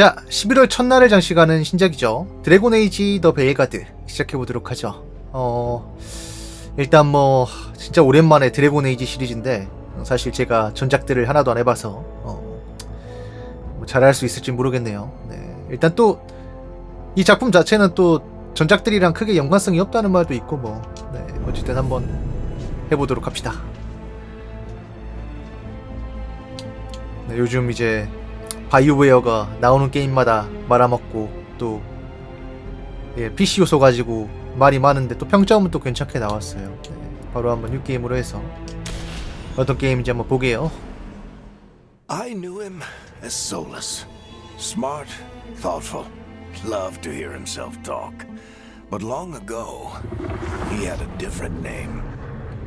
자, 11월 첫날을 장식하는 신작이죠. 드래곤 에이지 더 베일가드 시작해보도록 하죠. 일단 뭐 진짜 오랜만에 드래곤 에이지 시리즈인데 사실 제가 전작들을 하나도 안 해봐서 뭐 잘할 수 있을지 모르겠네요. 네. 일단 또 이 작품 자체는 또 전작들이랑 크게 연관성이 없다는 말도 있고 뭐 네. 어쨌든 한번 해보도록 합시다. 네, 요즘 이제 바이오웨어가 나오는 게임마다 말아먹고 또 PC 요소 가지고 말이 많은데 또 평점은 또 괜찮게 나왔어요. 네, 바로 한번 뉴게임으로 해서 어떤 게임인지 한번 보게요. I knew him as soulless, smart, thoughtful, loved to hear himself talk. But long ago, he had a different name,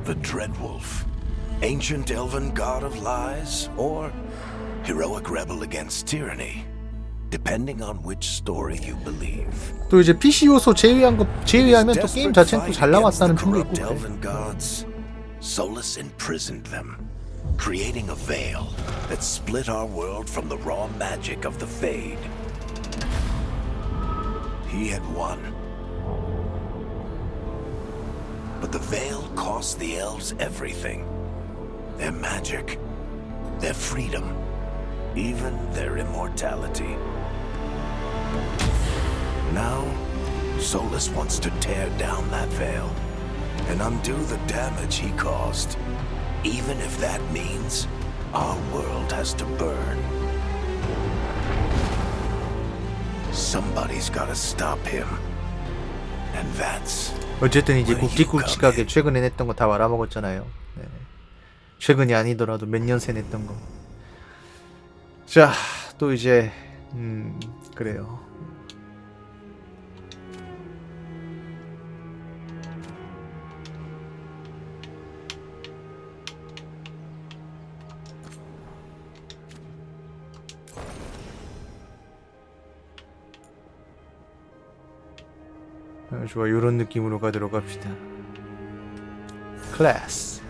the Dreadwolf, ancient elven god of lies, or heroic rebel against tyranny, depending on which story you believe. 또 이제 PC 요소 제외하면 또 게임 자체는 또 잘 나왔다는 평도 있고 그래. Elven gods, Solus imprisoned them, creating a veil that split our world from the raw magic of the Fade. He had won. But the veil cost the elves everything. Their magic, their freedom, even their immortality. Now, Solus wants to tear down that veil and undo the damage he caused, even if that means our world has to burn. Somebody's gotta stop him. And that's 어쨌든 이제 굵직굵직하게 최근에 냈던 거 다 말아먹었잖아요. 네. 최근이 아니더라도 몇 년 새 냈던 거. 자, 또 이제 그래요. 좋아, 요런 느낌으로 가도록 합시다. 클래스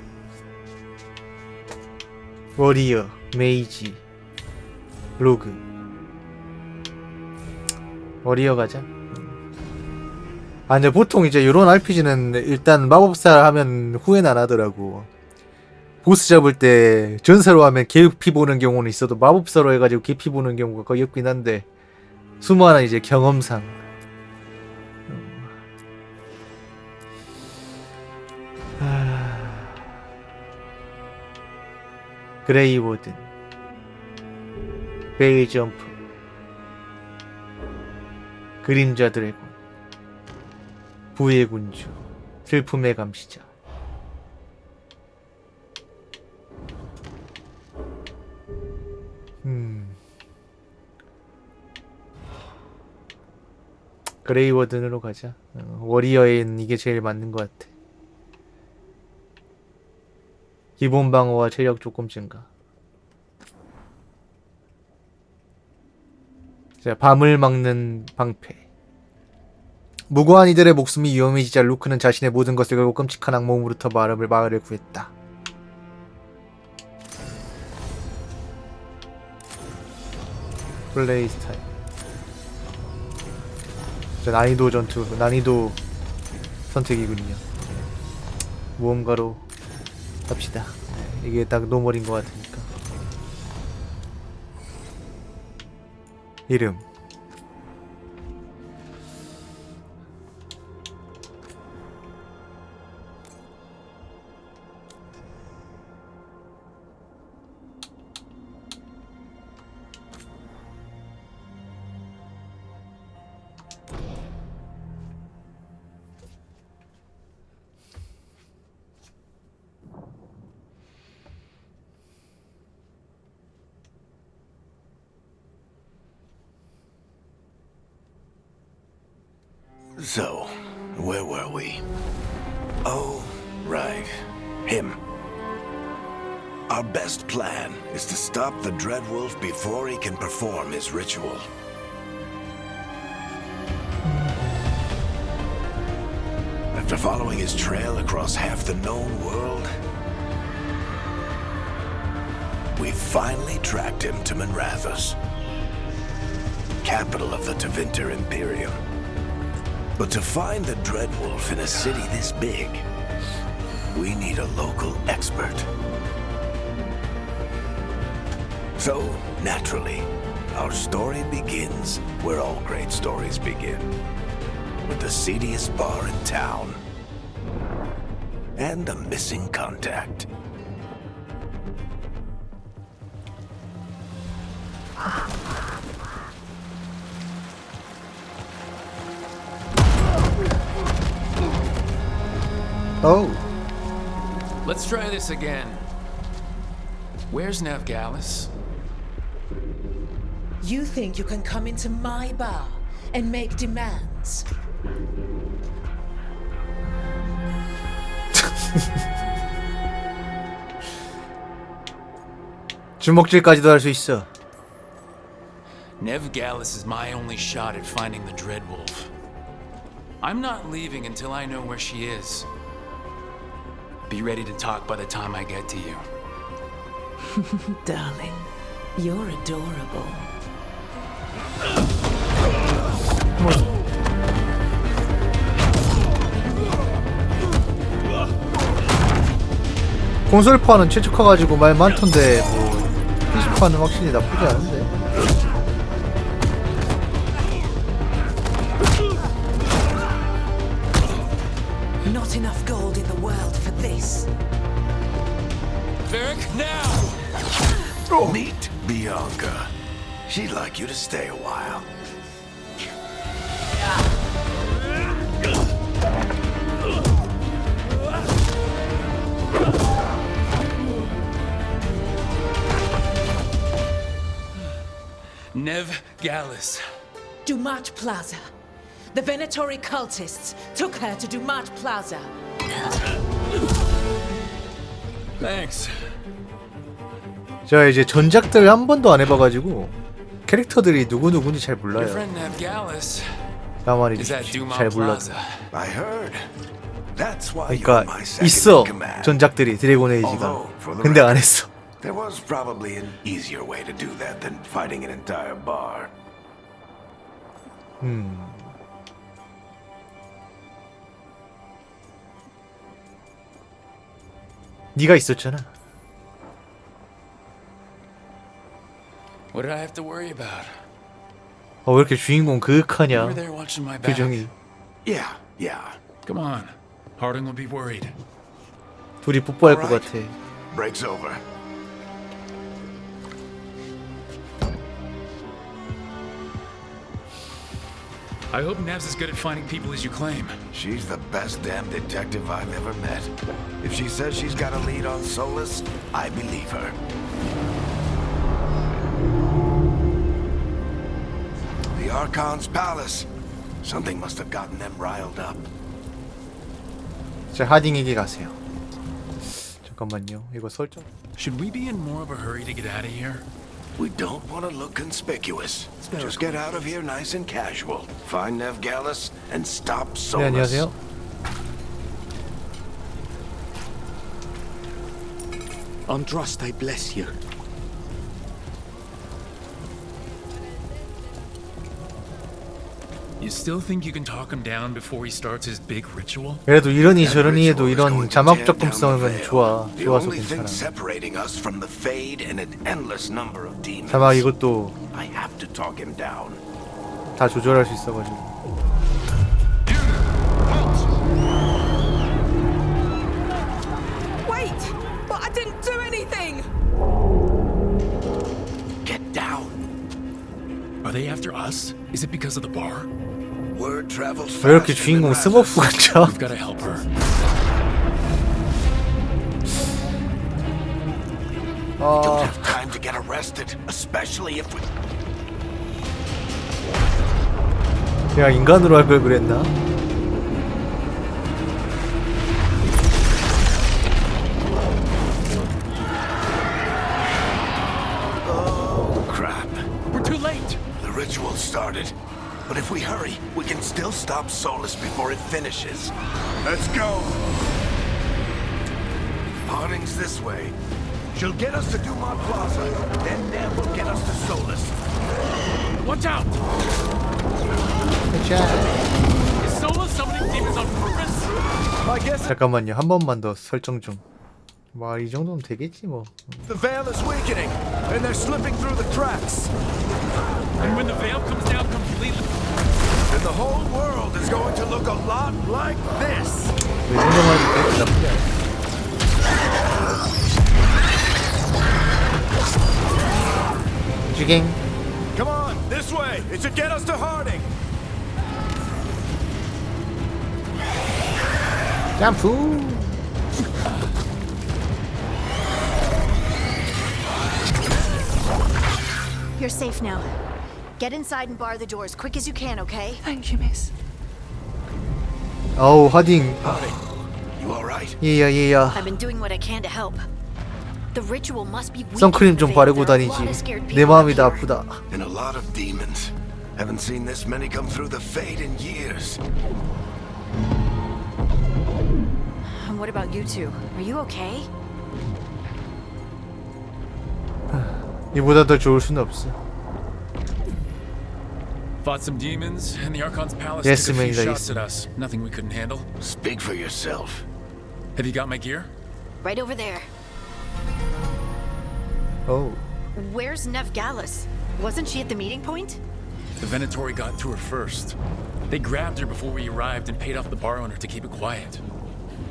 워리어, 메이지, 로그. 워리어 가자. 아, 근데 보통 이제 요런 RPG는 일단 마법사 하면 후회는 안 하더라고. 보스 잡을 때 전사로 하면 계피 보는 경우는 있어도 마법사로 해가지고 계피 보는 경우가 거의 없긴 한데 수많은 이제 경험상 그레이 워든, 베일 점프, 그림자 드래곤, 부의 군주, 슬픔의 감시자. 그레이 워든으로 가자. 워리어에는 이게 제일 맞는 것 같아. 기본 방어와 체력 조금 증가. 자, 밤을 막는 방패. 무고한 이들의 목숨이 위험해지자 루크는 자신의 모든 것을 걸고 끔찍한 악몽으로부터 마을을 구했다. 플레이 스타일. 자, 난이도 전투, 난이도 선택이군요. 모험가로 갑시다. 이게 딱 노멀인 것 같으니까. 이름 So, where were we? Oh, right. Him. Our best plan is to stop the Dreadwolf before he can perform his ritual. After following his trail across half the known world, we finally tracked him to Minrathous. capital of the Tevinter Imperium. But to find the Dreadwolf in a city this big, we need a local expert. So, naturally, our story begins where all great stories begin. With the seediest bar in town. And a missing contact. Oh. Let's try this again. Where's Navgalis? You think you can come into my bar and make demands? 주먹질까지도 할 수 있어. Navgalis is my only shot at finding the Dreadwolf. I'm not leaving until I know where she is. Be ready to talk by the time I get to you. Darling, you're adorable. 콘솔파는 최적화가지고 말 많던데 뭐 PC파는 확실히 나쁘지 않은데. Not enough gold in the world for this. Varric, now! Meet Bianca. She'd like you to stay a while. Navgalis. Dumat Plaza. The Venatori cultists took her to Dumat Plaza. Thanks. 제가 이제 전작들 한 번도 안 해봐가지고 캐릭터들이 누구누군지 잘 Your 몰라요. friend Navgalis 가만히 is at 잘 Dumas 몰라. Plaza. I heard. That's why you're 그러니까 my second 있어 in command. 전작들이 드래곤 에이지가. Although, for the 근데 안 record, 했어. There was probably an easier way to do that than fighting an entire bar. 네가 있었잖아. What did I have to worry about? 왜 이렇게 주인공 You 그윽하냐 were there watching my back. 표정이. Yeah. Come on. Harding will be worried. 둘이 뽀뽀할 것 Alright. 같아. Break's over. I hope Nev's as good at finding people as you claim. She's the best damn detective I've ever met. If she says she's got a lead on Solus, I believe her. The Archon's palace. Something must have gotten them riled up. 자, 하딩에게 가세요. 잠깐만요. 이거 설정. Should we be in more of a hurry to get out of here? We don't want to look conspicuous. Just get out of here nice and casual. Find Navgalis and stop 네, Solus. 안녕하세요. Andraste, I bless you. You still think you can talk him down before he starts his big ritual? 그래도 이러니 That 저러니 해도 ritual is 이런 going to 자막 tear down the 접근성은 veil. 좋아. The 좋아서 only thing 괜찮아. separating us from the Fade and an endless number of demons. 자막 이것도 I have to talk him down. 다 조절할 수 있어가지고. Wait! But I didn't do anything! Get down. Are they after us? Is it because of the bar? Word travels 왜 이렇게 faster than 주인공 rabbits. 스머프 같죠? We've got to help her. Don't have time to get arrested, especially if we. 그냥 인간으로 할 걸 그랬나? Oh crap! We're too late. The ritual started, but if we hurry, we can still stop Solus before it finishes. Let's go. Harding's this way. She'll get us to Dumont Plaza, then Nev will get us to Solus. Watch out! 자, Is Solo summoning demons on purpose? My guess 잠깐만요. 한 번만 더 설정 좀. 뭐 이 정도면 되겠지 뭐. the veil is weakening, and they're slipping through the cracks. And when the veil comes down completely, And the whole world is going to look a lot like this. 이 정도만 해도 나쁘지 않아. 주갱. Come on, this way. It should get us to Harding. 점프. You're safe now. Get inside and bar the door as quick as you can, okay? Thank you, miss. 어우 하딩. You all right? 얘야. I've been doing what I can to help. The ritual must be weak. 선크림 좀 바르고 다니지. 내 마음이 다 아프다. And a lot of demons. Haven't seen this many come through the Fade in years. And what about you two? Are you okay? 이보다 더 좋을 수는 없어. fought some demons, and the Archon's palace Yes, took a few mate, shots at us. Nothing we couldn't handle. Speak for yourself. Have you got my gear? Right over there. 오. Where's Nev Gallus? Wasn't she at the meeting point? The Venatori got to her first. They grabbed her before we arrived and paid off the bar owner to keep it quiet.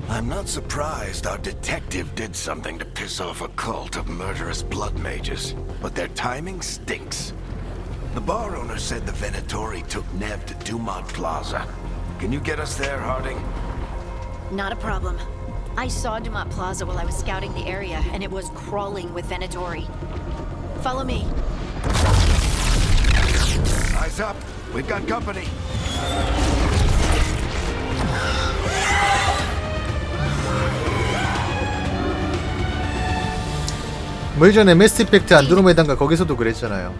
I'm not surprised our detective did something to piss off a cult of murderous blood mages, but their timing stinks. The bar owner said the Venatori took Nev to Dumont Plaza. Can you get us there, Harding? Not a problem. I saw Dumont Plaza while I was scouting the area, and it was crawling with Venatori. Follow me. Eyes up. We've got company. 뭐 이전에 매스이펙트 안드로메다인가 거기서도 그랬잖아요.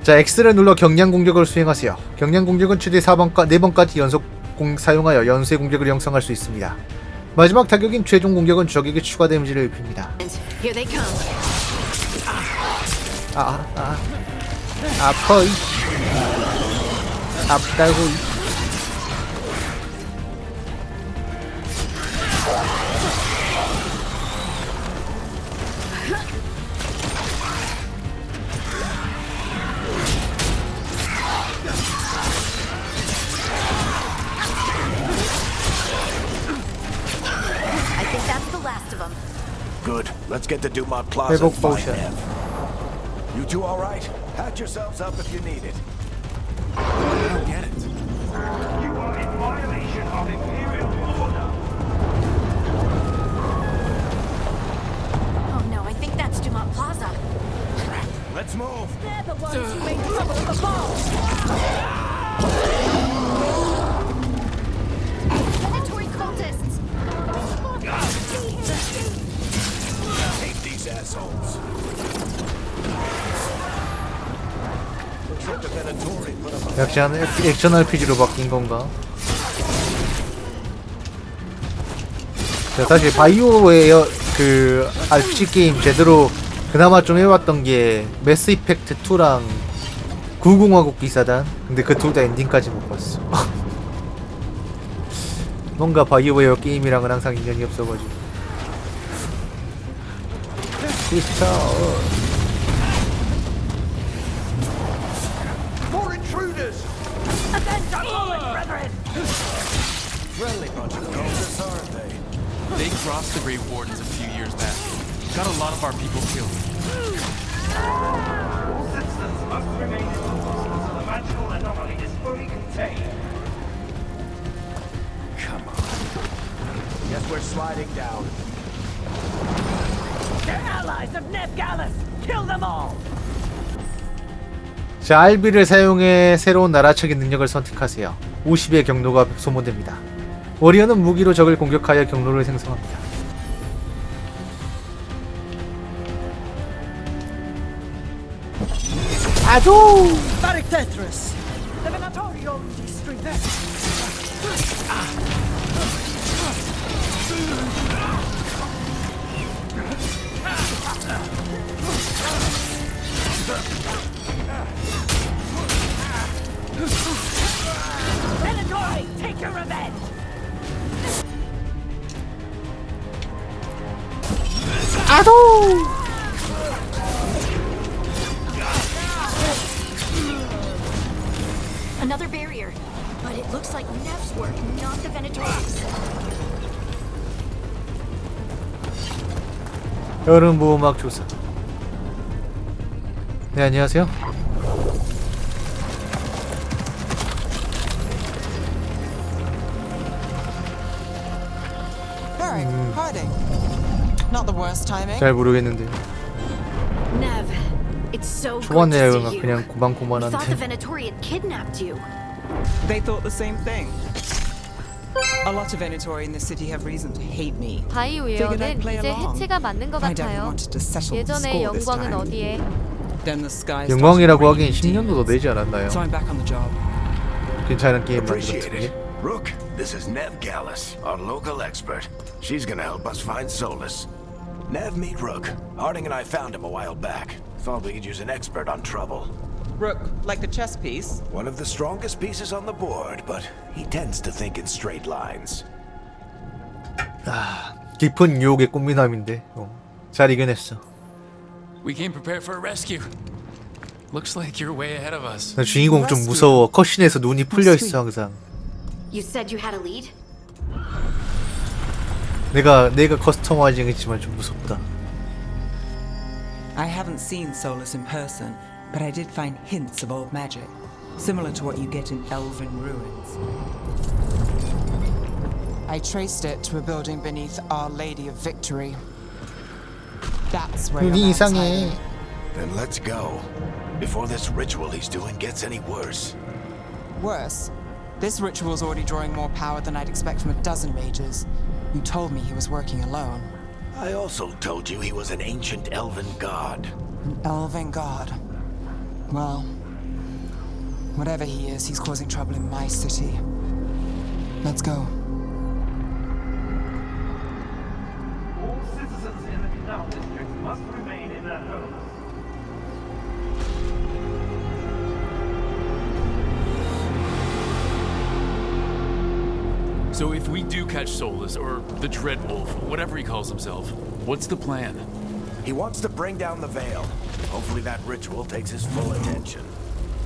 자, X를 눌러 경량 공격을 수행하세요. 경량 공격은 최대 4번까지 연속 사용하여 연쇄 공격을 형성할 수 있습니다. 마지막 타격인 최종 공격은 적에게 추가 데미지를 입힙니다. Here they come. 아파. 아프다고. Good. Let's get to Dumont Plaza. 회복 and find 포션. Nev. You two all right? Patch yourselves up if you need it. I don't get it. You are in violation of Imperial order. Oh no, I think that's Dumont Plaza. Let's move. They're the ones who made trouble at the ball. Predatory cultists. Hate these assholes. Looks like the Venatori put up a 역시 한 액션 RPG로 바뀐 건가? 자, 사실 바이오웨어 그 RPG 게임 제대로 그나마 좀 해왔던 게 매스이펙트 2랑 구공화국 기사단. 근데 그 둘 다 엔딩까지 못 봤어. 뭔가 바이오웨어 게임이랑은 항상 인연이 없어가지고. More intruders! Friendly bunch of cultists, aren't they? They crossed the Great Wardens a few years back. Got a lot of our people killed. All citizens must remain indoors until the magical anomaly is fully contained. Come on. Guess we're sliding down. They're allies of Nev Gallus! Kill them all! 자, RB를 사용해 새로운 날아차기 능력을 선택하세요. 50의 경로가 소모됩니다. 워리어는 무기로 적을 공격하여 경로를 생성합니다. 아주! Tetris! The Venatori own these streets. 아도. Another barrier. But it looks like Nev's work, not the Venatori's. 여름 보호막 조사. 네, 안녕하세요. Very harding. Not the worst timing. 잘 모르겠는데요. Nev, it's so 초반 good to 내용은 see you. 그냥 We thought the 고만고만한데. Venatori had kidnapped you. They thought the same thing. A lot of Venatori in the city have reason to hate me. 바이오웨어는 이제 해체가 맞는 것 I definitely 같아요. wanted to settle the 예전의 score this 영광은 time. 어디에? Then the sky 영광이라고 started 하기엔 raining 10년도 더 demons. 되지 않았나요? So I'm back on the job. 괜찮은 게임 Appreciate 만들었던 it. 게. Rook, this is Nev Gallus, our local expert. She's gonna help us find Solus. Nev, meet Rook. Harding and I found him a while back. Thought we could use an expert on trouble. Rook, like the chess piece. One of the strongest pieces on the board, but he tends to think in straight lines. 깊은 유혹의 꽃미남인데 잘 이겨냈어. We came prepared for a rescue. Looks like you're way ahead of us. 나 주인공 좀 무서워. 컷신에서 눈이 풀려 있어 항상. You said you had a lead? 내가 커스터마이징했지만 좀 무섭다. I haven't seen Solus in person, but I did find hints of old magic, similar to what you get in elven ruins. I traced it to a building beneath Our Lady of Victory. That's where your 눈이 man's 이상해. hiding. Then let's go. Before this ritual he's doing gets any worse. Worse, this ritual's already drawing more power than I'd expect from a dozen mages. You told me he was working alone. I also told you he was an ancient elven god. An elven god. Well, whatever he is, he's causing trouble in my city. Let's go. All citizens in the canal district must remain in their homes. So if we do catch Solus, or the Dreadwolf, whatever he calls himself, what's the plan? He wants to bring down the veil. Hopefully that ritual takes his full attention.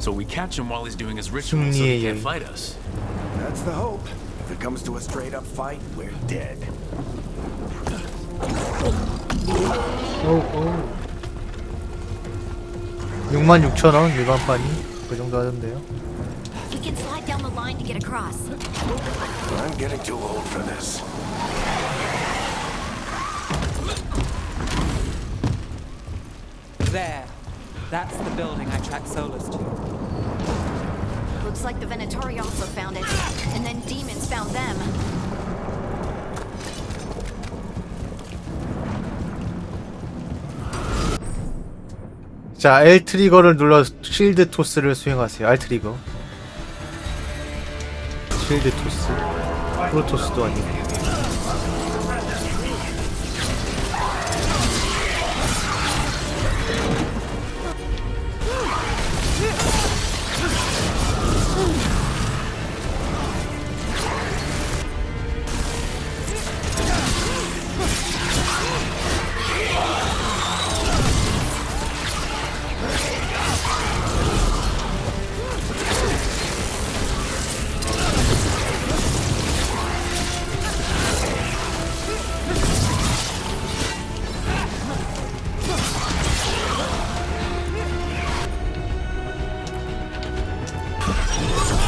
So we catch him while he's doing his ritual so he can't fight us. That's the hope. If it comes to a straight-up fight, we're dead. 66,000원 일반판이 그 정도 하던데요. We can slide down the line to get across. I'm getting too old for this. There. That's the building I tracked Solus to. Looks like the Venatori also found it. And then demons found them. 자, L 트리거를 눌러 실드 토스를 수행하세요. R 트리거. 실드 토스. 프로토스도 아니고.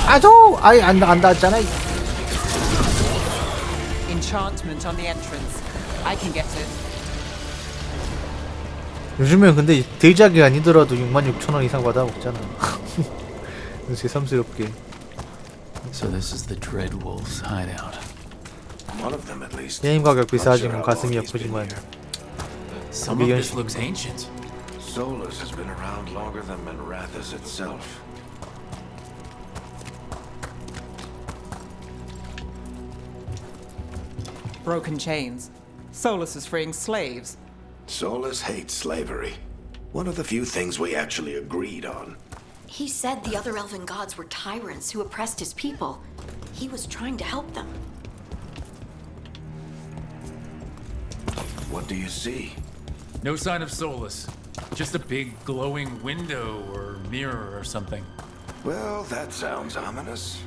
아조! 아이 안 닿았잖아. Enchantment on the entrance. I can get it. 요즘엔 근데 대작이 아니더라도 66,000원 이상 받아 먹잖아. 새삼스럽게. So this is the Dreadwolf's hideout. One of them at least. 게임 가격 Not sure 비싸지면 how 가슴이 long he's been 아프지만 here. Some of this looks ancient. Solus has been around longer than Manrathus itself. Broken chains. Solus is freeing slaves. Solus hates slavery. One of the few things we actually agreed on. He said the other elven gods were tyrants who oppressed his people. He was trying to help them. What do you see? No sign of Solus. Just a big glowing window or mirror or something. Well, that sounds ominous.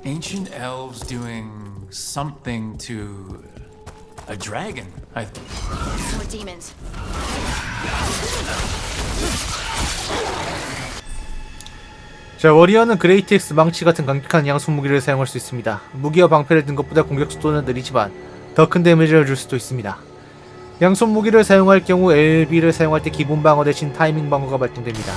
Ancient elves doing something to a dragon. More demons. 자, 워리어는 그레이트엑스 망치 같은 강력한 양손 무기를 사용할 수 있습니다. 무기와 방패를 든 것보다 공격 속도는 느리지만 더 큰 데미지를 줄 수도 있습니다. 양손 무기를 사용할 경우 LB를 사용할 때 기본 방어 대신 타이밍 방어가 발동됩니다.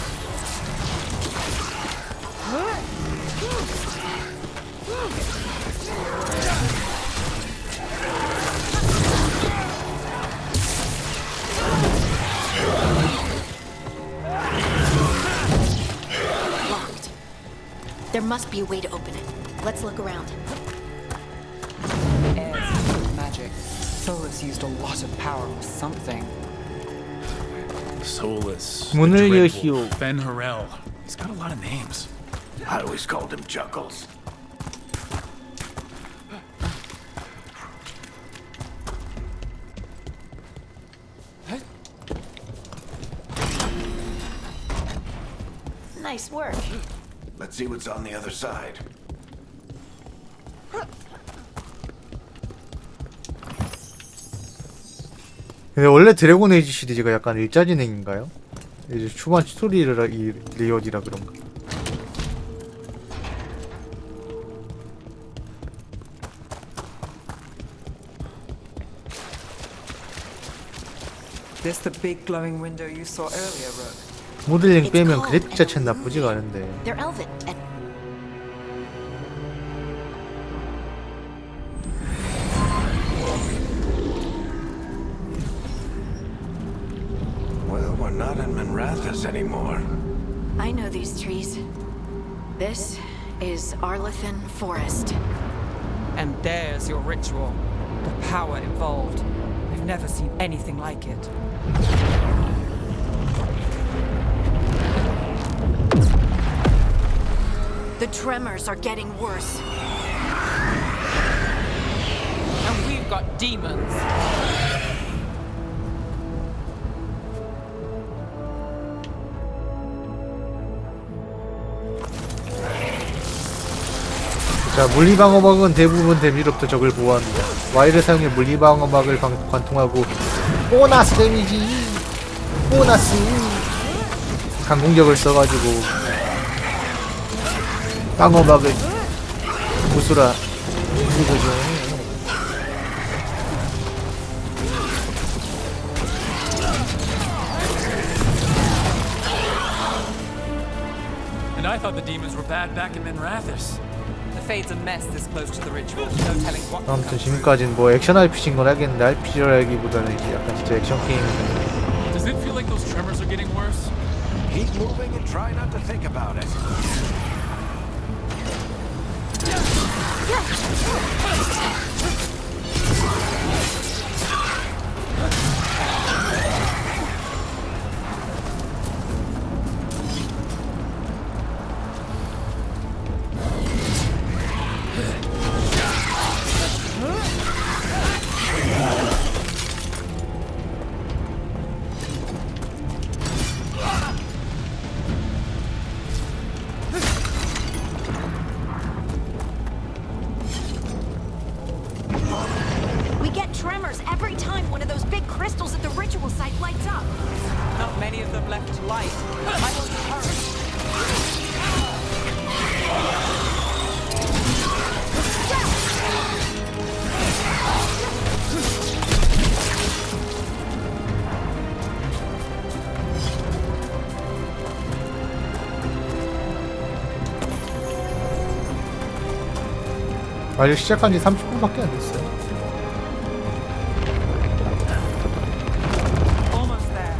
There must be a way to open it. Let's look around. Airs magic. Solus used a lot of power or something. Solus. 문을 the 여시오. Dreadwolf, Ben Harrell. He's got a lot of names. I always called him Chuckles. Nice work. Let's see what's on the other side. 근데 원래 드래곤 에이지 시리즈가 약간 일자 진행인가요? 이제 초반 스토리라 이 레이어디라 그런가? This the big glowing window you saw earlier, Rook? 모델링 빼면 그래픽 자체는 나쁘지가 않은데. They're elven. Well, we're not in Minrathous anymore. I know these trees. This is Arlethan Forest. And there's your ritual. The power involved. I've never seen anything like it. The tremors are getting worse. And we've got demons. 자, 물리방어막은 대부분 데미지로부터 적을 보호합니다. Y를 사용해 물리방어막을 관통하고 보너스 데미지! 보너스! 강공격을 써가지고 방어막을 부수라 이거죠. And I thought the demons were bad back in Minrathous. The Fade's a mess this close to the ritual. No telling what. 아무튼 지금까지는 뭐 액션 RPG인 건 알겠는데 RPG라기보다는 이제 약간 진짜 액션 게임인데. Does it feel like those tremors are getting worse? Keep moving and try not to think about it. We get tremors every time one of those big crystals at the ritual site lights up. Not many of them left to light. I want to hurry. 아직 시작한 지 30분밖에 안 됐어요. Almost there.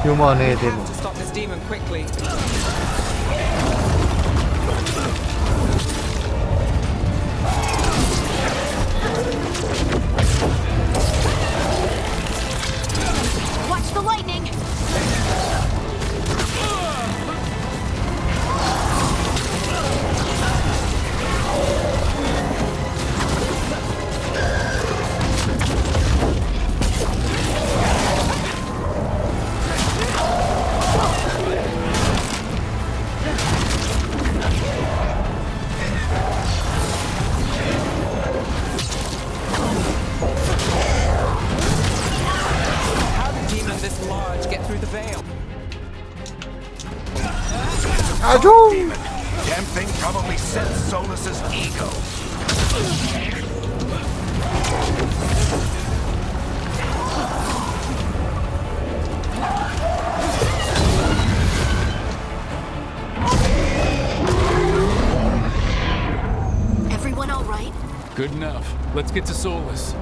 요만의 데모. To stop this demon quickly. Watch the lightning! How did a demon this large get through the veil? 아주. Demon. Damn thing probably sensed Solus's ego. Everyone all right? Good enough. Let's get to Solus.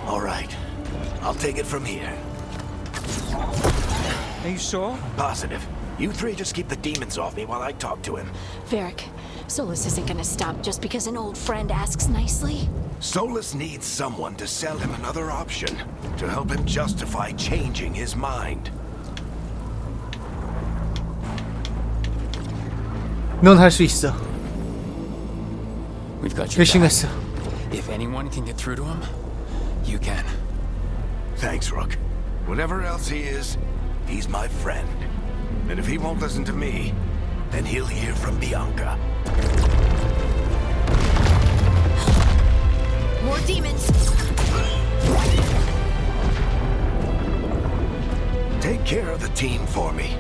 All right. I'll take it from here. Are you sure? Positive. You three just keep the demons off me while I talk to him. Varric, Solus isn't gonna stop just because an old friend asks nicely. Solus needs someone to sell him another option, to help him justify changing his mind. 넌 할 수 있어. We've got your back. 결심했어. If anyone can get through to him, you can. Thanks, Rook. Whatever else he is, he's my friend. And if he won't listen to me, then he'll hear from Bianca. More demons! Take care of the team for me.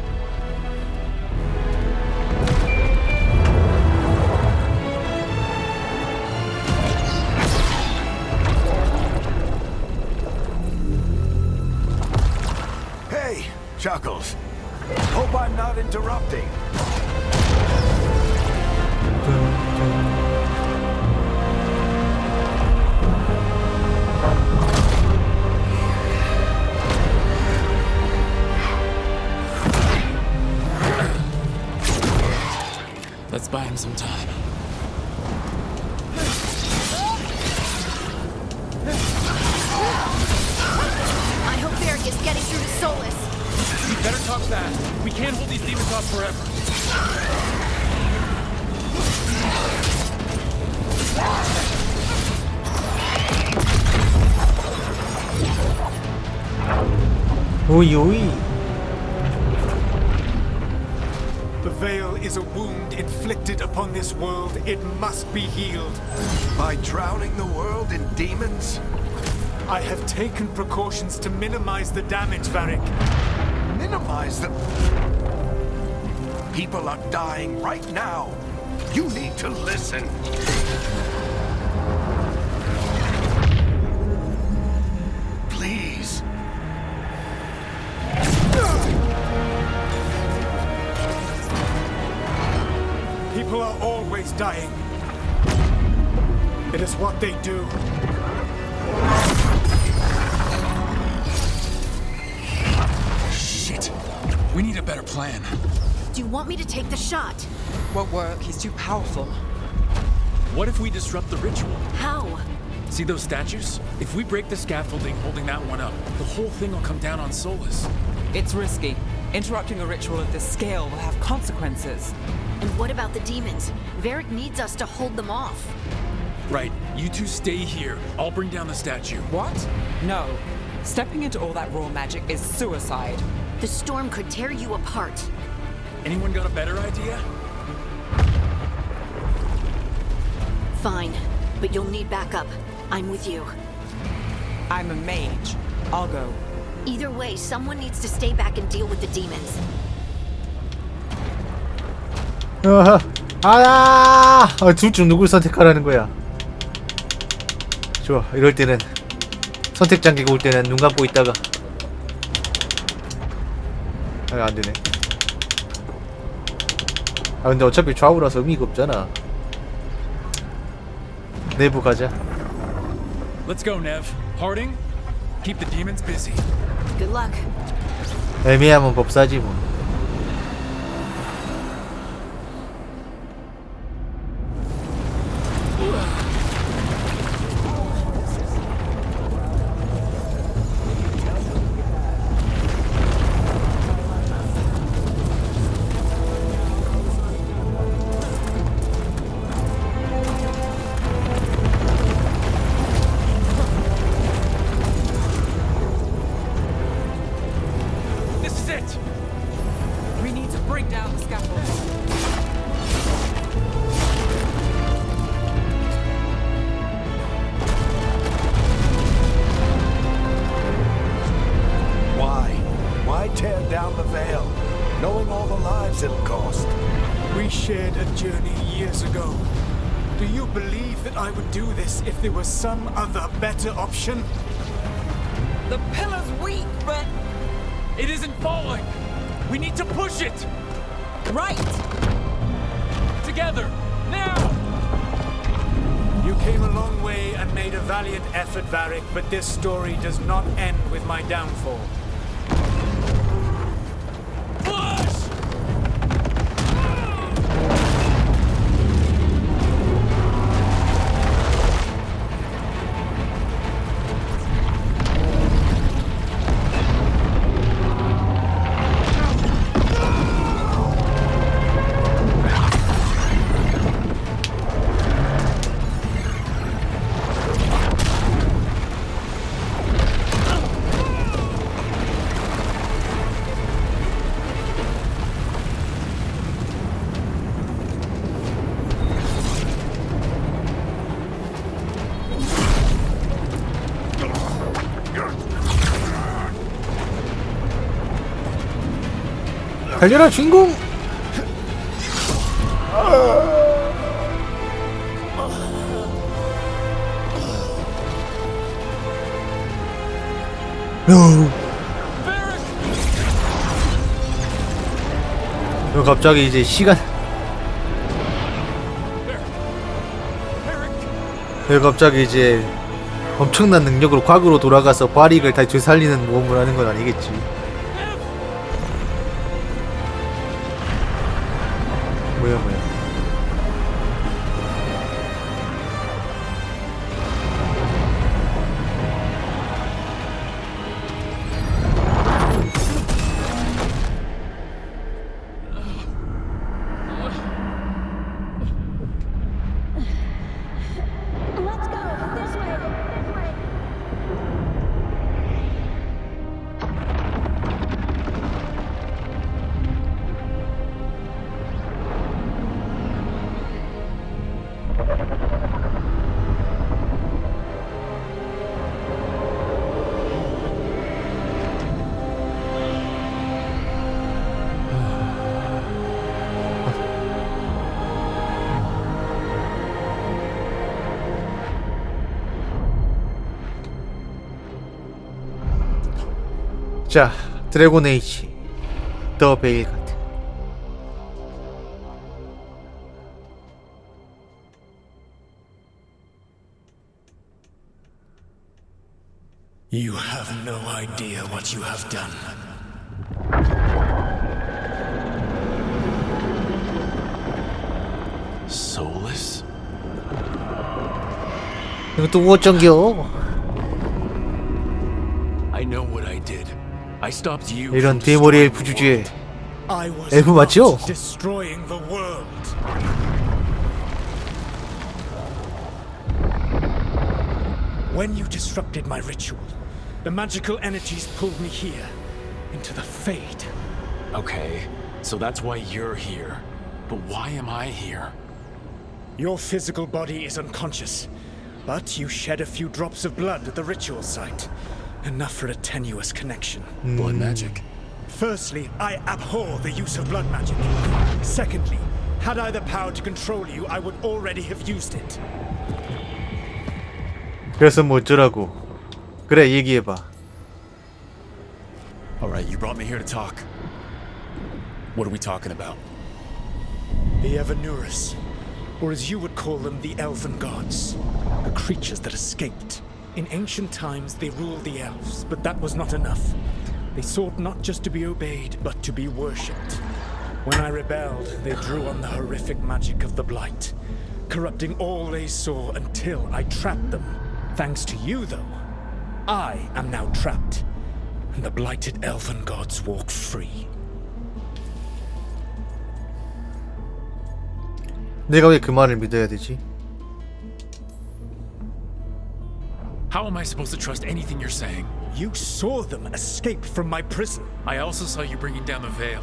Hey, Chuckles. Hope I'm not interrupting. Let's buy him some time. I hope Varric is getting through to Solus. You better talk fast. We can't hold these demons off forever. 오이 오이. The veil is a wound inflicted upon this world. It must be healed. By drowning the world in demons? I have taken precautions to minimize the damage, Varric. Minimize them. People are dying right now. You need to listen. Please. People are always dying. It is what they do. Shit. We need a better plan. Do you want me to take the shot? Won't work. He's too powerful. What if we disrupt the ritual? How? See those statues? If we break the scaffolding holding that one up, the whole thing will come down on Solus. It's risky. Interrupting a ritual of this scale will have consequences. And what about the demons? Varric needs us to hold them off. Right, you two stay here. I'll bring down the statue. What? No. Stepping into all that raw magic is suicide. The storm could tear you apart. Anyone got a better idea? Fine, but you'll need backup. I'm with you. I'm a mage. I'll go. Either way, someone needs to stay back and deal with the demons. 둘 중 누굴 선택하라는 거야? 좋아, 이럴 때는 선택 장기가 올 때는 눈 감고 있다가 안 되네. 근데 어차피 좌우라서 의미가 없잖아. 내부 가자. Let's go, Nev. Harding, keep the demons busy. Good luck. 애매하면 법사지 뭐. We need to bring down the scaffold. Why tear down the veil, knowing all the lives it'll cost? We shared a journey years ago. Do you believe that I would do this if there was some other better option? The pillar's weak, but It isn't falling. We need to push it. right. Together, now. You came a long way and made a valiant effort, Varric, but this story does not end with my downfall. Push. 달려라 주인공! 갑자기 이제 시간 갑자기 이제 엄청난 능력으로 과거로 돌아가서 바릭을 다시 되살리는 모험을 하는 건 아니겠지. 뭐야 자, 드래곤 에이지 더 베일가드. You have no idea what you have done. Soulless? 이거 또 어쩐겨? I know what I did. I stopped you 이런 from 대머리 destroying 엘프 the 주제에 world. I was 엘프 맞죠? not destroying the world. When you disrupted my ritual, the magical energies pulled me here, into the Fade. Okay, so that's why you're here. But why am I here? Your physical body is unconscious, but you shed a few drops of blood at the ritual site. Enough for a tenuous connection. Blood magic. Firstly, I abhor the use of blood magic. Secondly, had I the power to control you, I would already have used it. 그래서 뭐 어쩌라고. 그래, 얘기해봐. Alright, you brought me here to talk. What are we talking about? The Evanurus, or as you would call them, the Elven Gods. The creatures that escaped. In ancient times, they ruled the elves, but that was not enough. They sought not just to be obeyed, but to be worshipped. When I rebelled, they drew on the horrific magic of the Blight, corrupting all they saw until I trapped them. Thanks to you, though, I am now trapped, and the blighted Elven Gods walk free. 내가 왜 그 말을 믿어야 되지? How am I supposed to trust anything you're saying? You saw them escape from my prison. I also saw you bringing down the veil.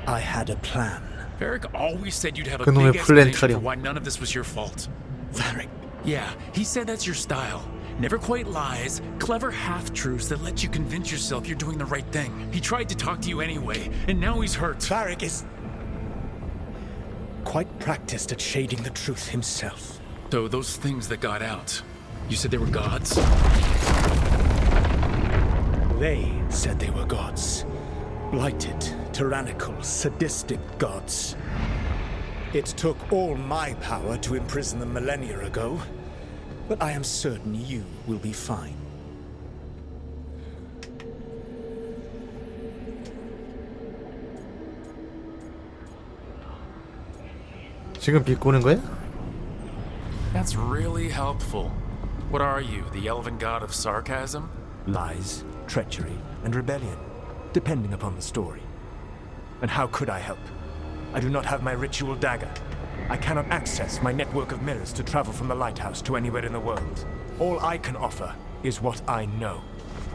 I had a plan. Varric always said you'd have a 그놈의 big 플랜 explanation 타령. for why none of this was your fault. Varric. Yeah, he said that's your style. Never quite lies, clever half-truths that let you convince yourself you're doing the right thing. He tried to talk to you anyway, and now he's hurt. Varric is quite practiced at shading the truth himself. So those things that got out, you said they were gods? They said they were gods. Blighted, tyrannical, sadistic gods. It took all my power to imprison them millennia ago, but I am certain you will be fine. 지금 비꼬는 거야? That's really helpful. What are you, the elven god of sarcasm? Lies, treachery, and rebellion, depending upon the story. And how could I help? I do not have my ritual dagger. I cannot access my network of mirrors to travel from the lighthouse to anywhere in the world. All I can offer is what I know.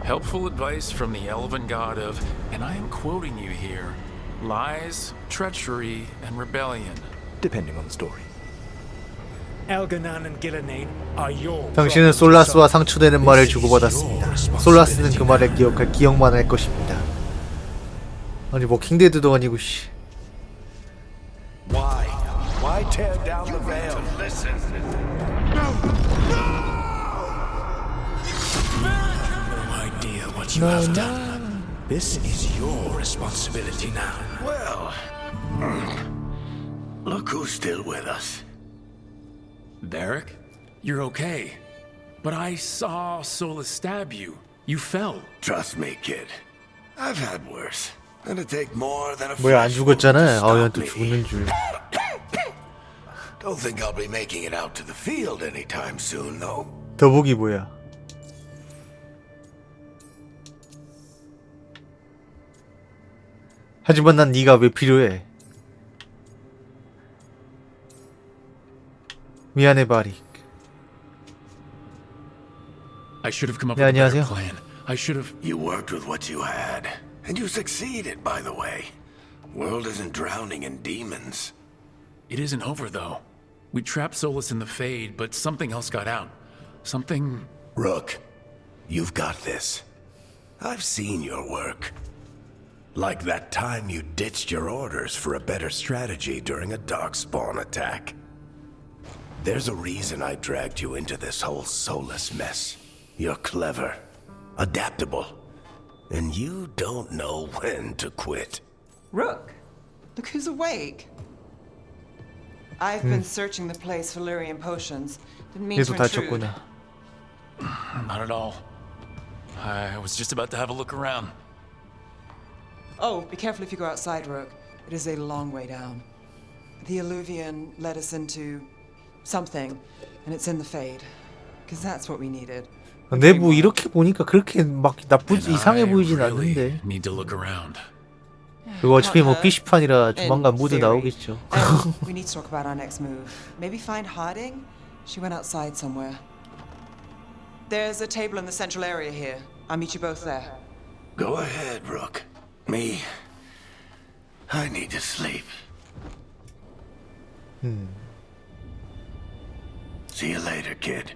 Helpful advice from the elven god of, and I am quoting you here, lies, treachery, and rebellion. Depending on the story. Elganan and Gillenane are your. 당신은 솔라스와 상처되는 말을 주고받았습니다. 솔라스는 그 말을 기억할 기억만 할 것입니다. 아니 뭐 킹데드도 아니고 씨. Why tear down the veil? Listen. No idea what you have done. This is your responsibility now. Well, look who's still with us. Varric, you're okay. But I saw Solus stab you. You fell. Trust me, kid. I've had worse. It'll take more than a 뭐야 안 fresh 죽었잖아. wound 아, to 또 stop me. 죽는 줄. Don't think I'll be making it out to the field anytime soon, though. 더보기 뭐야? 하지만 난 네가 왜 필요해? 미안해 바릭. I should have come up 네, with a better 안녕하세요. plan. I should have. You worked with what you had, and you succeeded, by the way. World isn't drowning in demons. It isn't over though. We trapped Solus in the Fade, but something else got out. Something. Rook, you've got this. I've seen your work. Like that time you ditched your orders for a better strategy during a darkspawn attack. There's a reason I dragged you into this whole Solus mess. You're clever, adaptable, and you don't know when to quit. Rook, look who's awake. I've been searching the place for Lyrian potions. Didn't mean to 얘도 intrude. 다쳤구나. Not at all. I was just about to have a look around. Oh, be careful if you go outside, Rook. It is a long way down. The Alluvian led us into something, and it's in the Fade. Because that's what we needed. 내부 이렇게 보니까 그렇게 막 나쁘지 And 이상해 I 보이진 really 않는데. need to look around. 그거 어차피 뭐 PC판이라 조만간 모드 theory. 나오겠죠. We need to talk about our next move. Maybe find hiding? She went outside somewhere. There's a table in the central area here. I'll meet you both there. Go ahead, Rook. Me, I need to sleep. See you later, kid.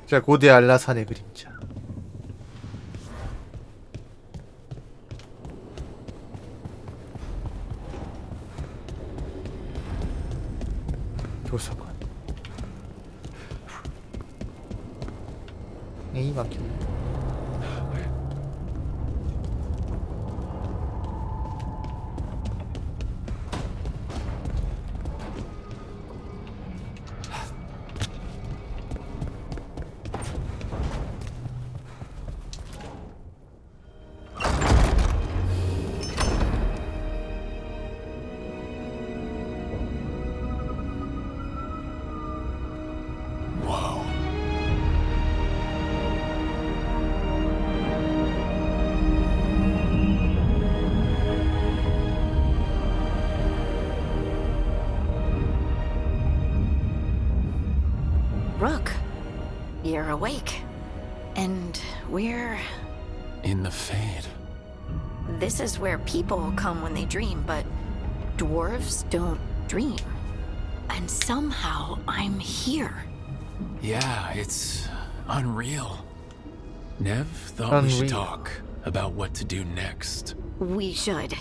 자, 고대 알라산의 그림자. 도서관. 에이, 막혔네. Rook, you're awake. And we're... In the Fade. This is where people come when they dream, but dwarves don't dream. And somehow I'm here. Yeah, it's unreal. Nev thought we should Unreal. talk about what to do next. We should.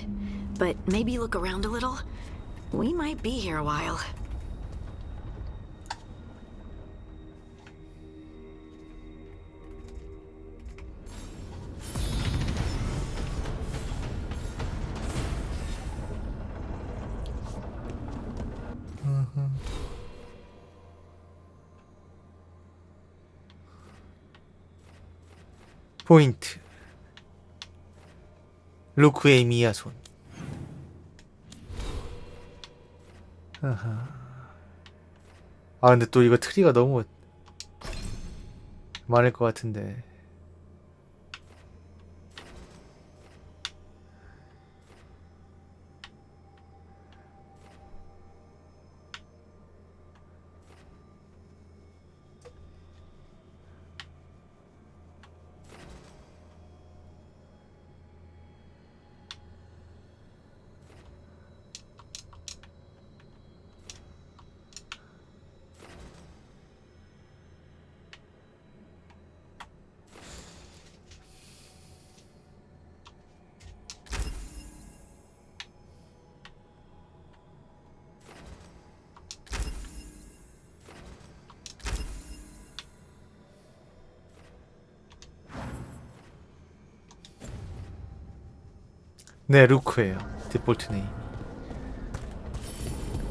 But maybe look around a little. We might be here a while. 포인트. 루크의 미야손. 아하. 아, 근데 또 이거 트리가 너무 많을 것 같은데. 네, 루크예요. 디폴트 네임.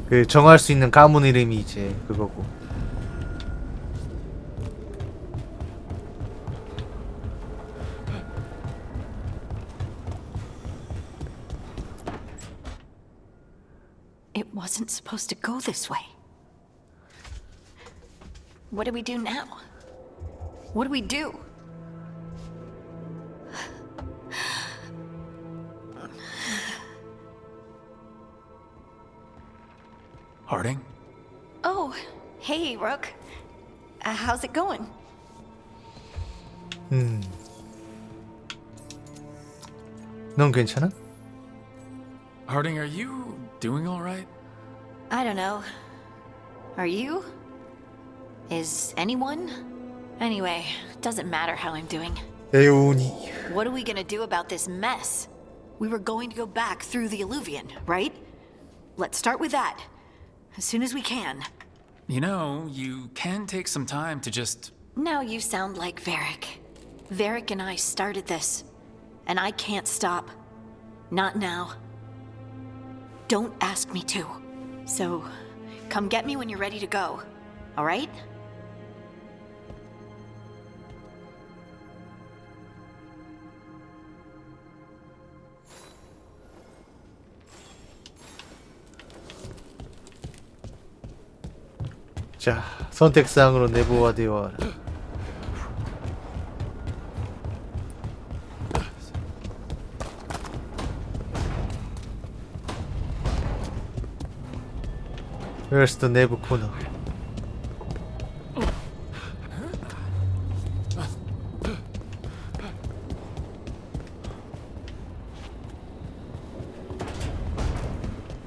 그 정할 수 있는 가문 이름이 이제 그거고. It wasn't supposed to go this way. What do we do now? What do we do? Harding? Oh, hey, Rook. How's it going? 넌 괜찮아? Harding, are you doing all right? I don't know. Are you? Is anyone? Anyway, doesn't matter how I'm doing. 에오니. What are we gonna do about this mess? We were going to go back through the Alluvion, right? Let's start with that. As soon as we can. You know, you can take some time to just... Now you sound like Varric. Varric and I started this. And I can't stop. Not now. Don't ask me to. So, come get me when you're ready to go. Alright? 자, 선택사항으로 내부화되어 하라. Where's the 내부 코너?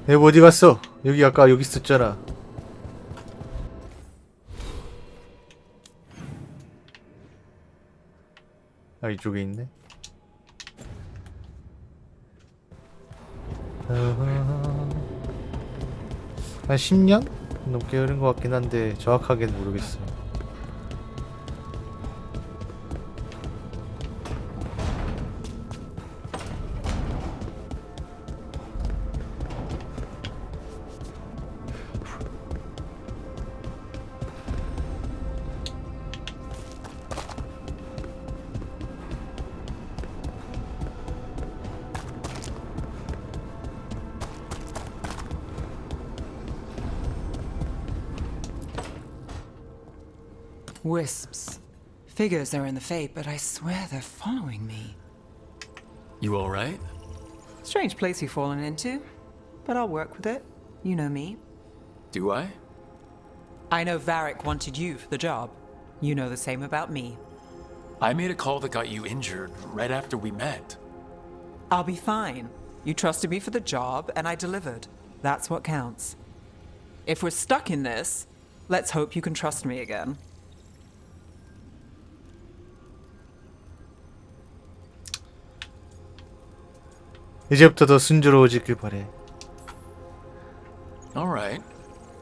내부 어디 갔어? 여기 아까 여기 있었잖아. 아, 이쪽에 있네. 한 10년? 넘게 흐른 것 같긴 한데 정확하게는 모르겠어요. Wisps. Figures they're in the Fate, but I swear they're following me. You alright? Strange place you've fallen into, but I'll work with it. You know me. Do I? I know Varric wanted you for the job. You know the same about me. I made a call that got you injured right after we met. I'll be fine. You trusted me for the job, and I delivered. That's what counts. If we're stuck in this, let's hope you can trust me again. 이제부터 더 순조로워지길 바래. Alright,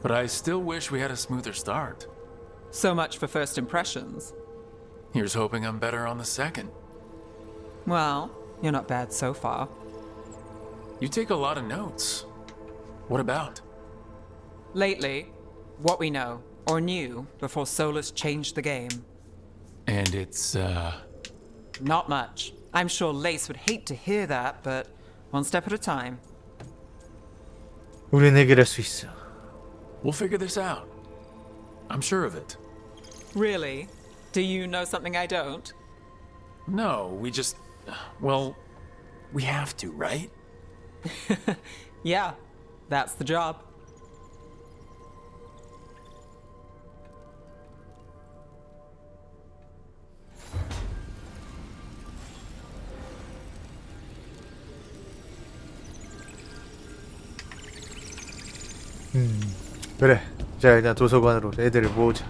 but I still wish we had a smoother start. So much for first impressions. Here's hoping I'm better on the second. Well, you're not bad so far. You take a lot of notes. What about? Lately, what we know, or knew, before Solus changed the game. And it's, Not much. I'm sure Lace would hate to hear that, but one step at a time. 우린 해결할 수 있어. We'll figure this out. I'm sure of it. Really? Do you know something I don't? No, we just... Well, we have to, right? Yeah, that's the job. 그래. 자, 일단 도서관으로 애들을 모으자.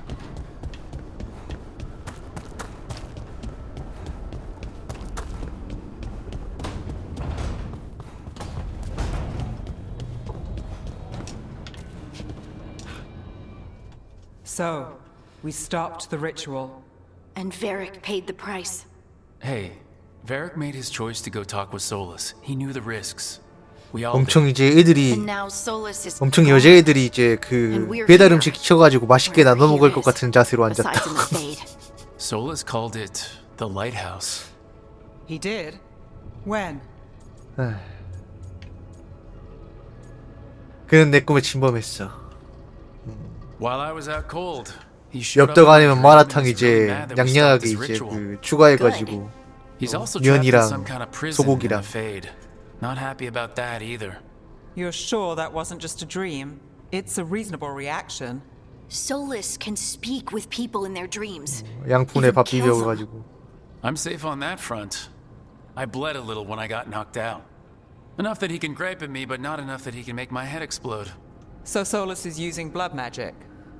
So, we stopped the ritual. And Varric paid the price. Hey, Varric made his choice to go talk with Solus. He knew the risks. We all 엄청 did. 이제 애들이 And now Solus is 엄청 gone. 여자애들이 이제 그 배달 음식 시켜가지고 맛있게 나눠 먹을 것 같은 자세로 앉았다. Besides in the Fade. Solus called it the lighthouse. He did? When? 그는 내 꿈에 침범했어. While I was out cold, he showed up 엽떡 in 아니면 the 마라탕 was really 이제 mad that we stopped 냥냥하게 this 이제 ritual. 그 추가해가지고 He's also trapped in 면이랑 some kind of prison in the 소고기랑. Fade. Not happy about that either. You're sure that wasn't just a dream? It's a reasonable reaction. Solus can speak with people in their dreams. 양푼에 밥 비벼가지고. I'm safe on that front. I bled a little when I got knocked out. Enough that he can gripe at me, but not enough that he can make my head explode. So Solus is using blood magic,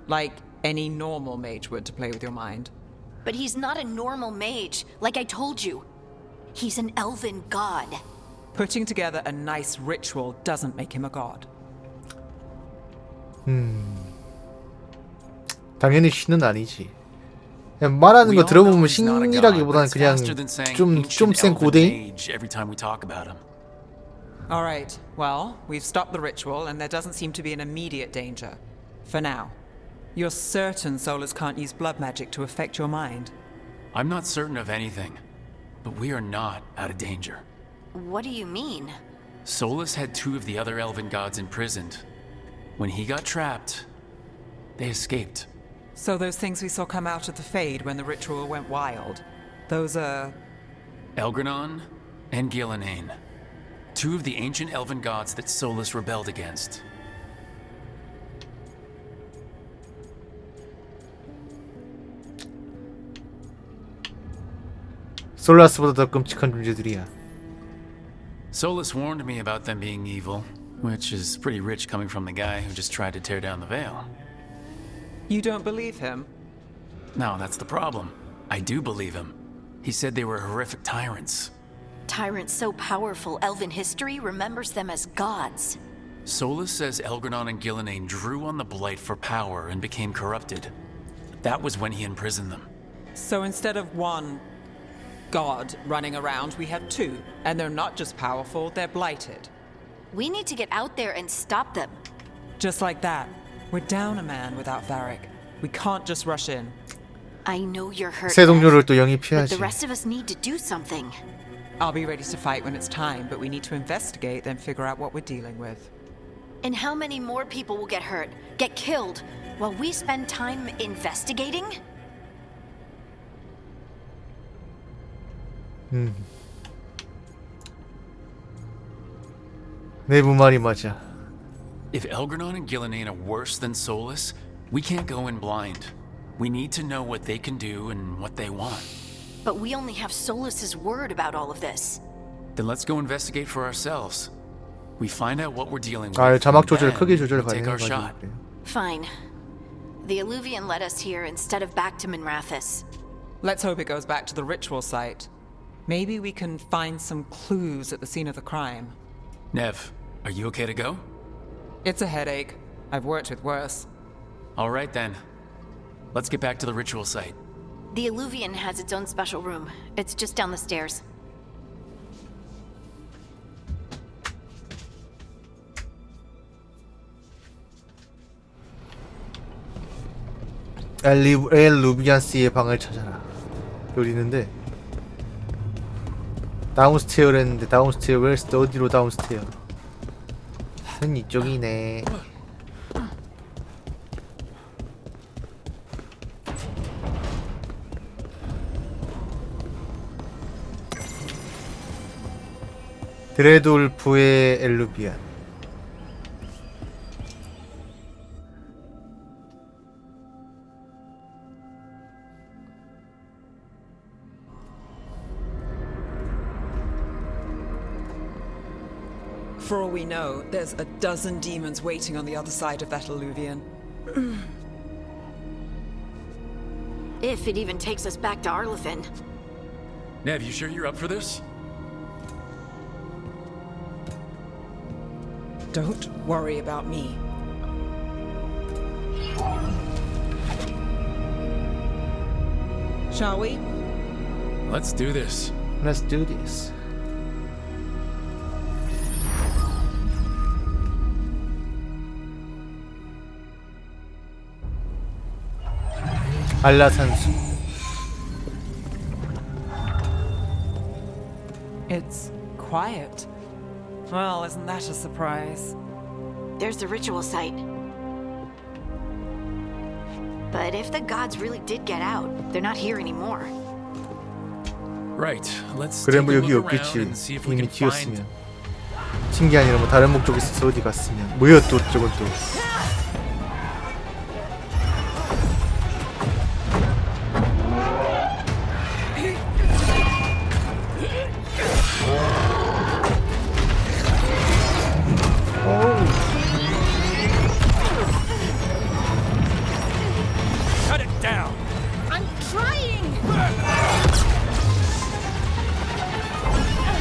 like any normal mage would to play with your mind. But he's not a normal mage, like I told you. He's an elven god. Putting together a nice ritual doesn't make him a god. 당연히 신은 아니지. 그냥 말하는 거 들어보면 신이라기보다는 그냥 좀 센 고대인? Every time we talk about him. All right, well, we've stopped the ritual and there doesn't seem to be an immediate danger. For now. You're certain Solus can't use blood magic to affect your mind? I'm not certain of anything, but we are not out of danger. What do you mean? Solus had two of the other elven gods imprisoned. When he got trapped, they escaped. So those things we saw come out of the Fade when the ritual went wild, those are... Elgranon and Gillenane. Two of the ancient elven gods that Solus rebelled against. 솔라스보다 더 끔찍한 존재들이야. Solus warned me about them being evil, which is pretty rich coming from the guy who just tried to tear down the veil. You don't believe him? No, that's the problem. I do believe him. He said they were horrific tyrants. Tyrants so powerful, elven history remembers them as gods. Solus says Elgranon and Gillenane drew on the Blight for power and became corrupted. That was when he imprisoned them. So instead of one god running around, we have two. And they're not just powerful, they're blighted. We need to get out there and stop them. Just like that. We're down a man without Varric. We can't just rush in. I know you're hurt, 새 동료를 또 but 영입해야지. the rest of us need to do something. I'll be ready to fight when it's time, but we need to investigate, then figure out what we're dealing with. And how many more people will get hurt, get killed, while we spend time investigating? 내부 말이 맞아. If Elgranon and Gillenane are worse than Solus, we can't go in blind. We need to know what they can do and what they want. But we only have Solus's word about all of this. Then let's go investigate for ourselves. We find out what we're dealing with. 아, 자막 조절 and 크기 조절 take our 가능해가지고 shot. 그래요. Fine. The Alluvian led us here instead of back to Minrathous. Let's hope it goes back to the ritual site. Maybe we can find some clues at the scene of the crime. Nev, are you okay to go? It's a headache. I've worked with worse. All right then. Let's get back to the ritual site. The Alluvian has its own special room. It's just down the stairs. 엘 루비안스의 방을 찾아라. 여기 있는데 다운스테어를 했는데 다운스테어 웰스 어디로 다운스테어? 은 이쪽이네. 드레돌프의 엘루비안. For all we know, there's a dozen demons waiting on the other side of that alluvian. If it even takes us back to Arlithin. Nev, you sure you're up for this? Don't worry about me. Shall we? Let's do this. Let's do this. 알라산수. It's quiet. Well, isn't that a surprise? There's the ritual site. But if the gods really did get out, they're not here anymore. Right. Let's 그래 take 뭐 a 여기 look around 없겠지. and see if we 이미 can find. 튀었으면. 튄 게 아니라 뭐 다른 목적이 있어서 어디 갔으면. 뭐야 또 저건 또. Cut it down. I'm trying!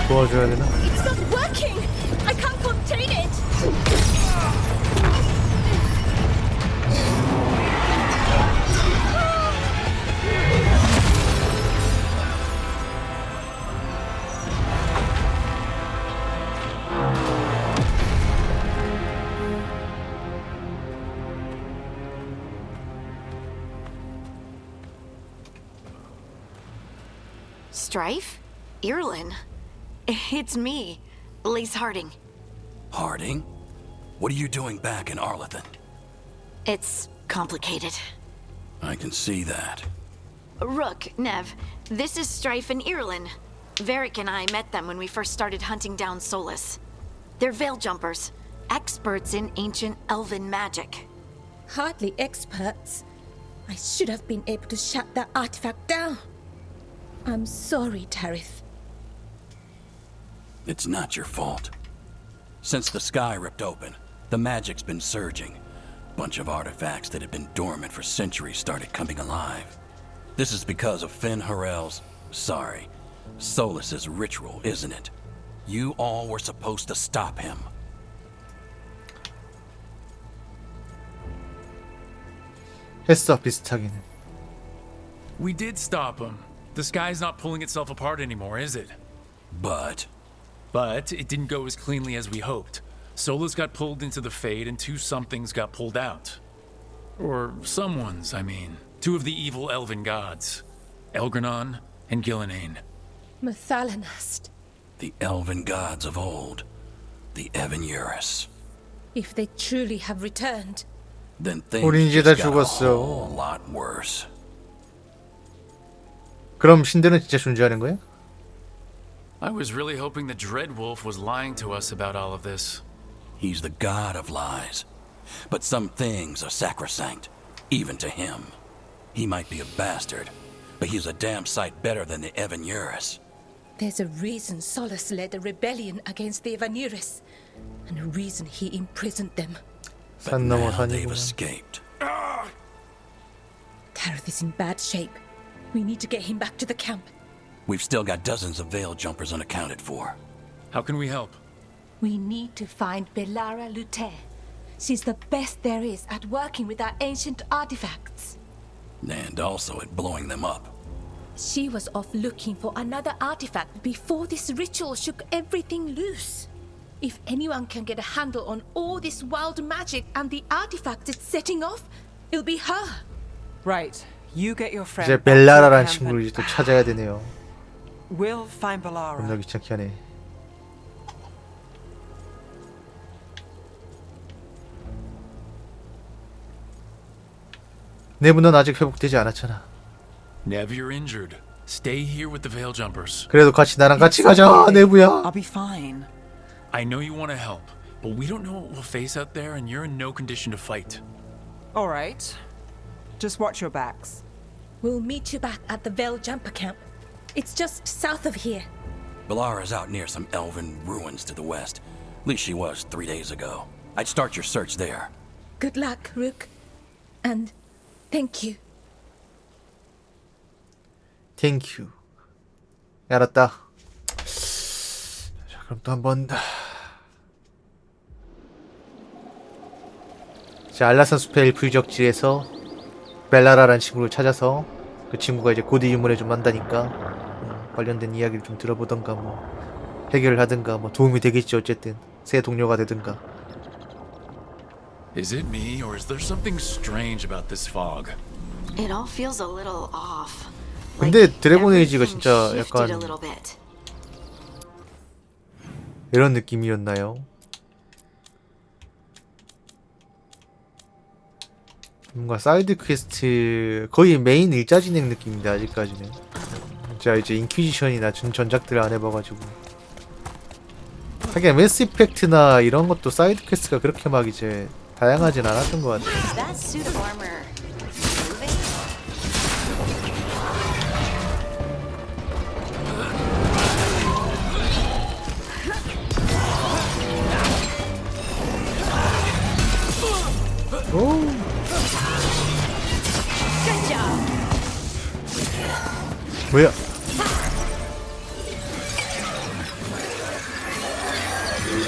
도와줘야 되나? It's not working! I can't contain it! Strife? Irlin? It's me, Lace Harding. Harding? What are you doing back in Arlithin? It's complicated. I can see that. Rook, Nev, this is Strife and Irlin. Varric and I met them when we first started hunting down Solus. They're veil jumpers, experts in ancient elven magic. Hardly experts. I should have been able to shut that artifact down. I'm sorry, Tarith. It's not your fault. Since the sky ripped open, the magic's been surging. Bunch of artifacts that had been dormant for centuries started coming alive. This is because of Finn Harel's, Solus's ritual, isn't it? You all were supposed to stop him. 했어 비슷하기는. We did stop him. The sky's not pulling itself apart anymore, is it? But But it didn't go as cleanly as we hoped. Solus got pulled into the Fade and two somethings got pulled out. Or someone's, I mean. Two of the evil elven gods. Elgranon and Gillenane. Mathalanast. the elven gods of old, the Evanurus. If they truly have returned, Then things 우린 이제 just 다 got a 죽었어. whole lot worse. 그럼 신들은 진짜 존재하는 거야? I was really hoping the Dreadwolf was lying to us about all of this. He's the god of lies. But some things are sacrosanct, even to him. He might be a bastard, but he's a damn sight better than the Evanurus. there's a reason Solus led a rebellion against the Evanurus, and a reason he imprisoned them. But 산 넘어 now they've 산이구나. escaped. Tareth is in bad shape. We need to get him back to the camp. We've still got dozens of veil jumpers unaccounted for. How can we help? We need to find Belara Luther. She's the best there is at working with our ancient artifacts. And also at blowing them up. She was off looking for another artifact before this ritual shook everything loose. If anyone can get a handle on all this wild magic and the artifacts it's setting off, it'll be her. Right. You get your friend. 이제 back to the 벨라라라는 camp 친구를 and 이제 또 찾아야 되네요. We'll find Belara. 겁나 귀찮게 하네. 내분은 아직 회복되지 않았잖아. Nev, you're injured. Stay here with the Veil Jumpers. 그래도 같이 나랑 같이 가자, 내부야. I'll be fine. I know you want to help, but we don't know what we'll face out there, and you're in no condition to fight. All right. Just watch your backs. We'll meet you back at the Veil Jumper camp. It's just south of here. Belara's out near some elven ruins to the west. At least she was 3 days ago. I'd start your search there. Good luck, Rook. And thank you. 땡큐. 알았다. 자, 그럼 또 한번. 자, 알라산 숲의 엘프 유적지에서 벨라라라는 친구를 찾아서 그 친구가 이제 고대 유물에 좀 한다니까 관련된 이야기를 좀 들어보던가 뭐 해결을 하든가 뭐 도움이 되겠지. 어쨌든 새 동료가 되든가. Is it me, or is there something strange about this fog? It all feels a little off. 근데 Like 드래곤 에이지가 everything 진짜 shifted 약간 a little bit. 이런 느낌이었나요? 뭔가 사이드 퀘스트 거의 메인 일자 진행 느낌인데 아직까지는. 제가 이제 인퀴지션이나 전작들을 안 해봐가지고. 하긴 매스이펙트나 이런 것도 사이드 퀘스트가 그렇게 막 이제 다양하진 않았던 것 같아요. Is that suit of armor moving? 오. Good job. 뭐야?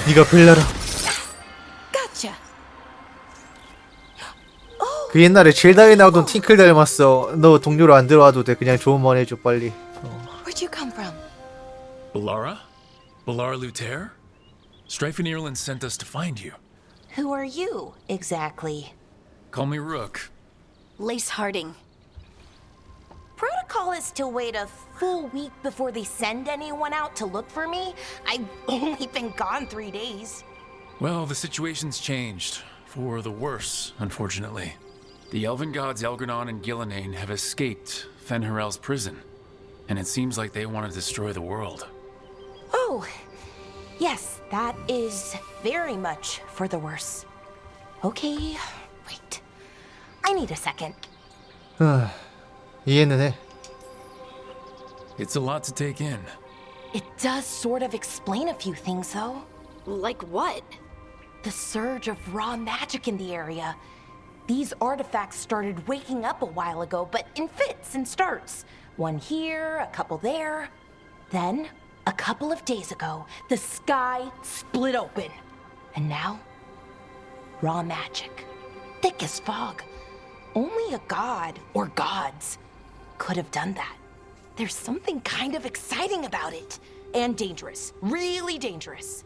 네가 벨라라. Gotcha. 그 옛날에 젤다에 나오던 팅클 닮았어. 너 동료로 안 들어와도 돼. 그냥 조언만 해줘 빨리. Where'd you come from? Belara? Belara Luther? Strife and Ireland sent us to find you. Who are you, exactly? Call me Rook. Lace Harding. Protocol is to wait a full week before they send anyone out to look for me. I've only been gone 3 days. Well, the situation's changed. For the worse, unfortunately. The elven gods Elgranon and Gillenane have escaped Fen'Harel's prison, and it seems like they want to destroy the world. Oh, yes, that is very much for the worse. Okay, wait. I need a second. 이해는 해. It's a lot to take in. It does sort of explain a few things, though. Like what? The surge of raw magic in the area. These artifacts started waking up a while ago, but in fits and starts. One here, a couple there. Then, a couple of days ago, the sky split open. And now, raw magic. Thick as fog. Only a god, or gods, could have done that. There's something kind of exciting about it. And dangerous. Really dangerous.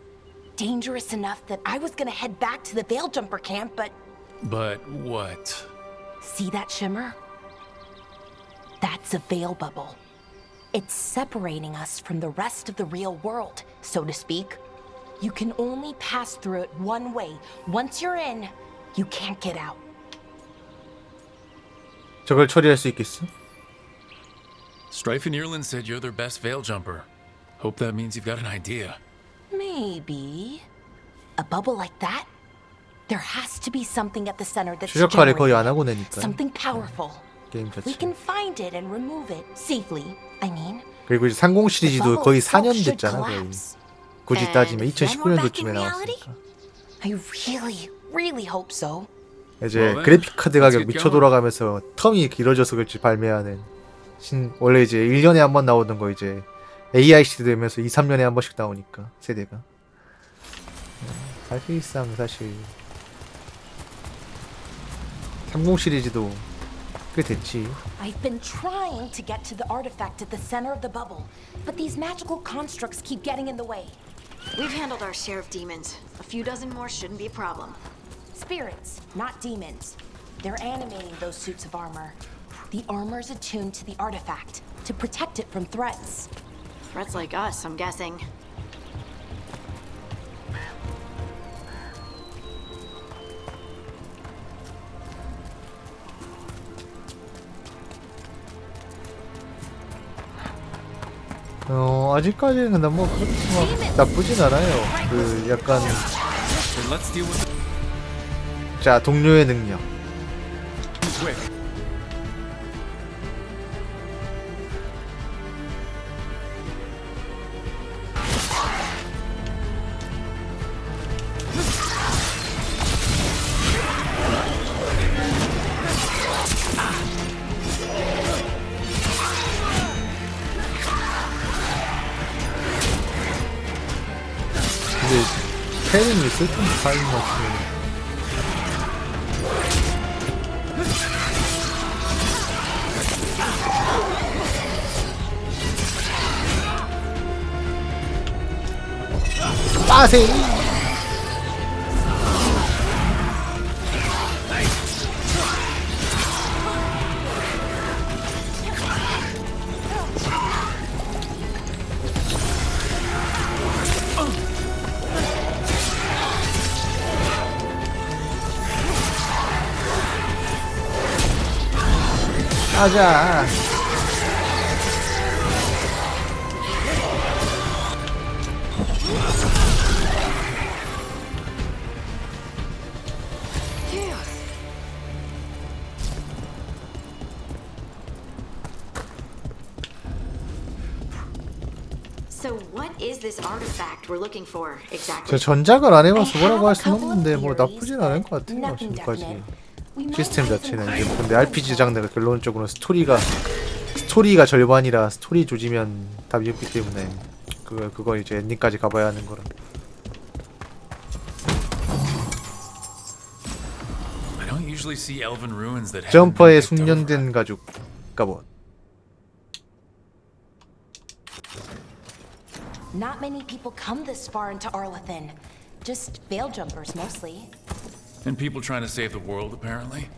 Dangerous enough that I was gonna head back to the Veil Jumper camp, but... But what? See that shimmer? That's a veil bubble. It's separating us from the rest of the real world, so to speak. You can only pass through it one way. Once you're in, you can't get out. 저걸 처리할 수 있겠어? Strife and Irland said you're their best veil jumper. Hope that means you've got an idea. Maybe. A bubble like that? There has to be something at the center that's 최적화를 거의 안 generating 하고 it. 내니까 Something powerful. 게임 We 자체. can find it and remove it safely. I mean, 그리고 이제 상공 시리즈도 거의 4년 should 됐잖아 거의. collapse. 굳이 따지면 And then we're back 2019년도쯤에 in reality? 나왔으니까. I really hope so. 이제 Well then, 그래픽 카드 가격 let's get 미쳐 going. 돌아가면서 텀이 길어져서 그렇지 발매하는 원래 이제 1년에 한 번 나오던 거 이제 AI 시대 되면서 2, 3년에 한 번씩 나오니까 세대가 사실상 사실 30 시리즈도 꽤 됐지. I've been trying to get to the artifact at the center of the bubble, but these magical constructs keep getting in the way. We've handled our share of demons. A few dozen more shouldn't be a problem. Spirits, not demons. They're animating those suits of armor. The armor's attuned to the artifact to protect it from threats. Threats like us, I'm guessing. 아직까지는 근데 뭐 그렇게 막 나쁘진 않아요. 그 약간 So let's deal with 자 동료의 능력. 근데 패링이 슬픈 타임 맞추면 빠세. 가자. So what is this artifact we're looking for exactly? 저 전작을 안 I 해봐서 have 뭐라고 a 할 수는 couple of 없는데 뭐 theories, 나쁘진 않은 것 but 같아요 nothing 지금까지. definite. We might 시스템 find some 자체는 이제 clues 근데 along RPG the way. 장르가 결론적으로는 스토리가 절반이라 스토리 조지면 답이 없기 때문에 그거 이제 엔딩까지 가봐야 하는 거라. I don't usually see elven ruins that haven't 점퍼의 been picked over. 숙련된 가죽 갑옷. Not many people come this far into Arlathan. Just veil jumpers mostly. And people trying to save the world, apparently.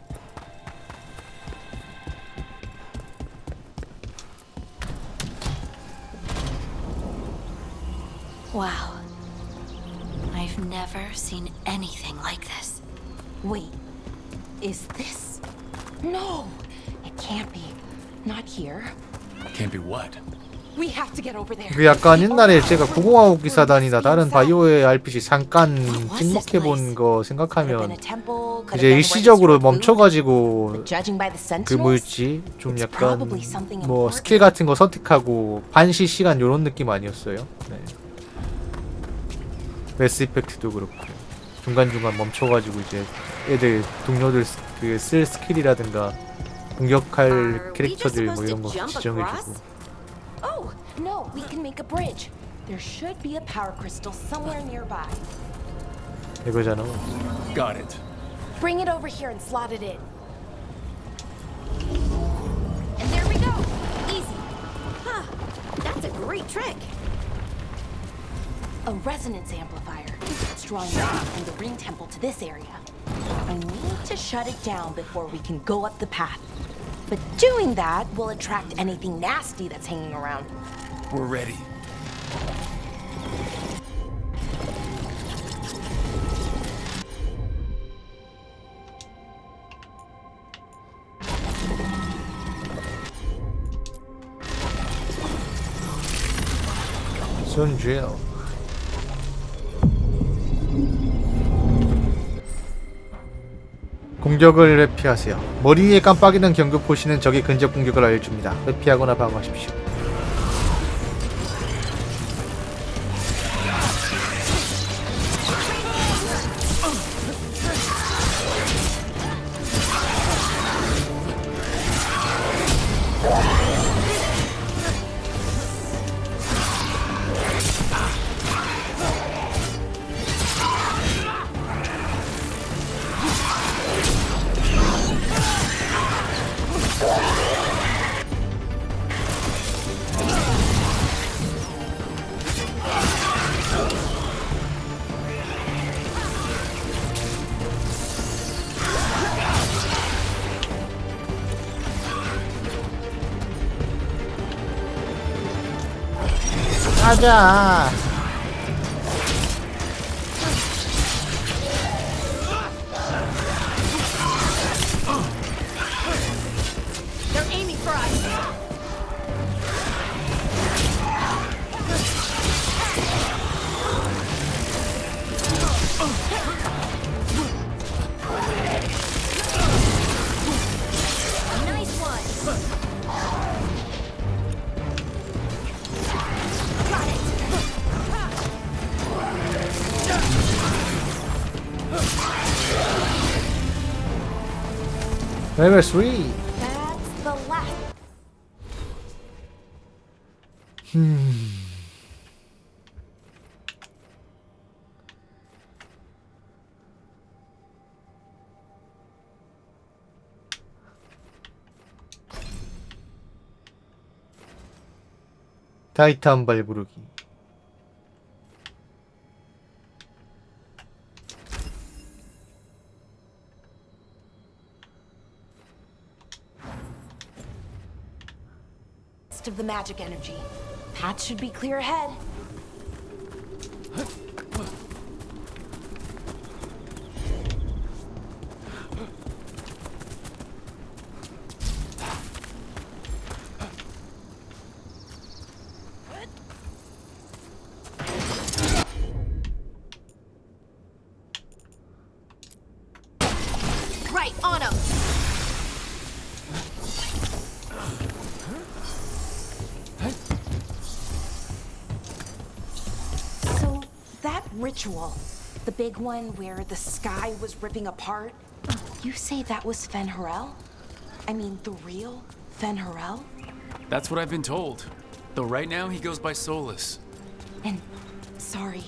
Wow. I've never seen anything like this. Wait, is this No, it can't be. Not here. Can't be what? We have to get over there. 그 약간 옛날에 제가 구공화국 기사단이나 다른 바이오웨어 RPG 잠깐 찍먹해본 거 생각하면 이제 일시적으로 멈춰가지고 그 뭐였지? 좀 약간 뭐 스킬 같은 거 선택하고 반시 시간 요런 느낌 아니었어요? 네. 매스이펙트도 그렇고 중간중간 멈춰가지고 이제 애들 동료들 그 쓸 스킬이라든가 공격할 캐릭터들 뭐 이런 거 지정해주고. Oh, no, we can make a bridge. There should be a power crystal somewhere nearby. 이거잖아. Got it. Bring it over here and slot it in. And there we go. Easy. Huh. That's a great trick. A resonance amplifier. It's drawing light from the ring temple to this area. I need to shut it down before we can go up the path. But doing that will attract anything nasty that's hanging around. We're ready. 손질. 공격을 회피하세요. 머리 위에 깜빡이는 경고 표시는 적의 근접 공격을 알려줍니다. 회피하거나 방어하십시오. 가자. They're aiming for us. Nice one. 레벨 3. That's the last. 타이탄 발 부르기. Of the magic energy. Path should be clear ahead. Right on him. Ritual. The big one where the sky was ripping apart. You say that was Fen'Harel? I mean, the real Fen'Harel? That's what I've been told. Though right now he goes by Solus. And, sorry,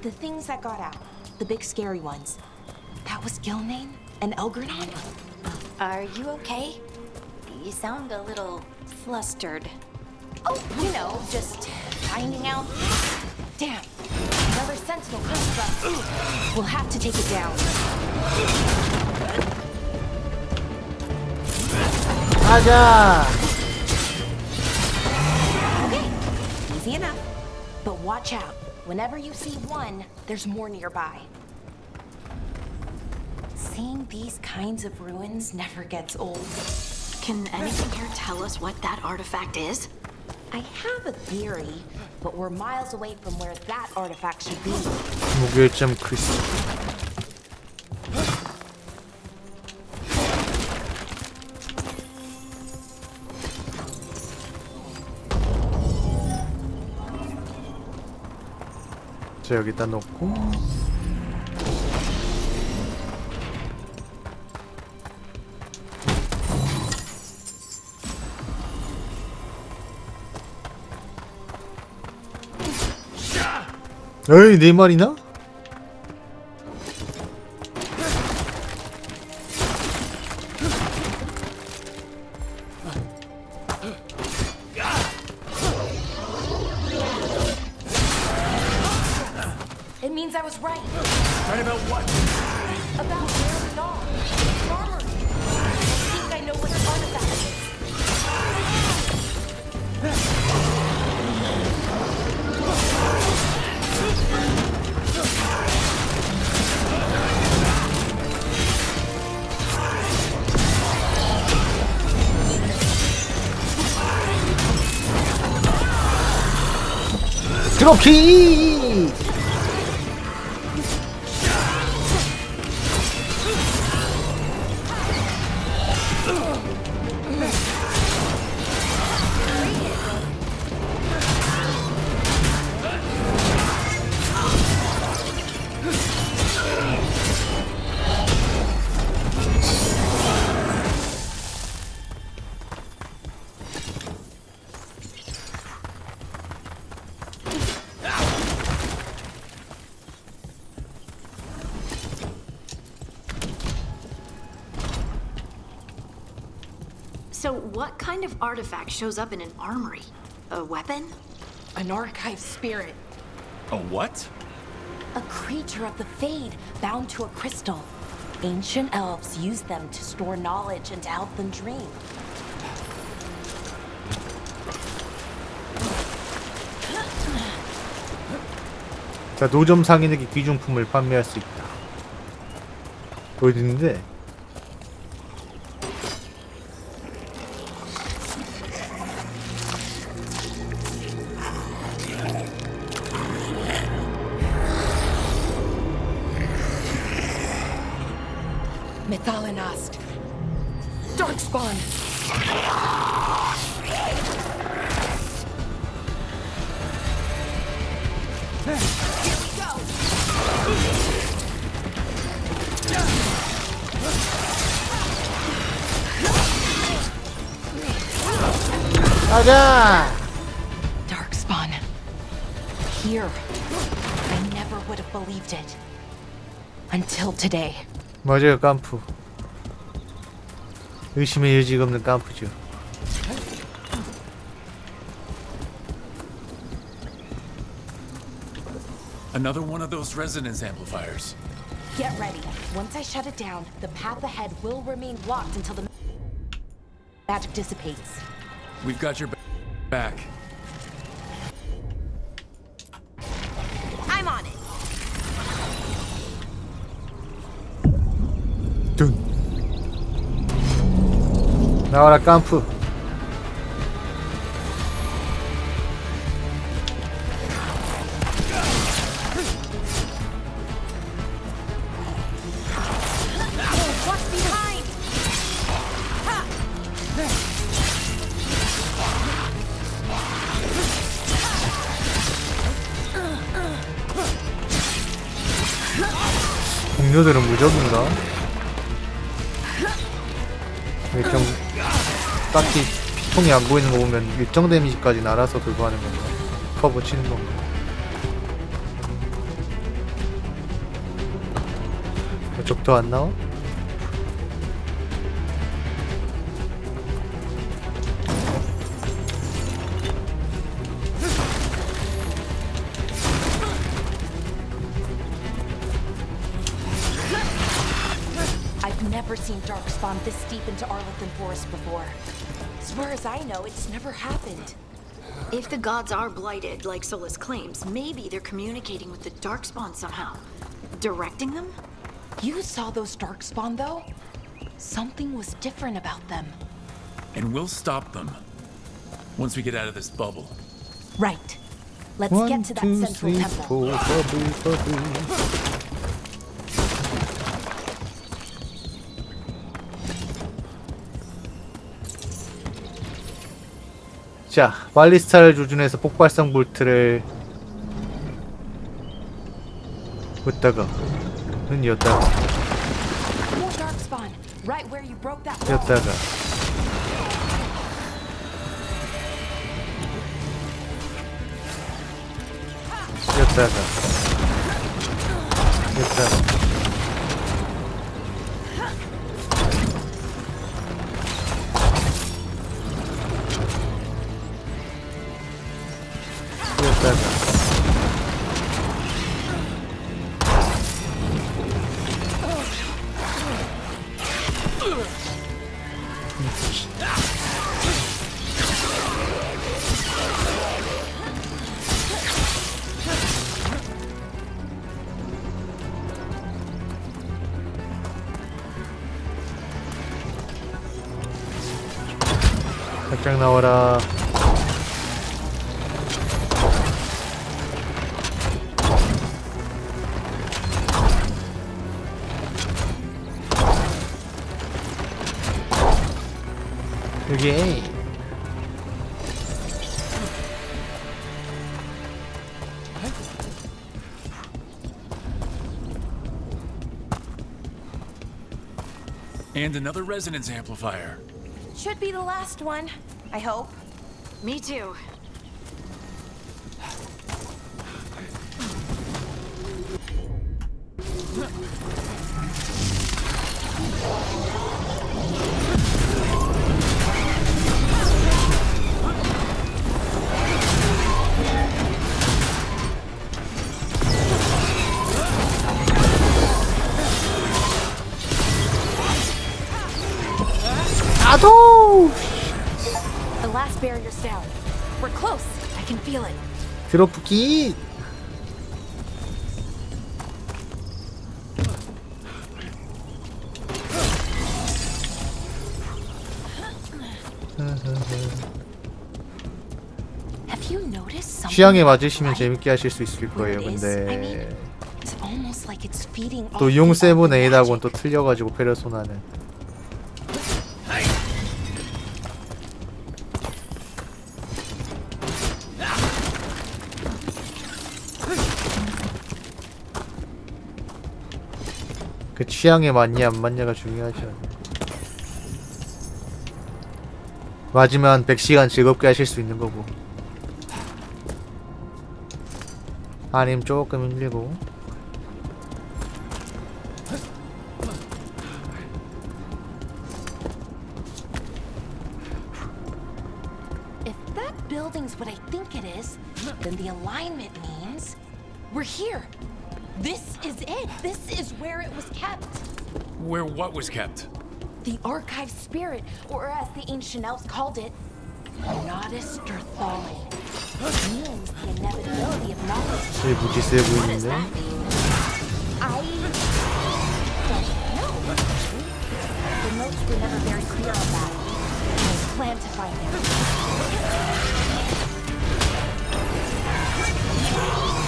the things that got out, the big scary ones, that was Gilnane and Elgernon? Are you okay? You sound a little flustered. Oh, you know, just finding out. Damn, another sentinel comes from. We'll have to take it down. 가자. Okay, easy enough. But watch out. Whenever you see one, there's more nearby. Seeing these kinds of ruins never gets old. Can anyone here tell us what that artifact is? I have a theory, but we're miles away from where that artifact should be. 무결점 크리스탈. 자, 여기다 놓고 에이, 네 마리나? It means I was right. Right about what? About where we are. The armory. I think I know what the artifact is. 드롭킥! So what kind of artifact shows up in an armory? A weapon? An archive spirit. A what? A creature of the Fade bound to a crystal. Ancient elves use them to store knowledge and to help them dream. 자, 노점 상인에게 귀중품을 판매할 수 있다. 어디 있는데? Methalinast. Darkspawn. Here we go. 가자! Darkspawn. Here. I never would have believed it. Until today. 맞아요, 깜프. 의심의 여지가 없는 깜프죠. Another one of those resonance amplifiers. Get ready. Once I shut it down, the path ahead will remain blocked until the magic dissipates. We've got your back. I'm on it. 둔. 나와라, 깜프. What's behind? 동료들은 무적인가? 일정 딱히 피통이 안 보이는 거 보면 일정 데미지까지 알아서 돌고 하는 건가? 커버 치는 건가? 적도 안 나와? I've never seen Darkspawn this deep into Arlington Forest before. As far as I know, it's never happened. If the gods are blighted, like Solus claims, maybe they're communicating with the Darkspawn somehow. Directing them? You saw those darkspawn though? Something was different about them. And we'll stop them once we get out of this bubble. Right. Let's get to that central temple. 자, 발리스타를 조준해서 폭발성 볼트를 였다가 였다가 More darkspawn, right where you broke that wall. 였다가 였다가 였다가 살짝 나와라. 여기 And another resonance amplifier. Should be the last one, I hope. Me too. The last barrier's down. We're close. I can feel it. 드롭기. Have you noticed something? 취향에 맞으시면 재밌게 하실 수 있을 거예요. 근데 It's almost like it's feeding off 또 용 the 세븐 other 에이드하고는 magic. 또 틀려가지고 페르소나는 그 취향에 맞냐 안 맞냐가 중요하죠. 맞으면 100시간 즐겁게 하실 수 있는 거고 아니면 조금 힘들고. If that building's what I think it is, then the alignment means we're here. This is it. This is where it was kept. Where what was kept? The archive spirit, or as the ancient elves called it, Nodus Derthalin. It means the inevitability of knowledge. 제일 무지세 What does 보이는데 that mean? I don't know. The notes were never very clear on that. I plan to find out.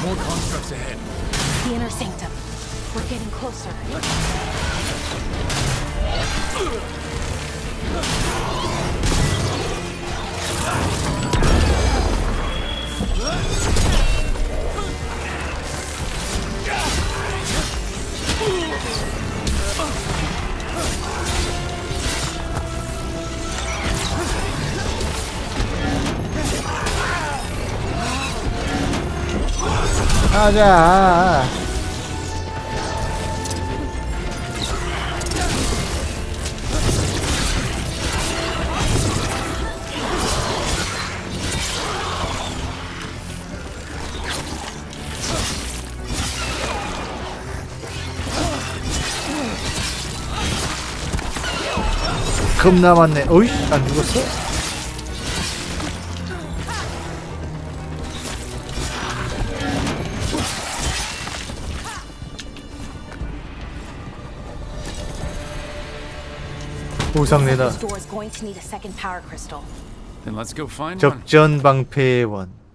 More constructs ahead. The inner sanctum. We're getting closer. 가자. 겁나 많네. 어이, 안 죽었어? 보상내다. This door is going to need a second power crystal. Then let's go find one. 적전 방패원.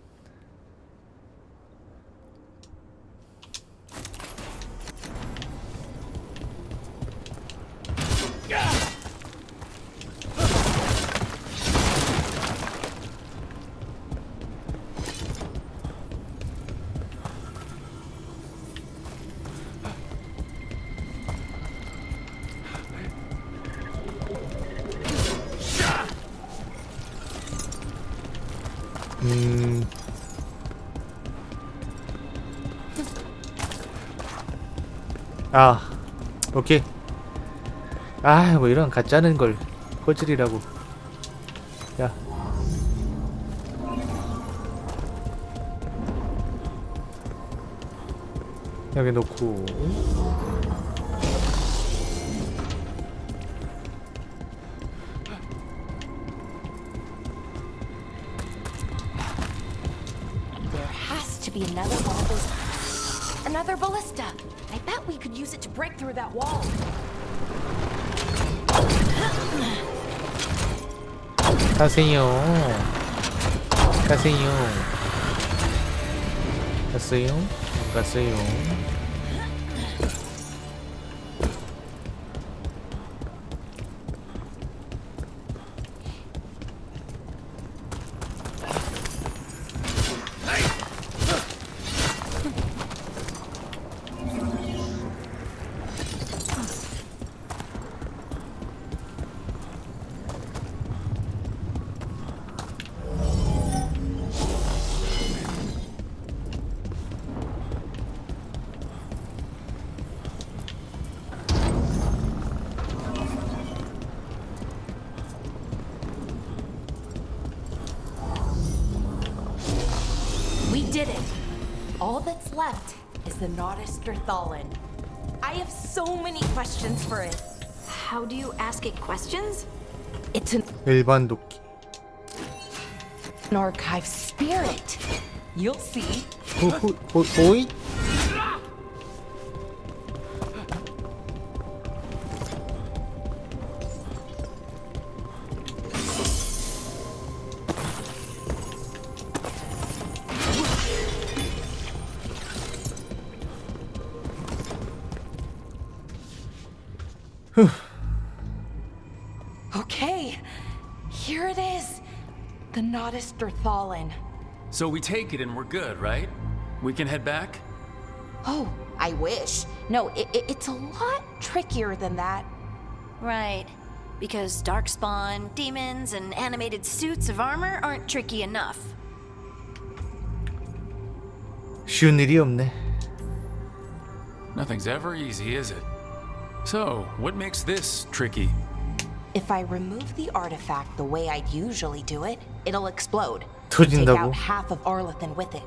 아, 오케이. 아, 뭐 이런 가짜는 걸 거짓이라고. 야. 여기 놓고. There has to be another one of those. Another ballista. I bet we could use it to break through that wall. 가세요. 가세요. 갔어요? 안 갔어요? We did it. All that's left is the Naughtisterthallen. I have so many questions for it. How do you ask it questions? It's an 일반 도끼. archive spirit. You'll see. 보이? Okay, here it is. The Naughtisterthallen. So we take it and we're good, right? We can head back? Oh, I wish. No, it's a lot trickier than that. Right. Because darkspawn, demons, and animated suits of armor aren't tricky enough. 쉬운 일이 없네. Nothing's ever easy, is it? So, what makes this tricky? If I remove the artifact the way I'd usually do it, it'll explode. Take 터진다고? out half of Arlathan with it.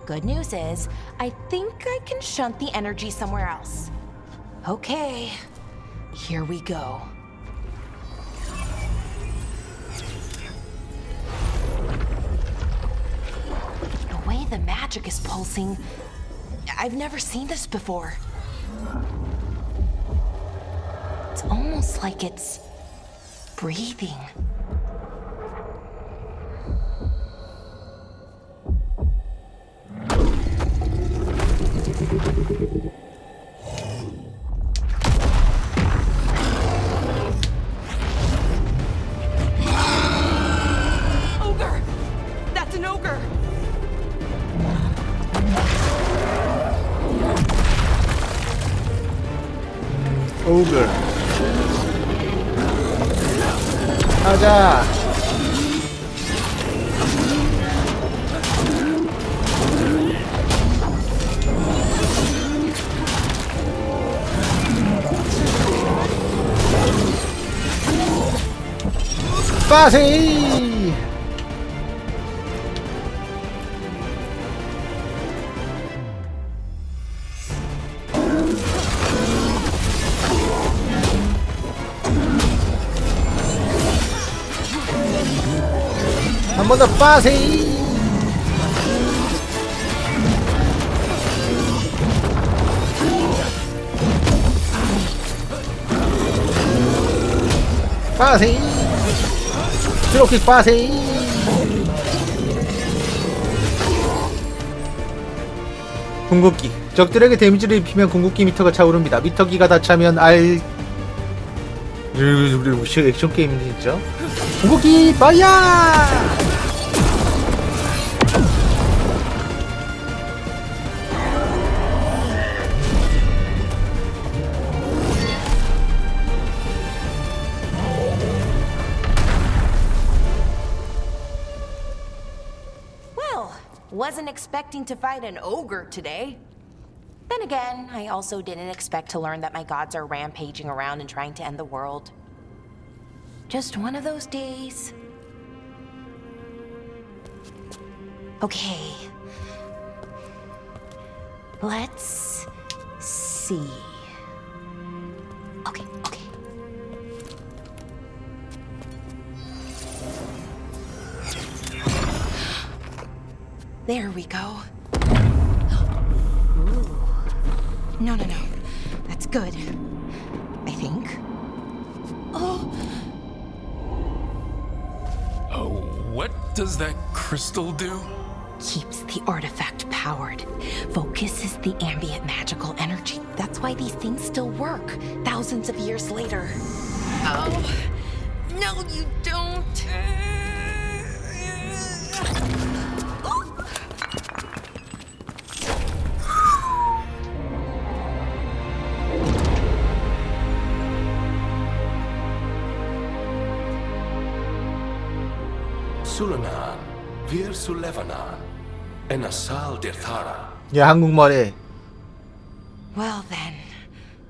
Good news is, I think I can shunt the energy somewhere else. Okay, here we go. The way the magic is pulsing, I've never seen this before. It's almost like it's breathing. Ogre! That's an ogre! 오글. 가자. 빠세이. 한 번 더 빠세이. 빠세이. 드롭킥 빠세이. 궁극기. 적들에게 데미지를 입히면 궁극기 미터가 차오릅니다. 미터기가 다 차면 액션 게임인데 진짜. 궁극기 파이어! Wasn't expecting to fight an ogre today. Then again, I also didn't expect to learn that my gods are rampaging around and trying to end the world. Just one of those days. Okay. Let's see. Okay. There we go. Ooh. No. That's good. I think. Oh, what does that crystal do? keeps the artifact powered. Focuses the ambient magical energy. That's why these things still work, thousands of years later. Oh, no, you don't. Sulanan, Vir Sulevanan, and Asal Dirthara. 야, 한국말에. Well then.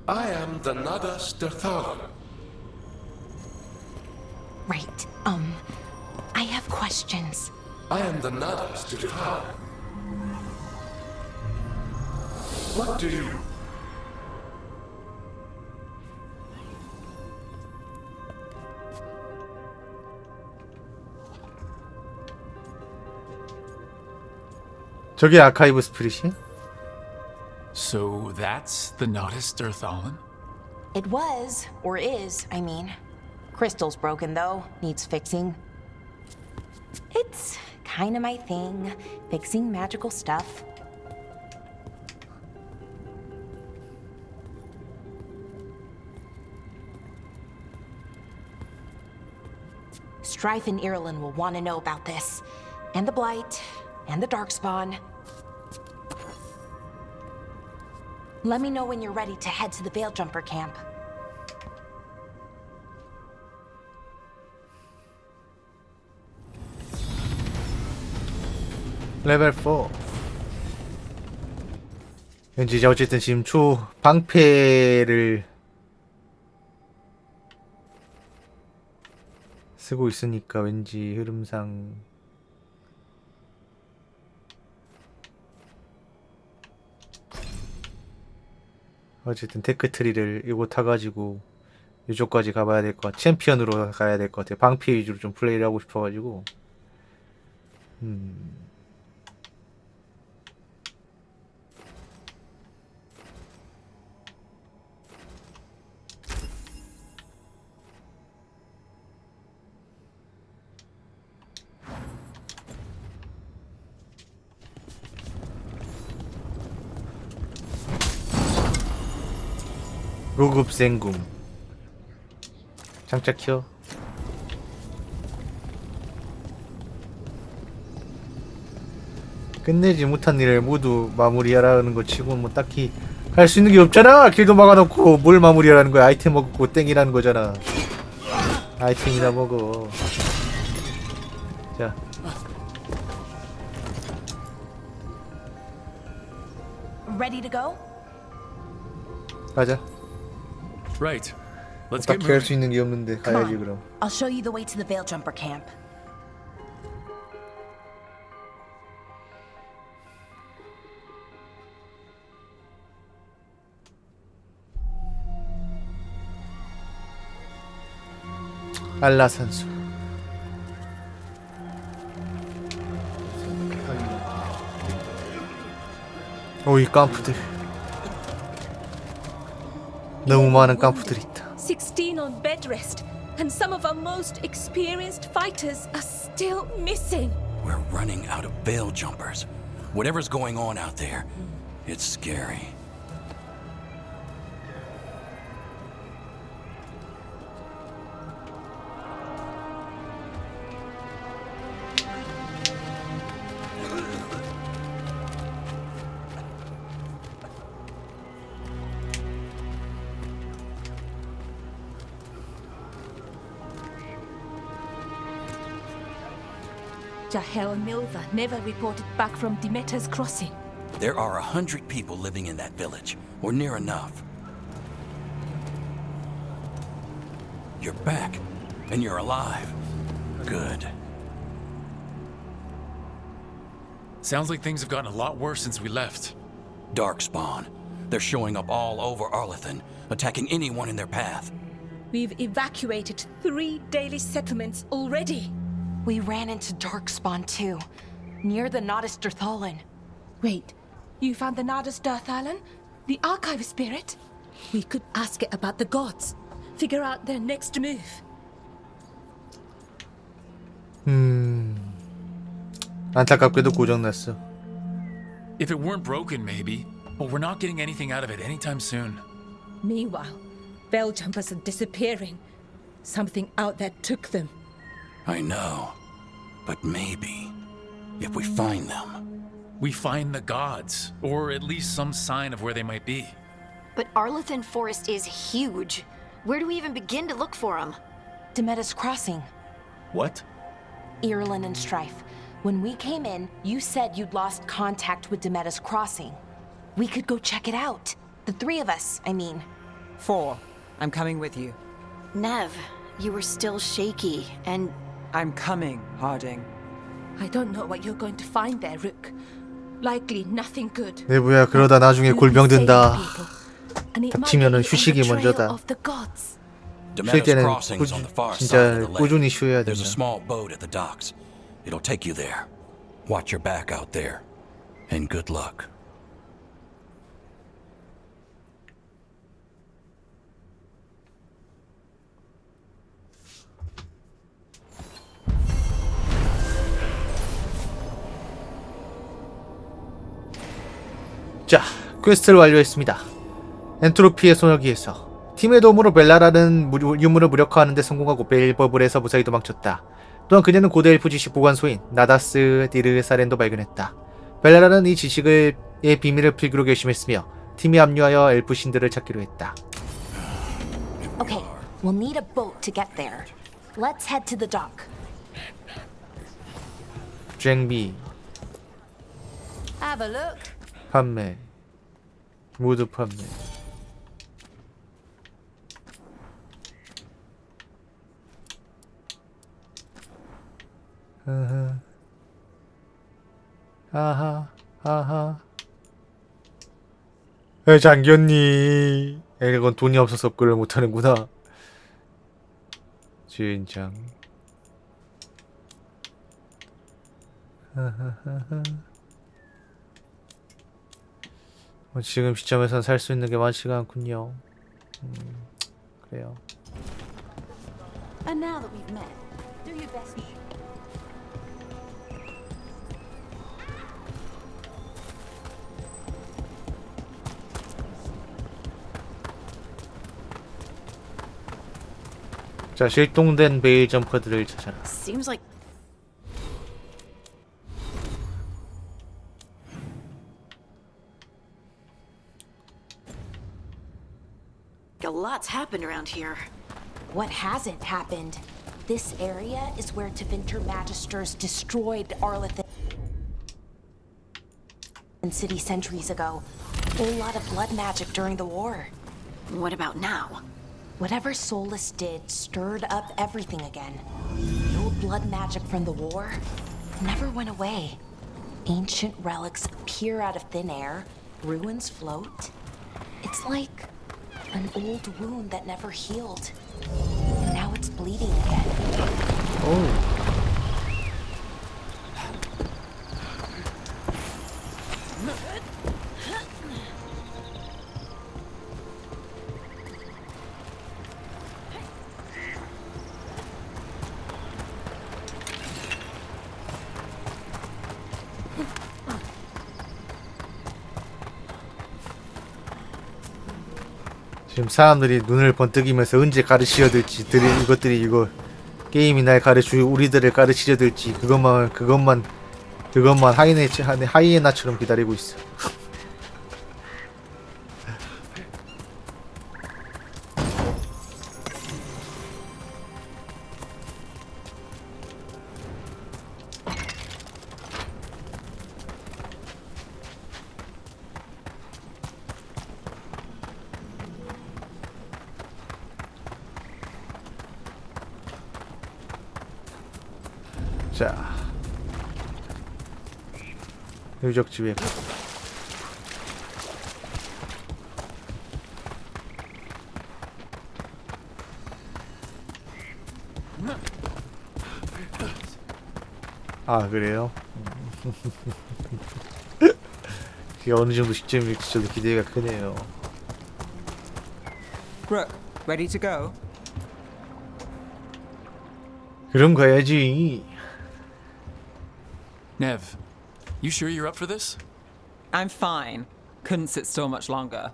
I am the Nadas Dirthara. Right, I have questions. I am the Nadas Dirthara. What do you... 저게 아카이브 스프릿이? So that's the Nadas Dirthalan? It was, or is, I mean. Crystal's broken though, needs fixing. It's kinda my thing, fixing magical stuff. Strife and Irulan will want to know about this. And the Blight, and the Darkspawn. Let me know when you're ready to head to the Veil Jumper camp. 레벨 4. 왠지 이제 어쨌든 지금 초 방패를 쓰고 있으니까 왠지 흐름상 어쨌든 테크트리를 이거 타가지고 이쪽까지 가봐야 될 것 같아. 챔피언으로 가야 될 것 같아. 방패 위주로 좀 플레이를 하고 싶어가지고. 로급 생궁 장착 켜. 끝내지 못한 일을 모두 마무리하라는 거 치고 뭐 딱히 할 수 있는 게 없잖아. 길도 막아놓고 뭘 마무리하라는 거야. 아이템 먹고 땡이라는 거잖아. 아이템이나 먹어. 자, Ready to go? 가자. Right. Let's get 딱히 할 moving. 수 있는 게 없는데 Come 가야지 on. 그럼. I'll show you the way to the Veil Jumper camp. 알라산수. 오이 깜프들. 너무 많은 깜프들이 있다. 16 on bed rest. and some of our most experienced fighters are still missing. We're running out of veil jumpers. Whatever's going on out there, it's scary. Jahel and Milva never reported back from Demeter's crossing. There are 100 people living in that village, or near enough. You're back, and you're alive. Good. Sounds like things have gotten a lot worse since we left. Darkspawn. They're showing up all over Arlethan, attacking anyone in their path. We've evacuated 3 daily settlements already. We ran into Darkspawn too, near the Nodus Dirthalan. Wait, you found the Nodus Dirthalan? The archive spirit? We could ask it about the gods. Figure out their next move. 안타깝게도 고장났어. If it weren't broken, maybe. But we're not getting anything out of it anytime soon. Meanwhile, bell jumpers are disappearing. Something out there took them. I know. But maybe, if we find them... We find the gods, or at least some sign of where they might be. But Arlethan Forest is huge. Where do we even begin to look for them? Demeter's crossing. What? Irulan and Strife. When we came in, you said you'd lost contact with Demeter's crossing. We could go check it out. The 3 of us, I mean. 4. I'm coming with you. Nev, you were still shaky, and... I'm coming, Harding. I don't know what you're going to find there, Rook. Likely nothing good. 내부야 그러다 나중에 골병 든다. And it might 치면은 be on 휴식이 the trail 먼저다. of the gods. 쉴 때는 진짜 꾸준히 쉬어야 There's a 된다. small boat at the docks. It'll take you there. Watch your back out there. And good luck. 자, 퀘스트를 완료했습니다. 엔트로피의 소녀기에서 팀의 도움으로 벨라라는 유물을 무력화하는 데 성공하고 베일버블에서 무사히 도망쳤다. 또한 그녀는 고대 엘프 지식 보관소인 나다스 디르사렌도 발견했다. 벨라라는 이 지식의 비밀을 풀기로 결심했으며 팀이 합류하여 엘프 신들을 찾기로 했다. Okay, we'll need a boat to get there. Let's head to the dock. 쟁비, Have a look. 판매, 모두 판매. 아하. 장견니. 이건 돈이 없어서 업그레이드 못하는구나. 주인장. 지금 시점에선 살 수 있는 게 많지가 않군요. 그래요. And now that we've met, do your best. 자, 실종된 베일 점퍼들을 찾아라. Seems like a lot's happened around here. What hasn't happened? This area is where Tevinter Magisters destroyed Arlethan City centuries ago. A whole lot of blood magic during the war. What about now? Whatever Solus did stirred up everything again. The old blood magic from the war never went away. Ancient relics appear out of thin air, ruins float. It's like an old wound that never healed. And now it's bleeding again. Oh. 지금 사람들이 눈을 번뜩이면서 언제 가르치려 들지 이것들이 이거 게임이 날 우리들을 가르치려 들지 그것만 하이에나처럼 기다리고 있어. 자, 유적지에 아 그래요? 이게 어느 정도 시점일지 저도 기대가 크네요. Brooke, ready to go? 그럼 가야지. Nev, you sure you're up for this? I'm fine. Couldn't sit still much longer.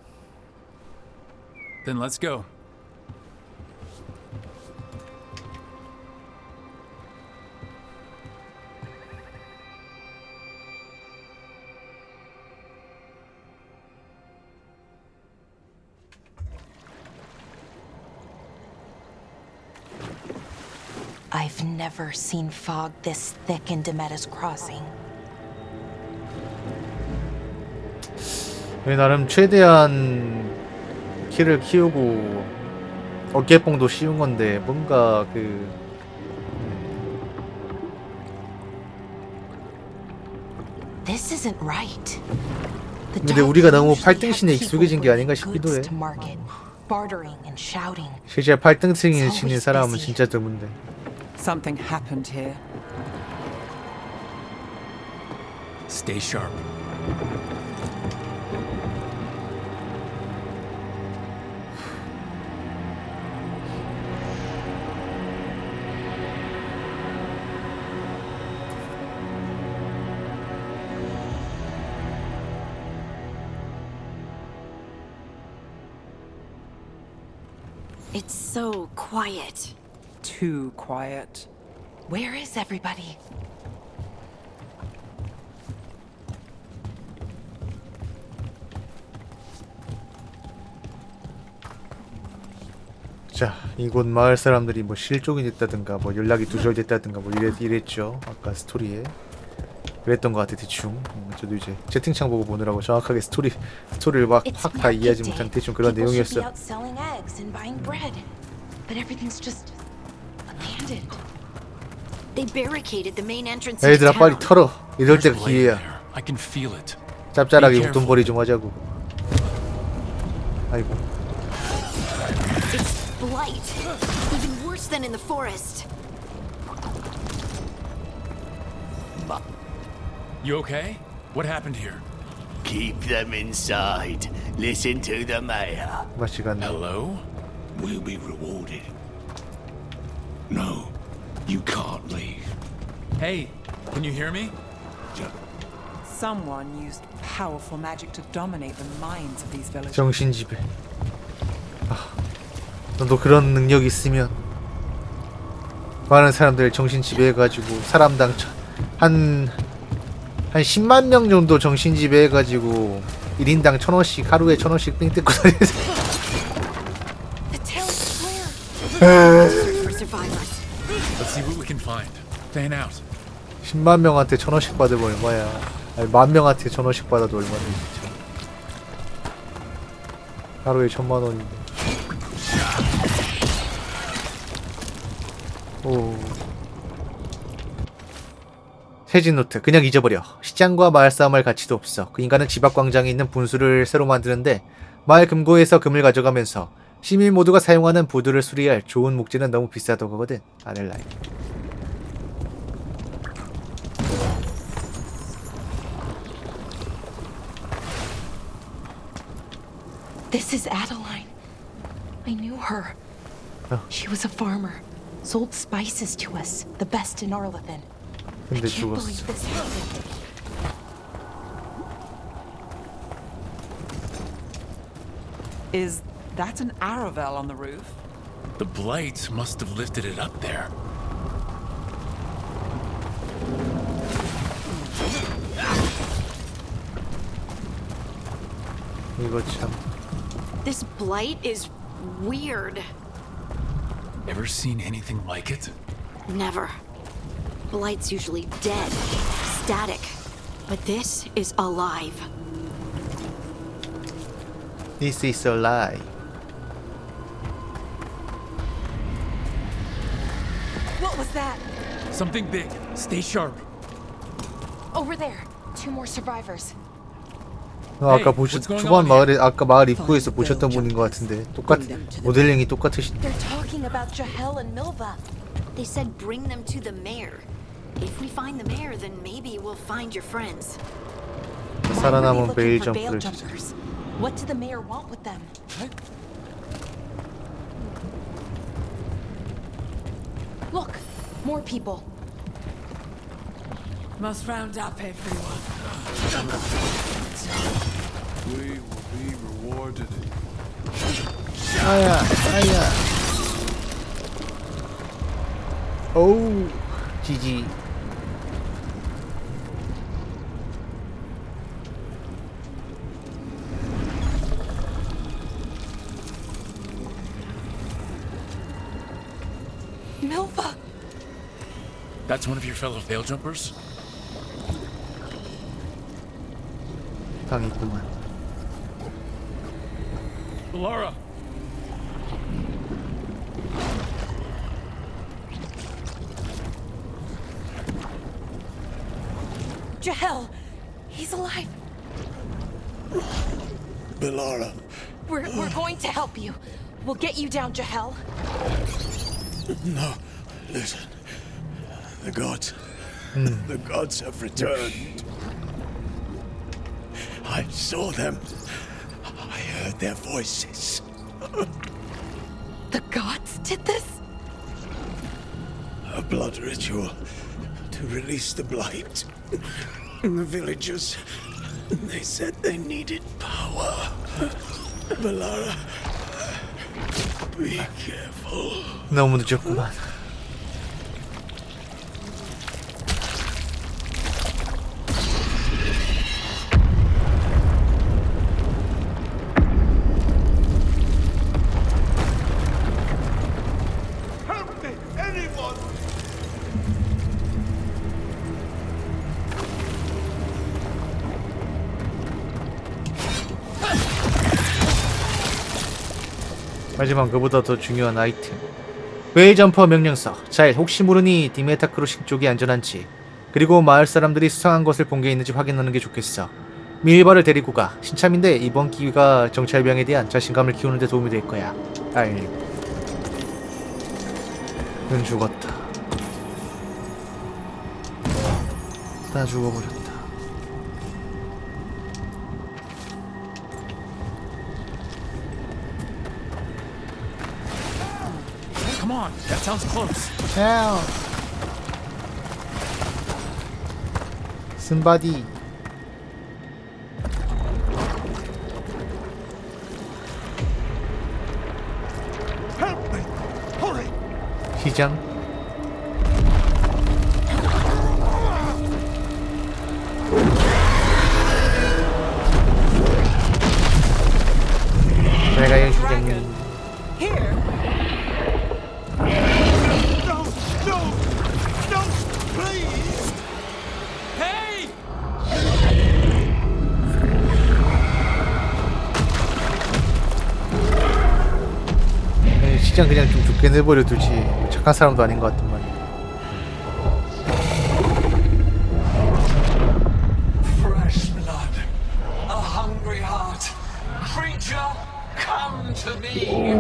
Then let's go. I've never seen fog this thick in Demeter's Crossing. 나름 최대한 키를 키우고 어깨뽕도 씌운 건데 뭔가 This isn't right. 근데 우리가 너무 8등신에 익숙해진 게 아닌가 싶기도 해. Bartering and shouting. 실제 8등승인 신인 사람은 진짜 드문데. Something happened here. Stay sharp. It's so quiet. Too quiet. Where is everybody? 자, 이곳 마을 사람들이 뭐 실종이 됐다든가 뭐 연락이 두절됐다든가 뭐 이랬죠. 아까 스토리에 그랬던 것 같아 대충. 저도 이제 채팅창 보고 보느라고 정확하게 스토리를 막 확 다 이해하지 못한 대충 그런 내용이었어. 애들아 빨리 털어. 이럴 때가 기회야. 짭짤하게 웃돈벌이 좀 하자고. 아이고. Blight, even worse than in the forest. You okay? What happened here? Keep them inside. Listen to the mayor. Hello? We'll be rewarded. No, you can't leave. Hey, can you hear me? Someone used powerful magic to dominate the minds of these villagers. 정신지배. 너도 그런 능력이 있으면 많은 사람들을 정신지배해가지고 사람당 한 10만 명 정도 정신지배해가지고 1인당 1,000원씩 하루에 1,000원씩 삥 뜯고 다니면서 Let's see what we can find. Fan out. 10만 명한테 1,000원씩 받으면 얼마야. 아니 10,000명한테 1,000원씩 받아도 얼마인데 진짜. 하루에 1,000만 원인데. 오. 세진 노트. 그냥 잊어버려. 시장과 마을 싸움할 가치도 없어. 그 인간은 집 앞 광장에 있는 분수를 새로 만드는데 마을 금고에서 금을 가져가면서 시민 모두가 사용하는 부두를 수리할 좋은 목재는 너무 비싸다고 하거든. 아델라인. This is Adeline. I knew her. She was a farmer. Sold spices to us, the best in Arlathan. 근데 죽었어. Is That's an Aravel on the roof. The blight must have lifted it up there. 이거 참. This blight is weird. Ever seen anything like it? Never. Blight's usually dead, static. But this is alive. This is a lie. What was that? Something big. Stay sharp. Over there. 2 more survivors. 아까 초반 마을에 아까 마을 입구에서 보셨던 분인 것 같은데 모델링이 똑같으신데. They're talking about Jahel and Milva. They said bring them to the mayor. If we find the mayor, then maybe we'll find your friends. 살아남은 베일 점프를 주자. What did the mayor want with them? Look, more people. Must round up everyone. We will be rewarded. 아야, 아야. 오우, 지지. Milva! That's one of your fellow veil jumpers? 당했구만. Laura! Jahel! He's alive! Belara. We're going to help you. We'll get you down, Jahel. No, listen. The gods. The gods have returned. I saw them. I heard their voices. The gods did this? A blood ritual to release the blight. The villagers, they said they needed power. Belara, be careful. 너무 늦었구만. Help me, anyone! 마지막 그보다 더 중요한 아이템. 베일 점퍼 명령서. 자일 혹시 모르니 디메타크로식 쪽이 안전한지, 그리고 마을 사람들이 수상한 것을 본 게 있는지 확인하는 게 좋겠어. 밀바를 데리고 가. 신참인데 이번 기회가 정찰병에 대한 자신감을 키우는 데 도움이 될 거야. 아이. 넌 죽었다. 다 죽어버렸다. Come on, that sounds close. Help! Somebody. Help me! Hurry! 시장. 잘 가요, 시장님. Here? No! No! No! Please! Hey! 시장 그냥 좀 죽게 내버려 두지. 착한 사람도 아닌 것 같단 말이야. Fresh blood, a hungry heart. Creature, come to me.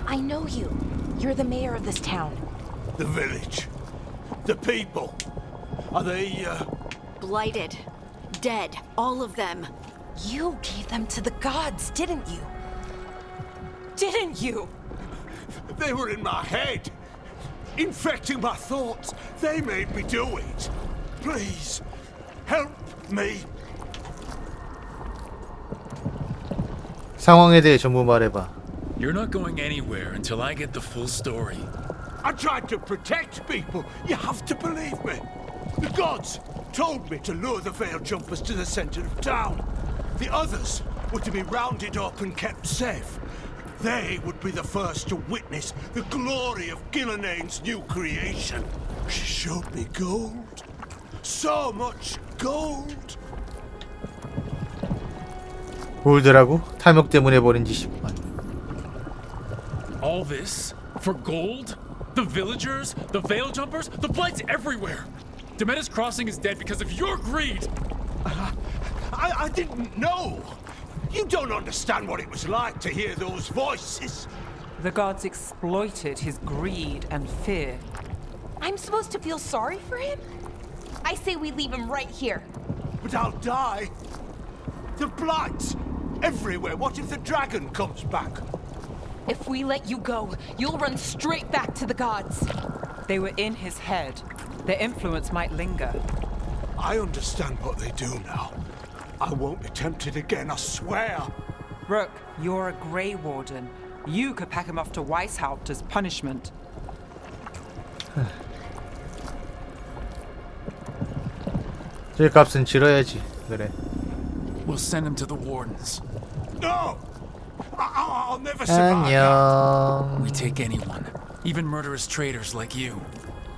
I know you. You're the mayor of this town. The village. The people. Are they, Blighted. Dead. All of them. You gave them to the gods, didn't you? Didn't you? They were in my head. Infecting my thoughts. They made me do it. Please, help me. 상황에 대해 전부 말해봐. You're not going anywhere until I get the full story. I tried to protect people. You have to believe me. The gods told me to lure the veil jumpers to the center of town. The others were to be rounded up and kept safe. They would be the first to witness the glory of Gilneain's new creation. She showed me gold. So much gold. 골드라고? 탐욕 때문에 버린 짓이구만. All this for gold? The villagers, the veil jumpers, the blights everywhere. Demeter's Crossing is dead because of your greed. I didn't know. You don't understand what it was like to hear those voices. The gods exploited his greed and fear. I'm supposed to feel sorry for him? I say we leave him right here. But I'll die. The blights everywhere. What if the dragon comes back? If we let you go, you'll run straight back to the gods. They were in his head. Their influence might linger. I understand what they do now. I won't be tempted again, I swear. Rook, you're a Grey Warden. You could pack him off to Weishaupt as punishment. 죗값은 치러야지. 그래. We'll send him to the wardens. No! I'll never survive. 안녕. We take anyone, even murderous traitors like you.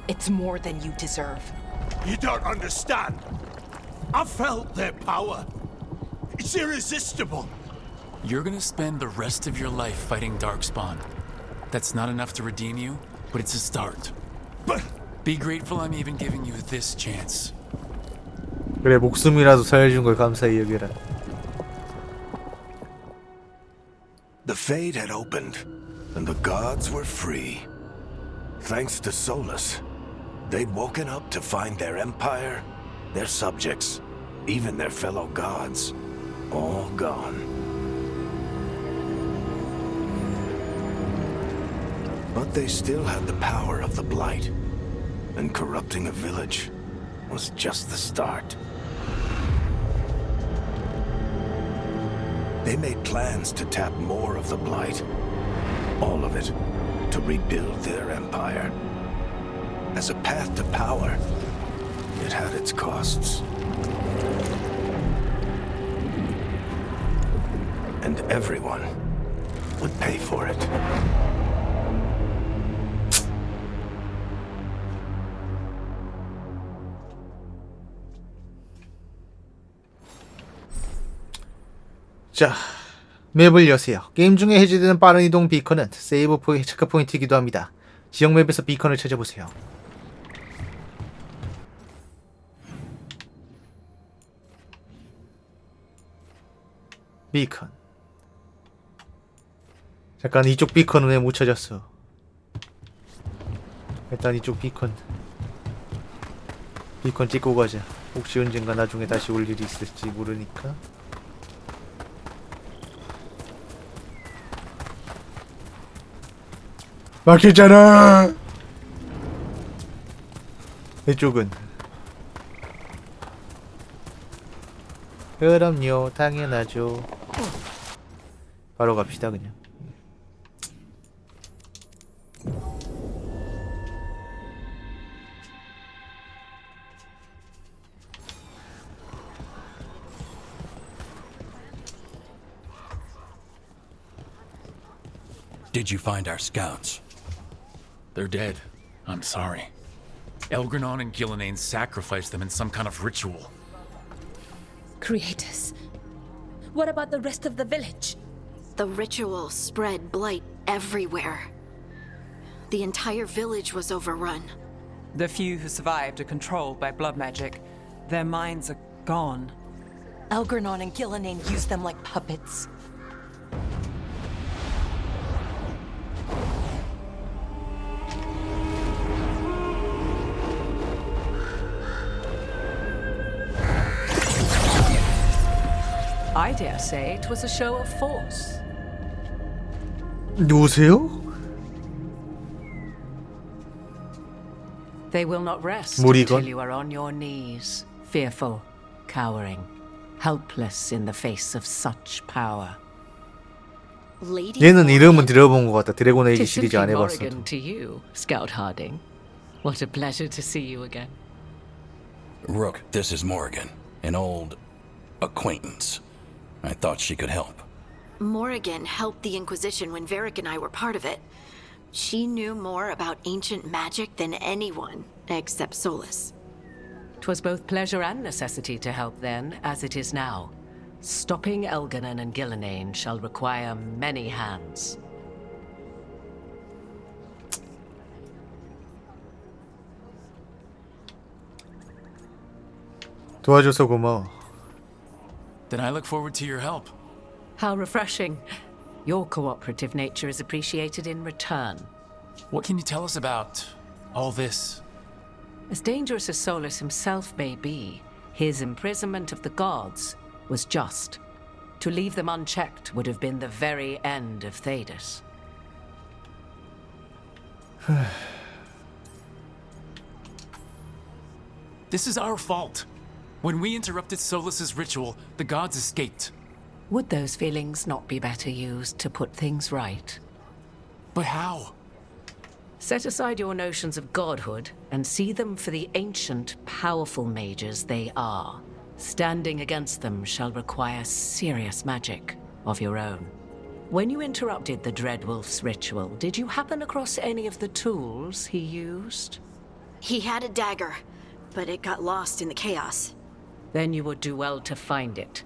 It's more than you deserve. You don't understand. I felt their power. It's irresistible. You're gonna spend the rest of your life fighting Darkspawn. That's not enough to redeem you, but it's a start. But be grateful I'm even giving you this chance. 그래, 목숨이라도 살려준 걸 감사히 여겨라. the Fade had opened, and the gods were free. Thanks to Solus, they'd woken up to find their empire, their subjects, even their fellow gods, all gone. But they still had the power of the Blight, and corrupting a village was just the start. They made plans to tap more of the Blight, all of it, to rebuild their empire. As a path to power, it had its costs. And everyone would pay for it. 자, 맵을 여세요. 게임 중에 해제되는 빠른 이동 비컨은 세이브 체크 포인트이기도 합니다. 지역 맵에서 비컨을 찾아보세요. 비컨. 잠깐, 이쪽 비컨은 왜 못 찾았어? 일단 이쪽 비컨 찍고 가자. 혹시 언젠가 나중에 다시 올 일이 있을지 모르니까. 막혔잖아. 이쪽은 그럼요, 당연하죠. 바로 갑시다 그냥. Did you find our scouts? They're dead. I'm sorry. Elgranon and Gilneain sacrificed them in some kind of ritual. Creators. What about the rest of the village? The ritual spread blight everywhere. The entire village was overrun. The few who survived are controlled by blood magic. Their minds are gone. Elgranon and Gilneain used them like puppets. dare say it was a show of force. 누구세요? They will not rest 무리건? until you are on your knees, fearful, cowering, helpless in the face of such power. 얘는 이름은 들어본 것 같다. 드래곤 에이지 Tis 시리즈 안 simply 해봤어도. Morrigan to you, Scout Harding. What a pleasure to see you again. Rook, this is Morrigan, an old acquaintance. I thought she could help. Morrigan helped the Inquisition when Varric and I were part of it. She knew more about ancient magic than anyone, except Solus. 'Twas both pleasure and necessity to help then, as it is now. Stopping Elganon and Gillenane shall require many hands. 도와줘서 고마워. Then I look forward to your help. How refreshing. Your cooperative nature is appreciated in return. What can you tell us about all this? As dangerous as Solus himself may be, his imprisonment of the gods was just. To leave them unchecked would have been the very end of Thedas. This is our fault. When we interrupted Solus's ritual, the gods escaped. Would those feelings not be better used to put things right? But how? Set aside your notions of godhood and see them for the ancient, powerful mages they are. Standing against them shall require serious magic of your own. When you interrupted the Dreadwolf's ritual, did you happen across any of the tools he used? He had a dagger, but it got lost in the chaos. Then you would do well to find it.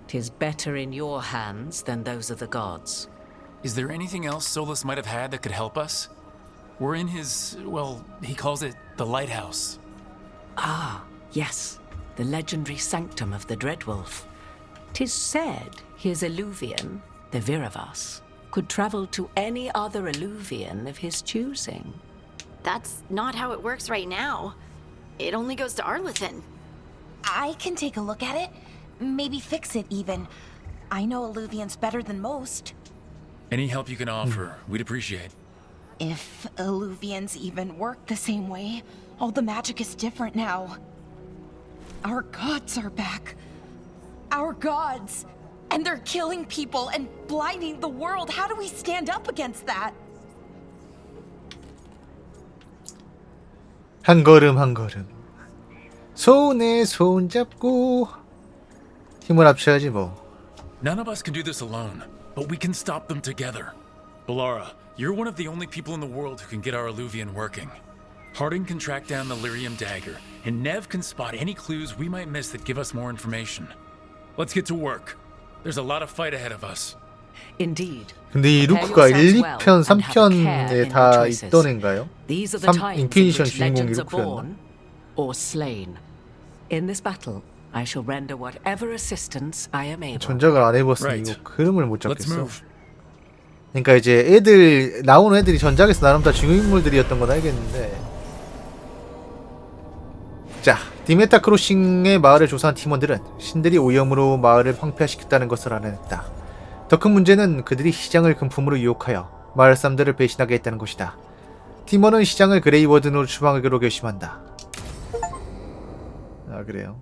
'Tis better in your hands than those of the gods. Is there anything else Solus might have had that could help us? We're in his, well, he calls it the lighthouse. Ah, yes. The legendary sanctum of the Dreadwolf. 'Tis said his Illuvian, the Viravas, could travel to any other Illuvian of his choosing. That's not how it works right now. It only goes to Arlethan. I can take a look at it. Maybe fix it even. I know Illuvians better than most. Any help you can offer, we'd appreciate. If Illuvians even work the same way, all the magic is different now. Our gods are back. Our gods! And they're killing people and blinding the world. How do we stand up against that? 한 걸음 한 걸음. 손에 손 잡고 힘을 합쳐야지 뭐. None of us can do this alone, but we can stop them together. Balara, you're one of the only people in the world who can get our Illuvian working. Harding can track down the Lyrium dagger, and Nev can spot any clues we might miss that give us more information. Let's get to work. There's a lot of fight ahead of us. Indeed. 근데 이 루크가 1, 2편, 3편에 다 있던 애인가요? 인퀴지션 주인공이 루크였나? Or slain. In this battle, I shall render whatever assistance I am able. 전작을 안 해봤으니 이거 그림을 못 잡겠어. 그러니까 이제 애들 나오는 애들이 전작에서 나름 다 중요인물들이었던 건 알겠는데. 자, 디메타 크로싱의 마을을 조사한 팀원들은 신들이 오염으로 마을을 황폐화시켰다는 것을 알아냈다. 더 큰 문제는 그들이 시장을 금품으로 유혹하여 마을 사람들을 배신하게 했다는 것이다. 팀원은 시장을 그레이 워든으로 추방하기로 결심한다. 아, 그래요?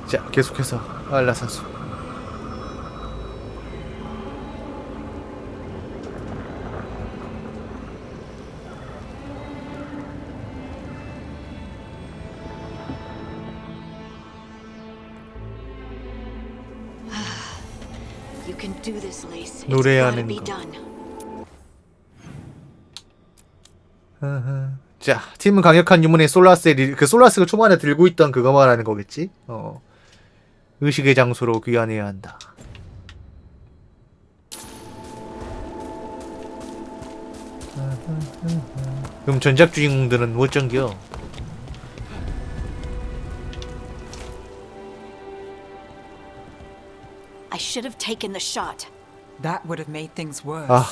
자, 계속해서 알라 선수. You can do this, Lace. It's 노래하는 gotta be 거. done. 자, 팀은 강력한 유물인 그 솔라스가 초반에 들고 있던 그거 말하는 거겠지? 의식의 장소로 귀환해야 한다. 그럼 전작 주인공들은 못 정겨? I should have taken the shot. That would have made things worse. 아,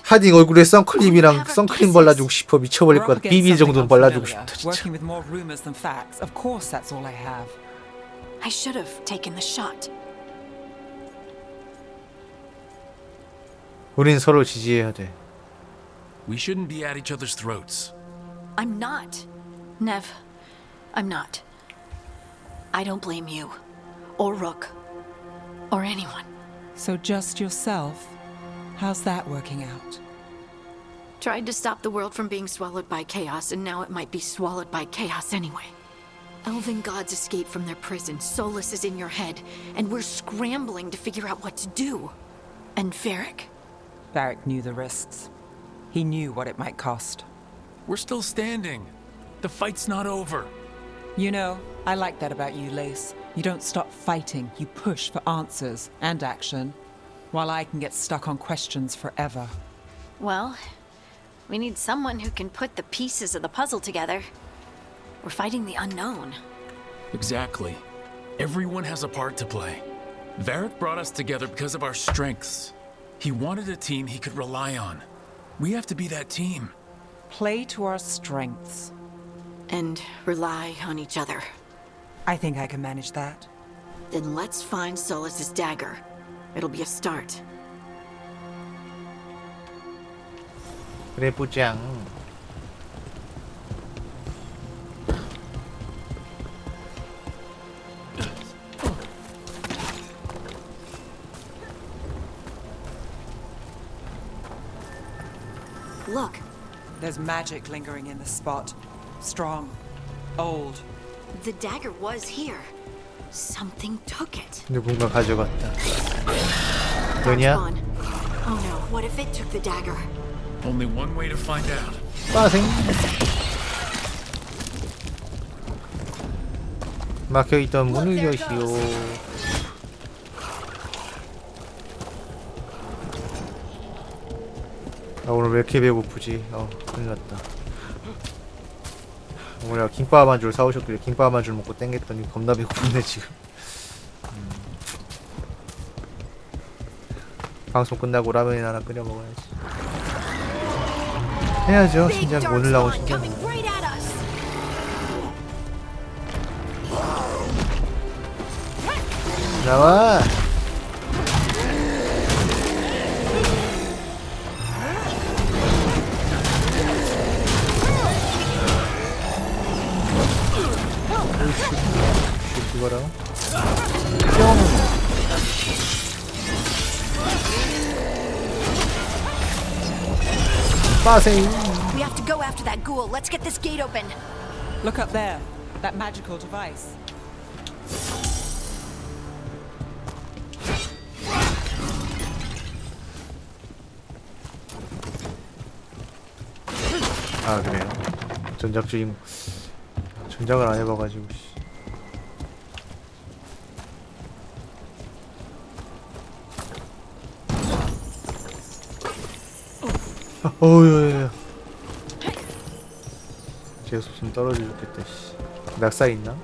하딩 얼굴에 선크림이랑 선크림 발라주고 싶어. 미쳐버릴 것 같아. 비비 정도는 발라주고 싶다 진짜. Working with more rumors than facts. Of course, that's all I have. I should have taken the shot. 우린 서로 지지해야 돼. We shouldn't be at each other's throats. I'm not. Nev, I'm not. I don't blame you, or Rook, or anyone. So just yourself? How's that working out? Tried to stop the world from being swallowed by chaos, and now it might be swallowed by chaos anyway. Elven gods escaped from their prison, Solus is in your head, and we're scrambling to figure out what to do. And Varric? Varric knew the risks. He knew what it might cost. We're still standing. The fight's not over. You know, I like that about you, Lace. You don't stop fighting, you push for answers and action, while I can get stuck on questions forever. Well, we need someone who can put the pieces of the puzzle together. We're fighting the unknown. Exactly. Everyone has a part to play. Varric brought us together because of our strengths. He wanted a team he could rely on. We have to be that team. Play to our strengths. And rely on each other. I think I can manage that. Then let's find Solus's dagger. It'll be a start. 그래 보장. Look. There's magic lingering in this spot. Strong. Old. The dagger was here. Something took it. 누군가 가져갔다. 너냐? Oh no, what if it took the dagger? Only one way to find out. 빠생. 막혀있던 문을 여시오. 아, 오늘 왜 이렇게 배고프지? 큰일 났다. 오늘 김밥 한 줄 사오셨길래 김밥 한 줄 먹고 땡겼더니 겁나 배고픈데 지금. 방송 끝나고 라면이나 하나 끓여 먹어야지. 해야죠. 신작 오늘 나온 신작. 나와. 죽어라. 빠생. We have to go after that ghoul. Let's get this gate open. Look up there. That magical device. 아 그래요. 전작 주인 전작을 안 해봐가지고. 어우야야야. 계속 좀 떨어져 죽겠다. 씨. 낙사 있나?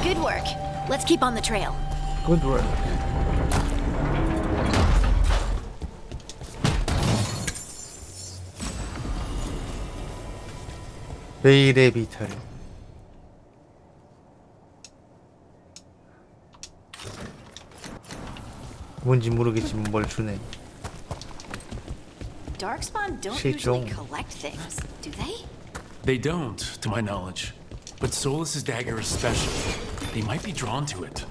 Good work. Let's keep on the trail. Good work. 베일의 비탈. 뭔지 모르겠지만 뭘 주네. Darkspawn don't usually collect things, do they? They don't, to my knowledge. But Solus's dagger is special. They might be drawn to it.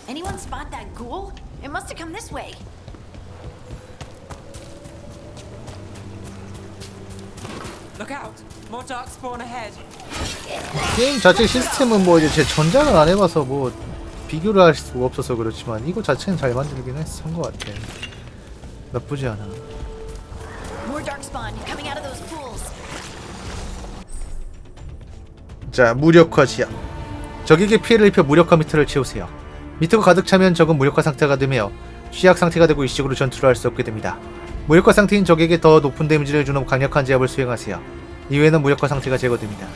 Anyone spot that ghoul? It must have come this way. Look out! More darkspawn ahead. 게임 자체 시스템은 뭐 이제 제 전작을 안 해봐서 뭐 비교를 할 수가 없어서 그렇지만 이거 자체는 잘 만들긴 했던 것 같아. 나쁘지 않아. More darkspawn coming out of those pools. 자, 무력화 시야. 적에게 피해를 입혀 무력화 미터를 채우세요. 미터가 가득 차면 적은 무력화 상태가 되며 취약 상태가 되고 일시적으로 전투를 할 수 없게 됩니다. 무력화 상태인 적에게 더 높은 데미지를 주는 강력한 제압을 수행하세요. 이후에는 무력화 상태가 제거됩니다.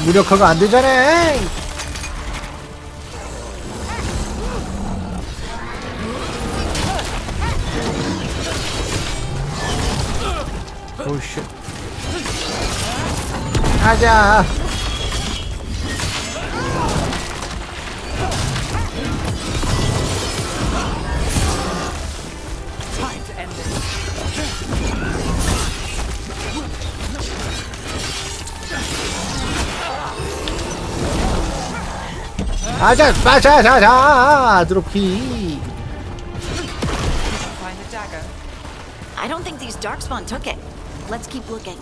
무력화가 안 되잖아. 오씨. 가자. 아자, 빠자자자, 드롭키. I don't think these darkspawn took it. Let's keep looking.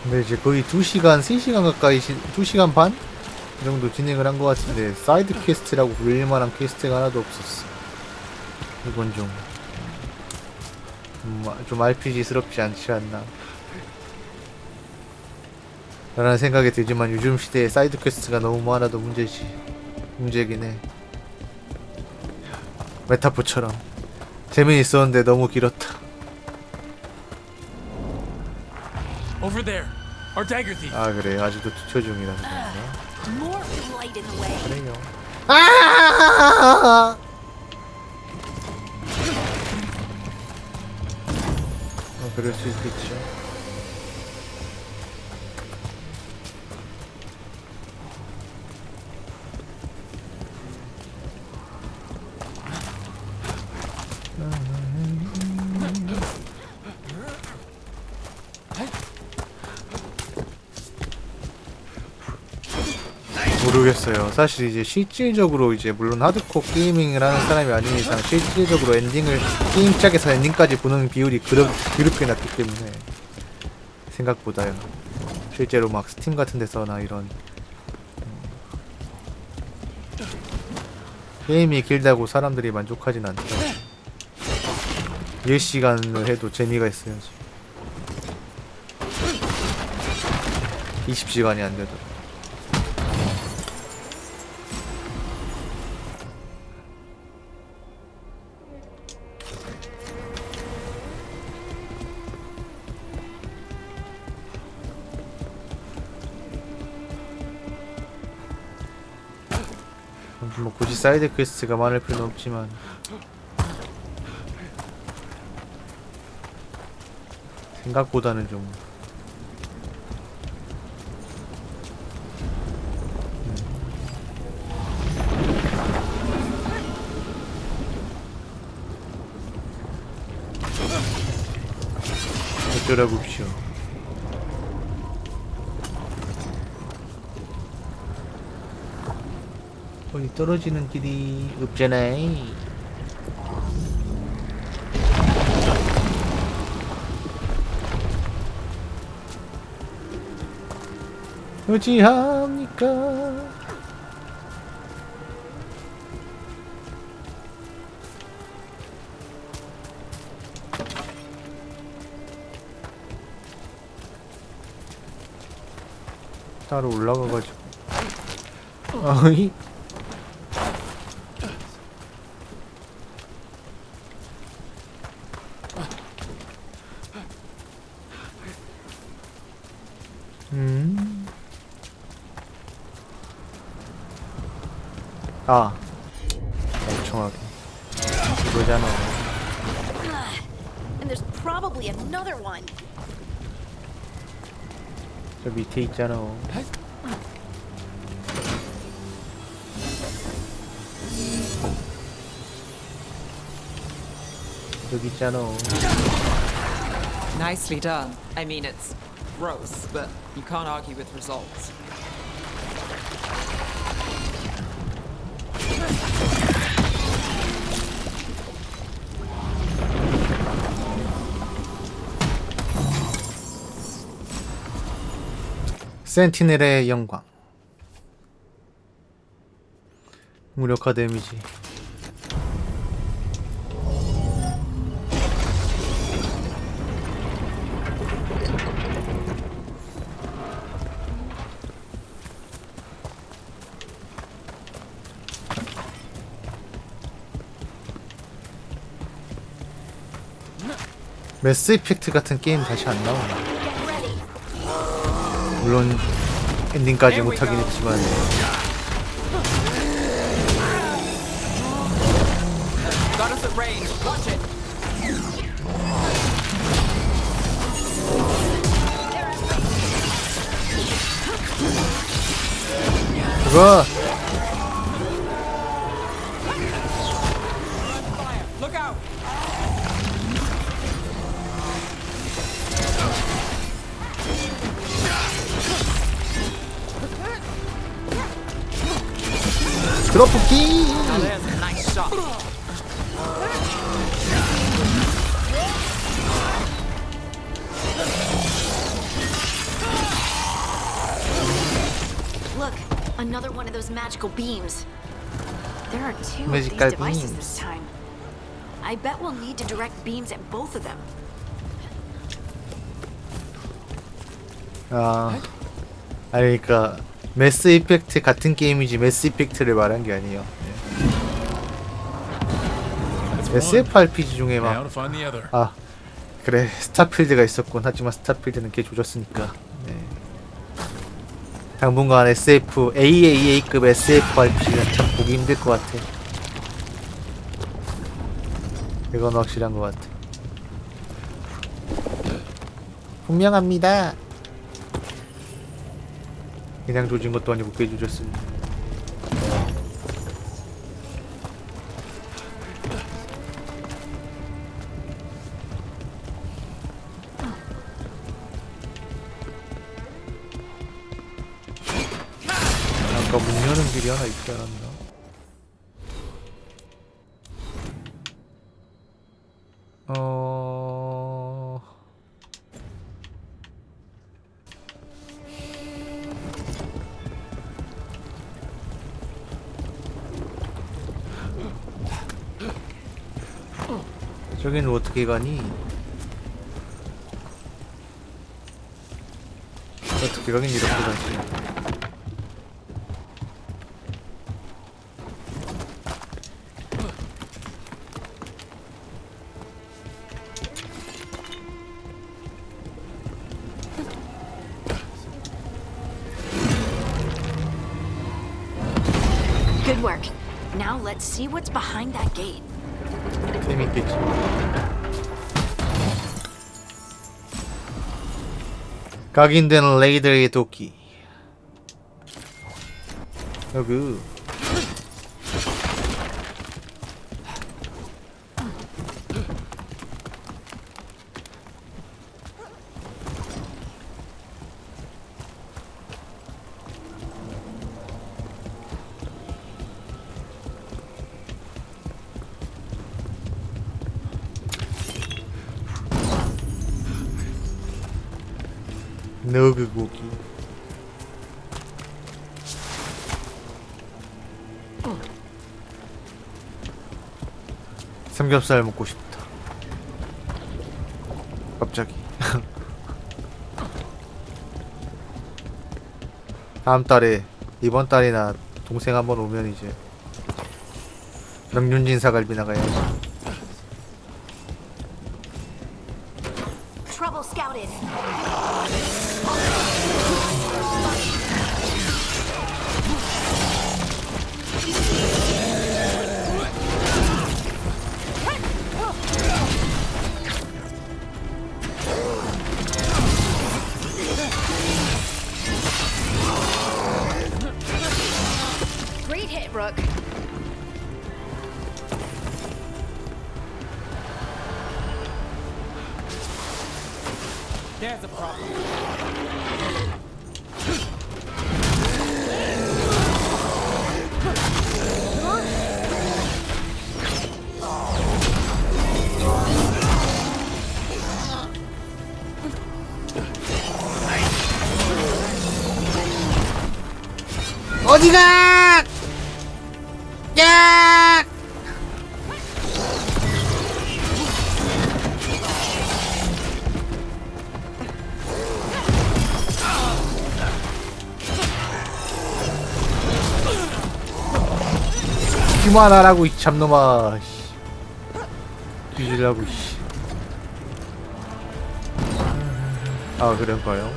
근데 이제 거의 2시간, 3시간 가까이, 2시간 반? 이 정도 진행을 한 것 같은데, 사이드 퀘스트라고 불릴만한 퀘스트가 하나도 없었어. 이건 좀 RPG스럽지 않지 않나. 라는 생각이 들지만 요즘 시대에 사이드 퀘스트가 너무 많아도 문제긴 해. 메타포처럼. 재미있었는데 너무 길었다. Over there. Our dagger thief. 아 그래 아직도 투처 중이라는 건가? 그래요. 그럴 수 있겠죠. 모르겠어요. 사실 이제 실질적으로 이제 물론 하드코어 게이밍을 하는 사람이 아닌 이상 실질적으로 엔딩을 게임 시작에서 엔딩까지 보는 비율이 그렇게 낮기 때문에 생각보다요. 실제로 막 스팀 같은 데서나 이런 게임이 길다고 사람들이 만족하진 않죠. 10시간을 해도 재미가 있어야지. 20시간이 안 되더라. 뭐 굳이 사이드 퀘스트가 많을 필요는 없지만 생각보다는 좀 어쩌라고쇼. 어디 떨어지는 길이 없잖아. 어찌합니까? 따로 올라가가지고. 어이? 아, 엄청하게 이거잖아. And there's probably another one. 저 밑에 있잖아. 여기 있잖아. Nicely done. I mean, it's gross, but you can't argue with results. 센티넬의 영광. 무력화 데미지. 매스이펙트 같은 게임 다시 안 나오나? 물론 엔딩까지 못하긴 했지만 그거 드롭기. Look, another one of those magical beams. There are two of these Magical devices beams. this time. I bet we'll need to direct beams at both of them. 아, 아니 그러니까 매스이펙트 같은 게임이지 매스이펙트를 말한 게 아니에요. 네. SF RPG 중에 막 아 그래 스타필드가 있었군. 하지만 스타필드는 개 조졌으니까. 네. 당분간 SF EA급 SF RPG는 참 보기 힘들 것 같아. 이건 확실한 것 같아. 분명합니다. 그냥 조진 것도 아니고 꽤 조졌으니. 아까 문 여는 길이 하나 있지 않았나? 저기는 어떻게 가니? 어떻게 가긴 이렇게 가지. Good work. Now let's see what's behind that gate. 재밌겠지. 각인된 레이더의 도끼. 여기. 너그 고기. 삼겹살 먹고 싶다. 갑자기. 다음 달에 이번 달이나 동생 한번 오면 이제 명륜진 사갈비 나가야지. Trouble scouted. There's a problem. 어디가? 야! 그만하라고 이 참놈아. 뒤질라고. 아 그런가요?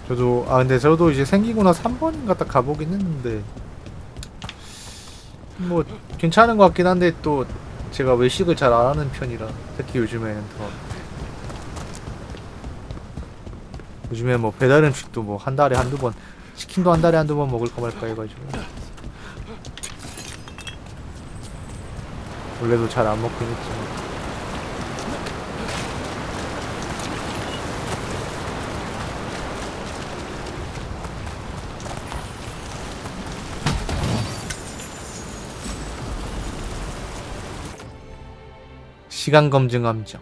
근데 저도 이제 생기고 나서 한 번인가 딱 가보긴 했는데 뭐 괜찮은 것 같긴 한데 또 제가 외식을 잘 안 하는 편이라 특히 요즘에는 뭐 배달 음식도 뭐 한 달에 한두 번 치킨도 한 달에 한두 번 먹을까 말까 해가지고 원래도 잘 안 먹긴 했지만 시간 검증 함정.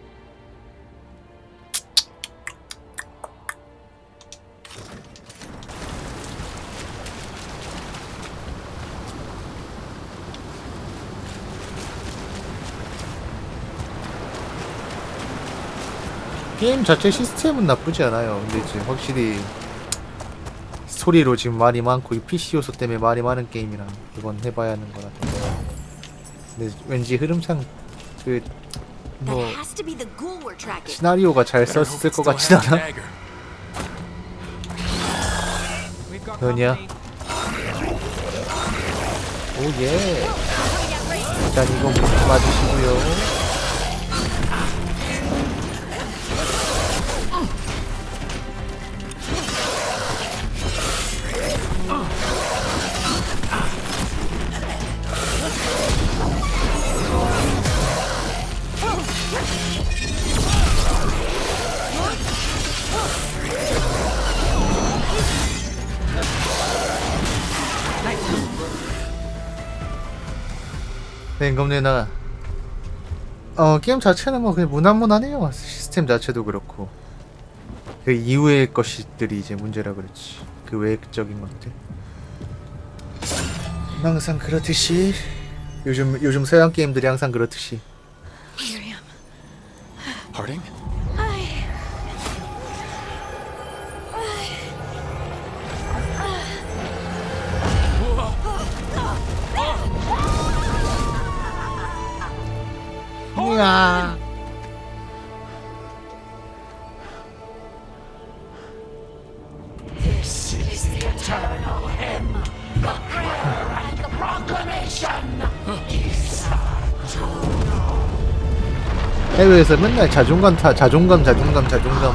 게임 자체 시스템은 나쁘지 않아요. 근데 이제 확실히 스토리로 지금 말이 많고 이 PC 요소 때문에 말이 많은 게임이라 이건 해봐야 하는 거라. 근데 왠지 흐름상 뭐 시나리오가 잘 썼을 것 같진 않아. 그러냐? 오예. 일단 이거 맞으시고요. 네, 검내나 게임 자체는 뭐 그냥 무난무난해요. 시스템 자체도 그렇고 그 이후의 것들이 이제 문제라 그렇지. 그 외적인 것들 항상 그렇듯이 요즘 서양 게임들이 항상 그렇듯이. Harding? 야. This is the eternal hymn, the prayer and the proclamation. 해외에서 맨날 자존감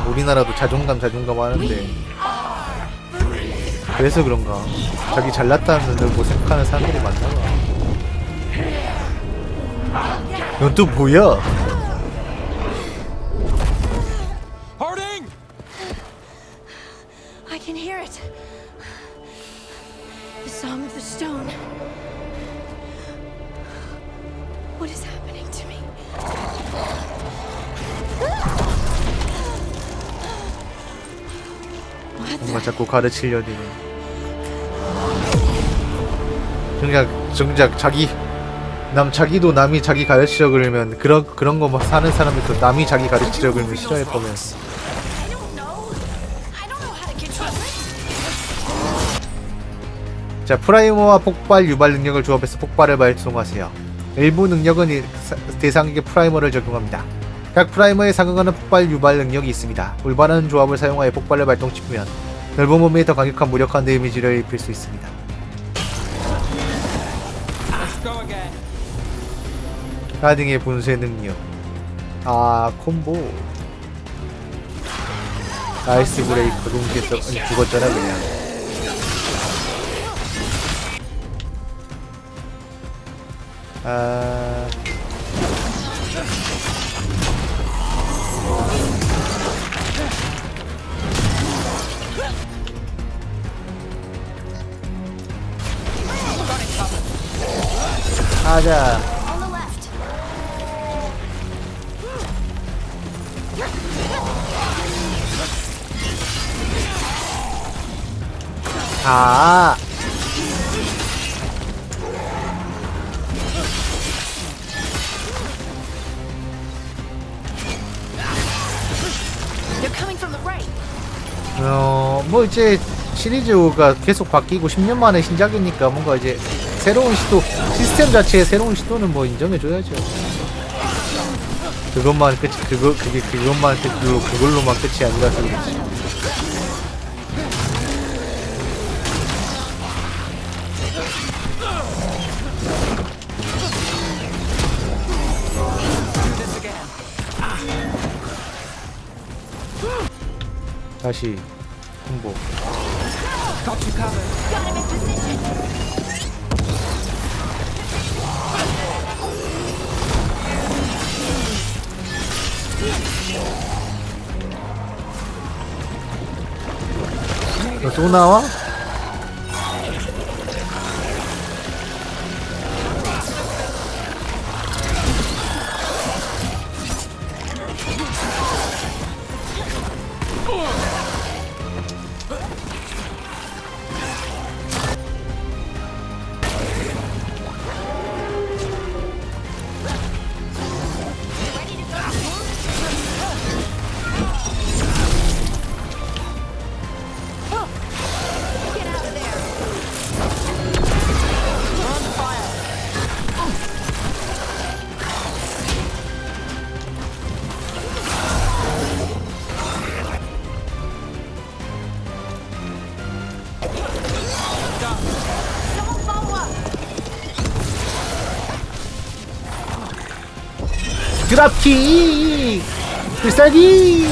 우리나라도 자존감 하는데 그래서 그런가 자기 잘났다는 뭐 생각하는 사람들이 많나 봐. 넌 또 뭐야? Harding! I can hear it. The song of the stone. What is happening to me? 뭔가 자꾸 가르치려니. 정작 자기도 남이 자기 가르치려 그러면 그런 거 막 사는 사람이 또 남이 자기 가르치려 그러면 싫어해 보면. 자, 프라이머와 폭발 유발 능력을 조합해서 폭발을 발동하세요. 일부 능력은 대상에게 프라이머를 적용합니다. 각 프라이머에 상응하는 폭발 유발 능력이 있습니다. 올바른 조합을 사용하여 폭발을 발동시키면 넓은 범위에 더 강력한 무력한 데미지를 입힐 수 있습니다. 가딩의 분쇄 능력. 콤보. 아이스 브레이커 동시에 죽었잖아 그냥. 아... 가자. 아. 뭐 이제 시리즈가 계속 바뀌고 10년 만에 신작이니까 뭔가 이제 새로운 시도, 시스템 자체의 새로운 시도는 뭐 인정해줘야죠. 그것만 끝이, 그걸로만 끝이 아니라서 그렇지. 다시 홍보. 또 나와? 드랍킥! 필살기!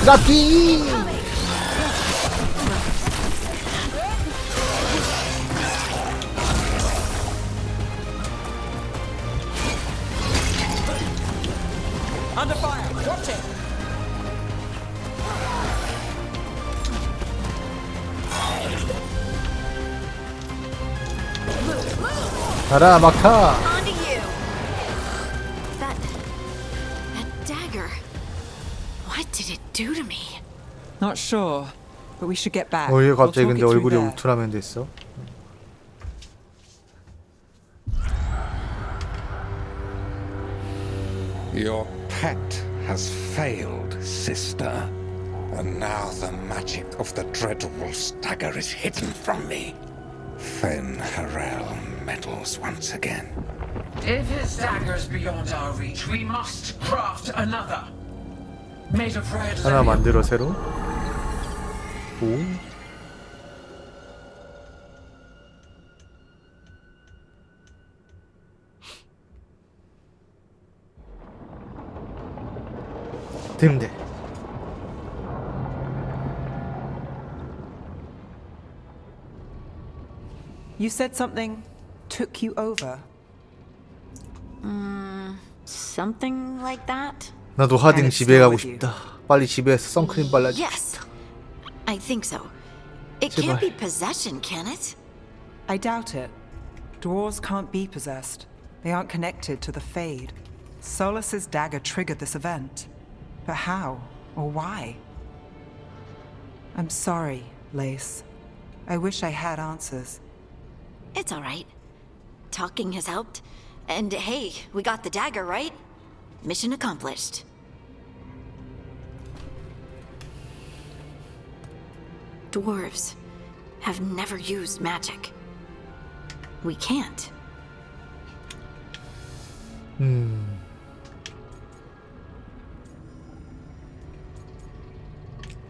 드랍킥! Under fire! Watch it! 가라 막타. Onto you. That dagger. What did it do to me? Not sure, but we should get back. 얘 갑자기 We'll 근데 talk it 얼굴이 through there. 울트라맨 됐어. Your pet has failed, sister. And now the magic of the dreadful stagger is hidden from me. Fen Harel meddles once again. If his dagger's beyond our reach, we must craft another. Made of red 하나 만들어 새로. 오. 됐네. You said something took you over. Something like that? 나도 하딩 집에 가고 싶다. 빨리 집에서 선크림 발라주고 Yes. 싶다. I think so. It can't be possession, can it? I doubt it. Dwarves can't be possessed. They aren't connected to the Fade. Solus's dagger triggered this event. But how or why? I'm sorry, Lace. I wish I had answers. It's all right. Talking has helped. And hey, we got the dagger, right? Mission accomplished. Dwarves have never used magic. We can't.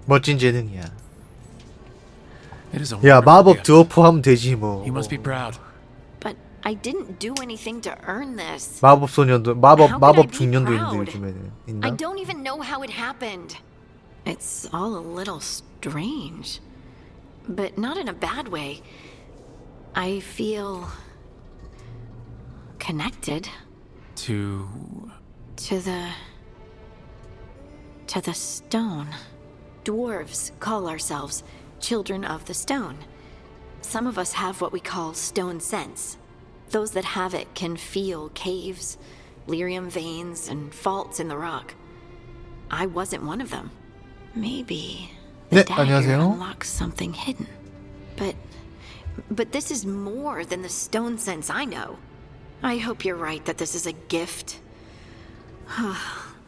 멋진 재능이야. It is a 야, wonderful 마법 gift. 드워프 하면 되지 뭐. You must be proud. But I didn't do anything to earn this. 마법 소년도 How could I 마법 be 중년도 있는데 proud? 요즘에는 I 있나? don't even know how it happened. It's all a little strange, but not in a bad way. I feel connected To to the stone. Dwarves call ourselves children of the stone. Some of us have what we call stone sense. Those that have it can feel caves, lyrium veins, and faults in the rock. I wasn't one of them. Maybe the 네, dagger 안녕하세요. unlocks something hidden. But this is more than the stone sense I know. I hope you're right that this is a gift.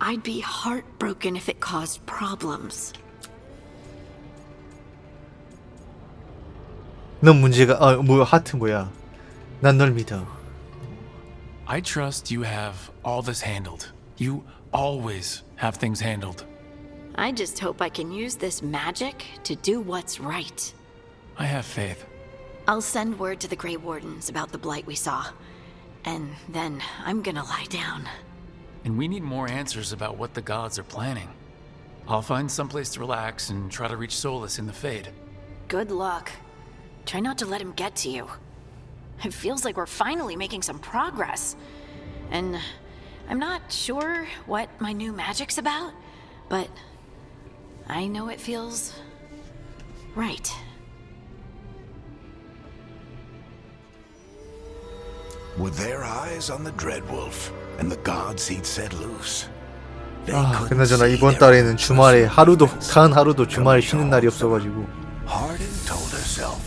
I'd be heartbroken if it caused problems. 넌 문제가 하트 뭐야? 난 널 믿어. I trust you have all this handled. You always have things handled. I just hope I can use this magic to do what's right. I have faith. I'll send word to the Grey Wardens about the blight we saw. And then I'm gonna lie down. And we need more answers about what the gods are planning. I'll find someplace to relax and try to reach solace in the Fade. Good luck. Try not to let him get to you. It feels like we're finally making some progress. And I'm not sure what my new magic's about, but I know it feels right. With their eyes on the Dreadwolf and the gods he'd set loose. They 아, couldn't 그나저나 see 이번 their 달에는 주말에 하루도 단 하루도 purpose. 주말에 쉬는 날이 없어가지고 Hardin told herself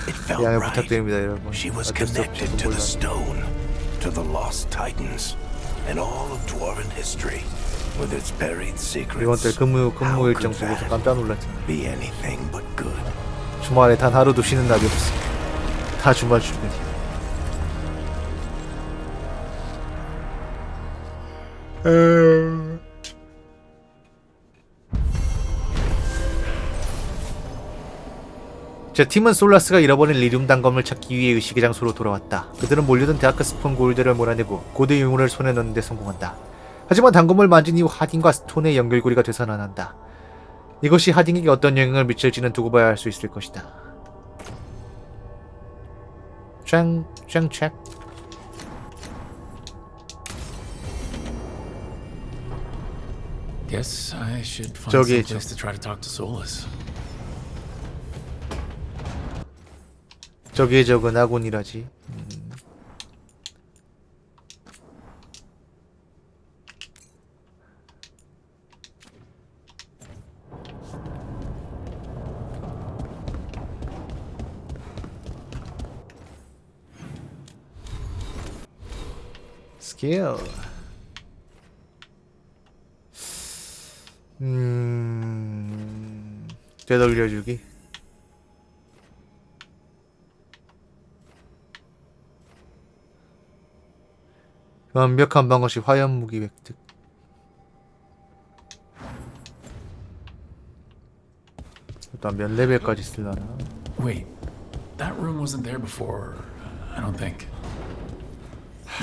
it felt 양해 right. 부탁드립니다, 여러분. She was 어쩔 수 connected 없죠, to the 몰라. stone, to the lost titans, and all of dwarven history, with its buried 이번 달 secrets. 근무 How 일정 could 보고서 that 깜짝 놀랐잖아. be anything but good? 주말에 단 하루도 쉬는 날이 없어. 다 주말 출근이야. 제 팀은 솔라스가 잃어버린 리륨 단검을 찾기 위해 의식의 장소로 돌아왔다. 그들은 몰려든 데아크스폰 골드를 몰아내고 고대 유물을 손에 넣는 데 성공한다. 하지만 단검을 만진 이후 하딩과 스톤의 연결고리가 되살아난다. 이것이 하딩에게 어떤 영향을 미칠지는 두고 봐야 할 수 있을 것이다. 짱 Guess I should find 저기 some 있죠. place to try to talk to Solus. 저기에 적은 아군이라지. 스킬. 되돌려주기. 완벽한 방어시 화염 무기 획득. 일단 몇 레벨까지 쓸라나? Wait, that room wasn't there before. I don't think.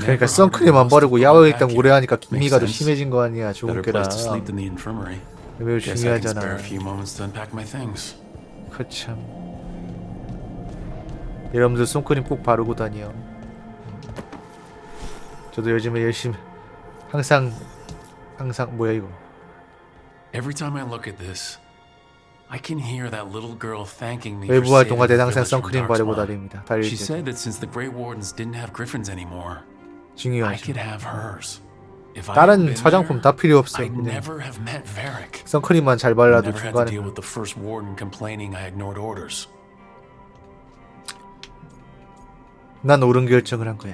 그러니까 선크림만 바르고 야외 일단 오래 하니까 기미가 더 심해진 거 아니야, 좋은 Better 게라. place to sleep than the infirmary. 매우 Guess I can spare 중요하잖아. a few moments to unpack my things. 그참. 여러분들 선크림 꼭 바르고 다녀. 저도 요즘에 열심히 항상 뭐야 이거. Every time I look at this, I can hear that little girl thanking me for 외부 saving 활동할 때 the 항상 village from 선크림 바르고 Darkspawn. 다닙니다. 달릴 She 때. said that since the Grey Wardens didn't have griffins anymore, I 중요하죠. could have hers. If I had 다른 been 화장품 there, 다 필요 없어. I'd 그냥 never have met Varric. 선크림만 잘 I 발라도 never had to 중간에. deal with the first warden complaining I ignored orders. 난 옳은 결정을 한 거야.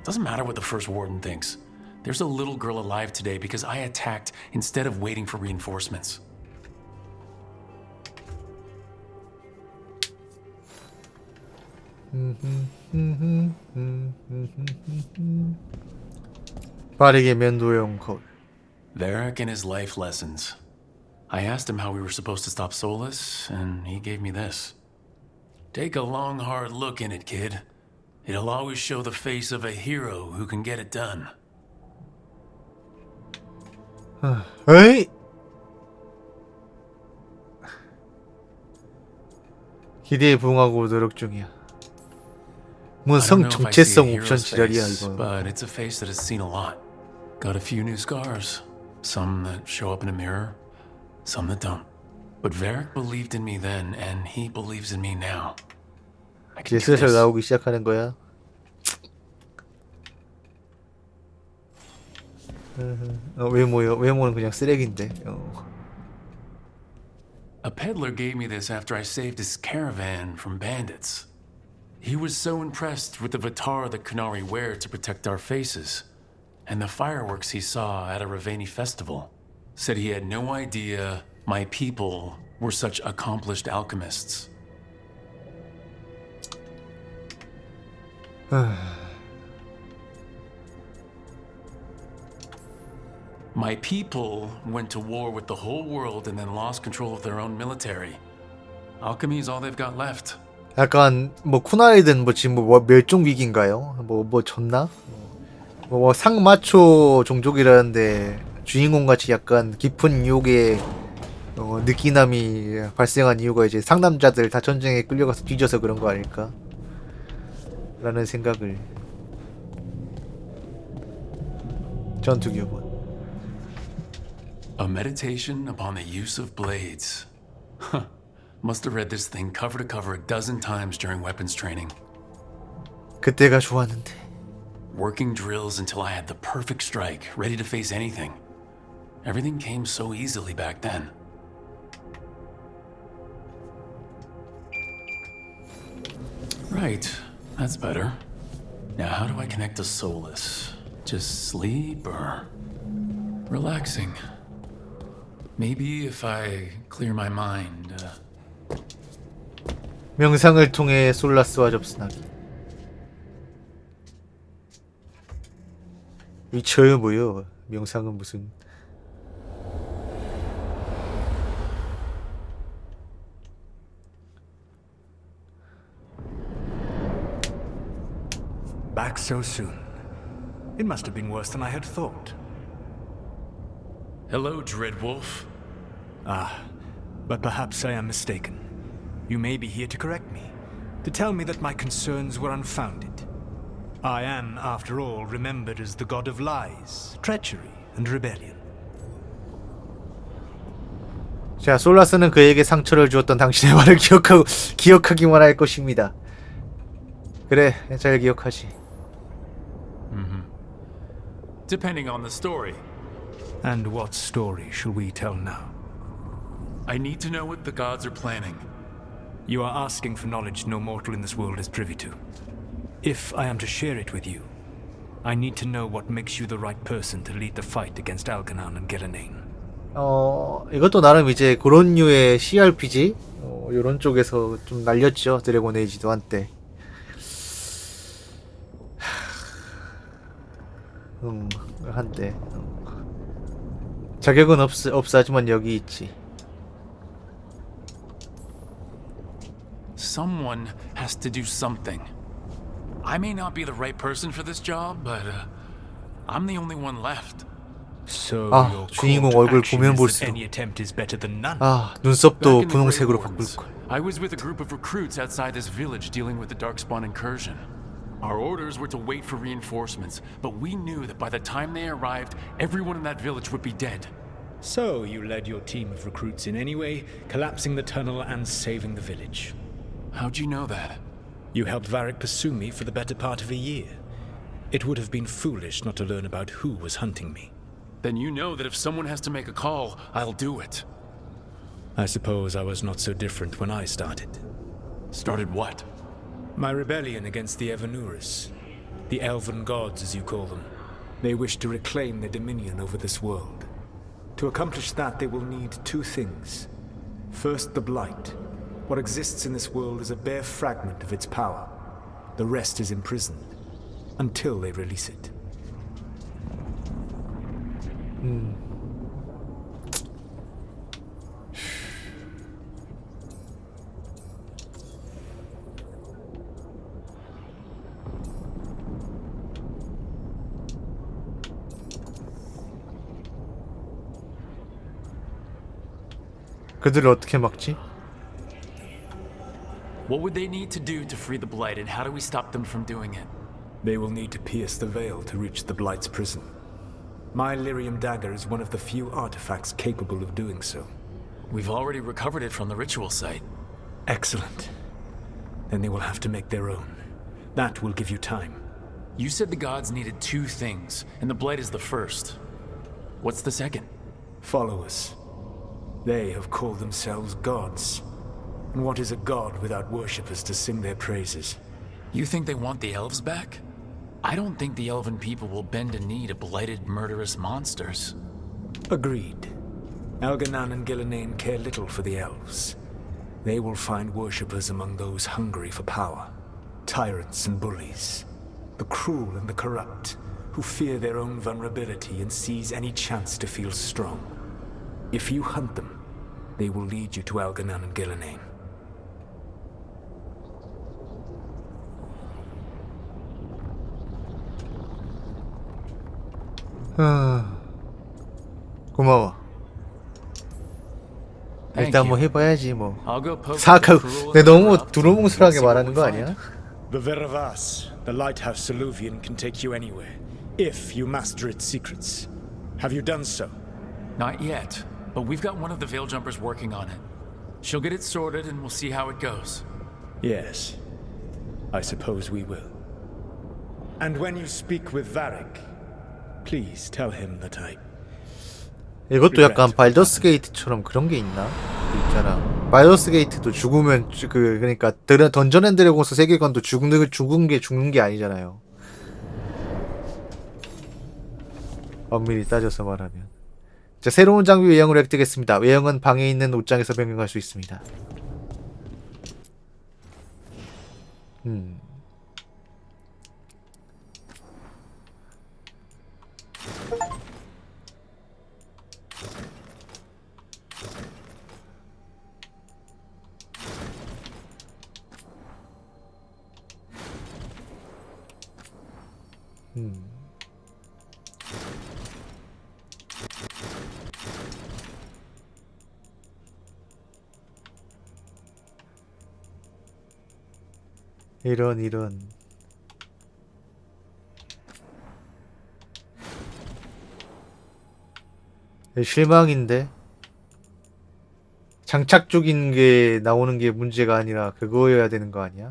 Doesn't matter what the first warden thinks. There's a little girl alive today because I attacked instead of waiting for reinforcements. 빠르게 면도용 거울. Varric and his life lessons. I asked him how we were supposed to stop Solus, and he gave me this. Take a long, hard look in it, kid. It'll always show the face of a hero who can get it done. 에이? 기대에 부응하고 노력 중이야. 뭔 성 정체성 옵션 지랄이야 이거. But it's a face that has seen a lot. Got a few new scars. Some that show up in a mirror, some that don't. But Varric believed in me then, and he believes in me now. 이제 슬슬 나오기 시작하는 거야. 외모는 그냥 쓰레기인데. A peddler gave me this after I saved his caravan from bandits. He was so impressed with the Vitar that Kunari wear to protect our faces, and the fireworks he saw at a Ravani festival. Said he had no idea my people were such accomplished alchemists. My people went to war with the whole world and then lost control of their own military. Alchemy is all they've got left. 약간 뭐 쿠나리든 뭐 지금 뭐 멸종 위기인가요? 뭐 졌나? 뭐 상마초 종족이라는데 주인공 같이 약간 깊은 유혹의 느끼남이 발생한 이유가 이제 상남자들 다 전쟁에 끌려가서 뒤져서 그런 거 아닐까? 라는 생각을. 전투 교본. A meditation upon the use of blades. Must have read this thing cover to cover a dozen times during weapons training. 그때가 좋았는데. Working drills until I had the perfect strike, ready to face anything. Everything came so easily back then. Right, that's better. Now how do I connect to Solus? Just sleep or relaxing? Maybe if I clear my mind. 명상을 통해 솔라스와 접선하기. 미쳐요 뭐요? 명상은 무슨? Back so soon. It must have been worse than I had thought. Hello, Dreadwolf. Ah, but perhaps I am mistaken. You may be here to correct me, to tell me that my concerns were unfounded. I am, after all, remembered as the god of lies, treachery, and rebellion. 자, 솔라스는 그에게 상처를 주었던 당신의 말을 기억하기만 할 것입니다. 그래, 잘 기억하지. Depending on the story. And what story shall we tell now? I need to know what the gods are planning. You are asking for knowledge no mortal in this world is privy to. If I am to share it with you, I need to know what makes you the right person to lead the fight against Algernon and Geranean. 이것도 나름 이제 그런 류의 CRPG 이런 쪽에서 좀 날렸죠. 드래곤 에이지도 한때. 한때. 자격은 없어 하지만 여기 있지. Someone has to do something. I may not be the right person for this job, but I'm the only one left. So 아, 주인공 얼굴 보면 볼수록 아, 눈썹도 분홍색으로 바꿀 걸. I was with a group of recruits outside this village dealing with the Darkspawn incursion. Our orders were to wait for reinforcements, but we knew that by the time they arrived, everyone in that village would be dead. So you led your team of recruits in any way, collapsing the tunnel and saving the village. How'd you know that? You helped Varric pursue me for the better part of a year. It would have been foolish not to learn about who was hunting me. Then you know that if someone has to make a call, I'll do it. I suppose I was not so different when I started. Started what? My rebellion against the Evanurus. The elven gods, as you call them. They wish to reclaim their dominion over this world. To accomplish that, they will need two things. First, the Blight. What exists in this world is a bare fragment of its power. The rest is imprisoned, until they release it. 그들을 어떻게 막지? What would they need to do to free the Blight, and how do we stop them from doing it? They will need to pierce the veil to reach the Blight's prison. My lyrium dagger is one of the few artifacts capable of doing so. We've already recovered it from the ritual site. Excellent. Then they will have to make their own. That will give you time. You said the gods needed two things, and the Blight is the first. What's the second? Followers. They have called themselves gods. And what is a god without worshippers to sing their praises? You think they want the elves back? I don't think the elven people will bend a knee to blighted, murderous monsters. Agreed. Elganan and Gillenane care little for the elves. They will find worshippers among those hungry for power. Tyrants and bullies. The cruel and the corrupt, who fear their own vulnerability and seize any chance to feel strong. If you hunt them, they will lead you to Elganan and Gillenane. 고마워. Thank 일단 뭐 you. 해봐야지 뭐. I'll go poke 사악하고 the cruel 내 and 너무 corrupt. 두루뭉술하게 See what 말하는 we 거 find. 아니야? The Veravas, the lighthouse Soluvian, can take you anywhere, if you master its secrets. Have you done so? Not yet, but we've got one of the Veil Jumpers working on it. She'll get it sorted and we'll see how it goes. Yes. I suppose we will. And when you speak with Varric, please tell him that I... 이것도 약간 발더스 게이트처럼 그런 게 있나? 그 있잖아. 발더스 게이트도 죽으면 그러니까 던전 앤 드래곤스 세계관도 죽은 게 아니잖아요. 엄밀히 따져서 말하면. 자, 새로운 장비 외형으로 획득했습니다. 외형은 방에 있는 옷장에서 변경할 수 있습니다. 이런 실망인데 장착 쪽인 게 나오는 게 문제가 아니라 그거여야 되는 거 아니야?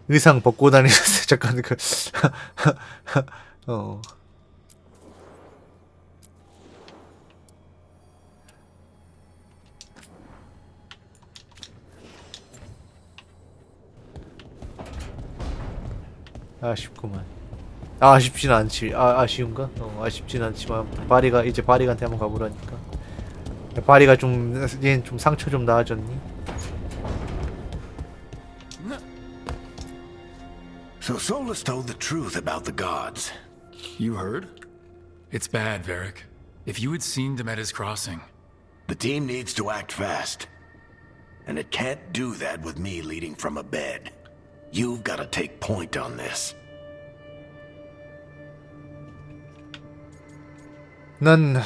의상 벗고 다니셨어요. 잠깐 그 아쉽구만. 아쉽진 않지. 아쉬운가? 아쉽진 않지만 이제 바리한테 한번 가보라니까. 바리가 얘는 좀 상처 좀 나아졌니? So Solus told the truth about the gods. You heard? It's bad, Varric. If you had seen Demeter's crossing. The team needs to act fast. And it can't do that with me leading from a bed. You've got to take point on this. 난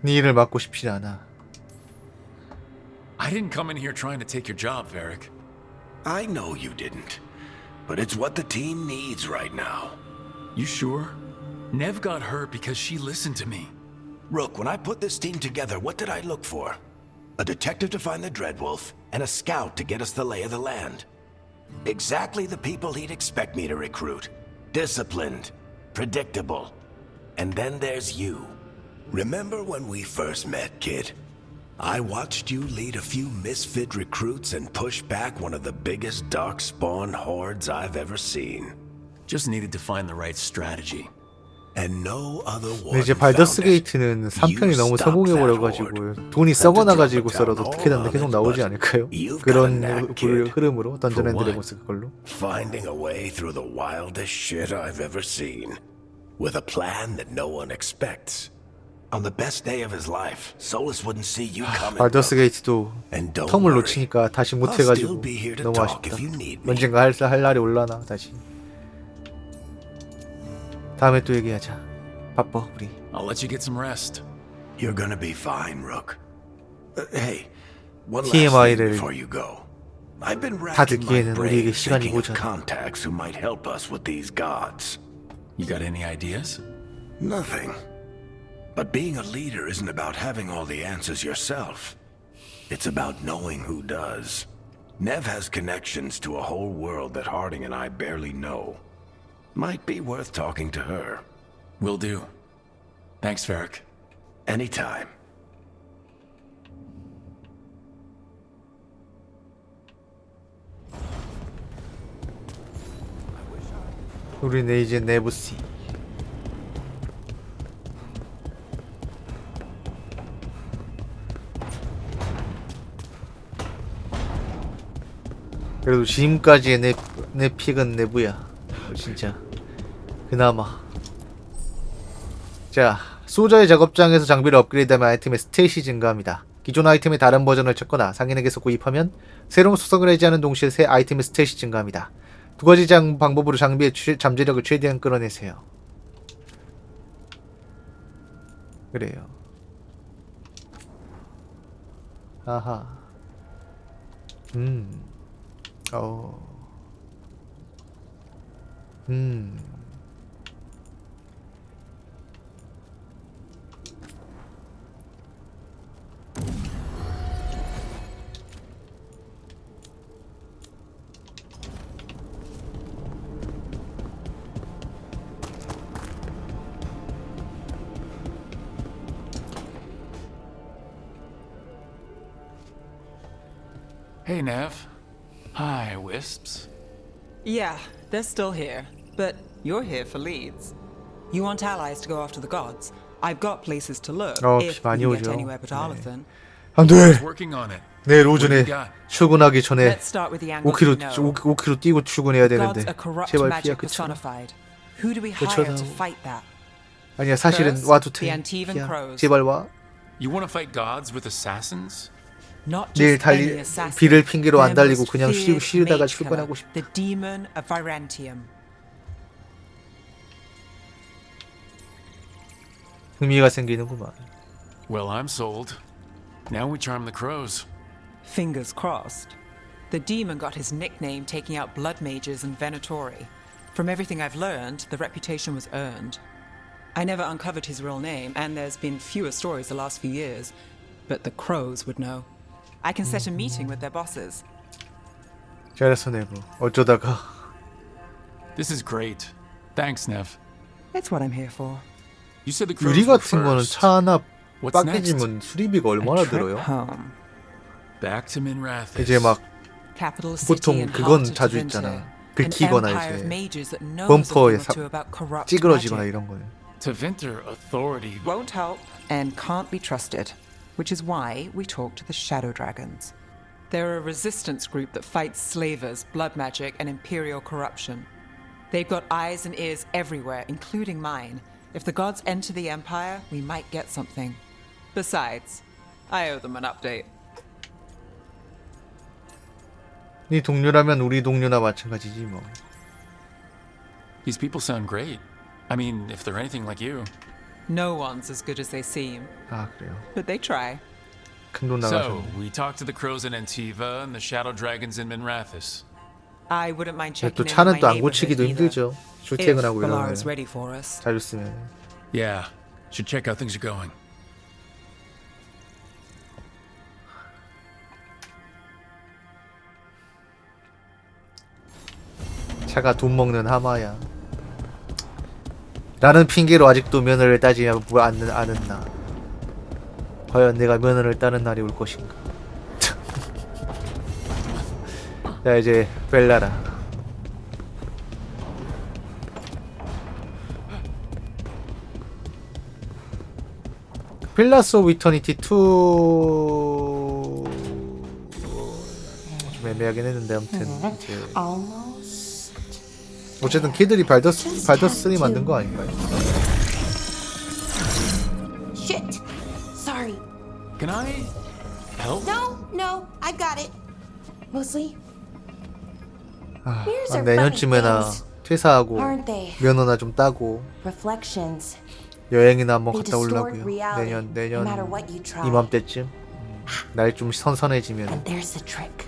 네 일을 맡고 싶지 않아. I didn't come in here trying to take your job, Varric. I know you didn't. But it's what the team needs right now. You sure? Nev got hurt because she listened to me. Rook, when I put this team together, what did I look for? A detective to find the Dreadwolf, and a scout to get us the lay of the land. Exactly the people he'd expect me to recruit. Disciplined, predictable. And then there's you. Remember when we first met, kid? I watched you lead a few misfit recruits and push back one of the biggest darkspawn hordes I've ever seen. Just needed to find the right strategy. And no other 근데 one 이제 발더스 게이트는 3편이 너무 성공해버려가지고 돈이 썩어나가지고서라도 어떻게든 계속 나오지 않을까요? 그런 흐름으로 던전 앤 드래곤스 그걸로. Finding a way through the wildest shit I've ever seen. With a plan that no one expects. On the best day of his life, Solus wouldn't see you coming. 발더스 게이트도 텀을 놓치니까 다시 못해가지고 너무 아쉽다. 언젠가 할 날이 올라나 다시. 다음에 또 얘기하자. 바빠 우리. I'll let you get some rest. You're gonna be fine, Rook. Hey, one last thing TMI를 before you go. I've been 다 racking my 듣기에는 우리에게 brain 시간이 thinking of 모자라. contacts who might help us with these gods. You got any ideas? Nothing. But being a leader isn't about having all the answers yourself. It's about knowing who does. Nev has connections to a whole world that Harding and I barely know. Might be worth talking to her. Will do. Thanks, Varric. Anytime. 우리는 이제 네부씨. 그래도 지금까지의 내 픽은 내부야. 진짜 그나마. 자, 소저의 작업장에서 장비를 업그레이드하면 아이템의 스탯이 증가합니다. 기존 아이템의 다른 버전을 찾거나 상인에게서 구입하면 새로운 수성을 해제하는 동시에 새 아이템의 스탯이 증가합니다. 두 가지 방법으로 장비의 잠재력을 최대한 끌어내세요. 그래요. 아하. Hey, Nev. Hi, Wisps. Yeah, they're still here. But you're here for leads. You want allies to go after the gods? I've got places to look. If we can get anywhere but Arlathan. 안 돼! Working on it. 내일 오전에 출근하기 전에 Let's start with the angle we know. 5km 뛰고 출근해야 The 되는데 gods are corrupt 제발 magic 피야 그쳐라. personified. Who do we hire to fight that? 아니야 사실은 First, 와도 the 돼. Antivan 피야 crows. 제발 와. You want to fight gods with assassins? Not 내일 just any 달리 assassin. 비를 핑계로 안 Their 달리고 most 그냥 feared 쉬다가 mage 출근하고 killer, 싶다. The demon of Virantium. 흥미가 생기는구만. Well, I'm sold. Now we charm the crows. Fingers crossed. The demon got his nickname taking out blood mages and Venatori. From everything I've learned, the reputation was earned. I never uncovered his real name, and there's been fewer stories the last few years, but the crows would know. I can set a meeting with their bosses. 잘했어 내부. 어쩌다가. This is great. Thanks, Nev. It's what I'm here for. You said the crows 유리 were 같은 거는 first. 차 하나 What's 빠개지면 수리비가 얼마나 들어요? Home. Back to Minrathis. 이제 막 Capital city 보통 and 그건 heart of 자주 Tevinter. 있잖아. An 긁히거나 empire of 이제 mages that knows a 범퍼에 thing or two about corrupt 찌그러지거나 magic. 이런 거예요. Tevinter authority Won't help and can't be trusted, which is why we talk to the Shadow Dragons. They're a resistance group that fights slavers, blood magic, and imperial corruption. They've got eyes and ears everywhere, including mine. If the gods enter the empire, we might get something. Besides, I owe them an update. 네 동료라면 우리 동료나 마찬가지지 뭐. These people sound great. I mean, if they're anything like you. No one's as good as they seem, 아 그래요. but they try. 큰돈 So, 나가셨네. we talked to the crows in Antiva and the shadow dragons in Minrathis. I wouldn't mind 또 checking in 차는 on 또 my 안 고치기도 neighborhood either. 힘들죠. If 출퇴근하고 Valar 이러면 is ready for us. 자주 쓰면. Yeah, should check how things are going. 차가 돈 먹는 하마야. 라는 핑계로 아직도 면허를 따지 않은 나. 과연 내가 면허를 따는 날이 올 것인가. 자 이제 벨라라. 필라스 오브 이터니티 2 좀 애매하긴 했는데 아무튼 이제 어쨌든 걔들이 발더스 3 만든 거 아닌가요? Shit. Sorry. Can I help? No, I've got it. Mostly. 내년쯤에나 퇴사하고 aren't they? 면허나 좀 따고 Reflections. 여행이나 한번 They 갔다 distort 오려고요. reality, 내년 no matter what you try. 이맘때쯤 날 좀 선선해지면 And there's the trick.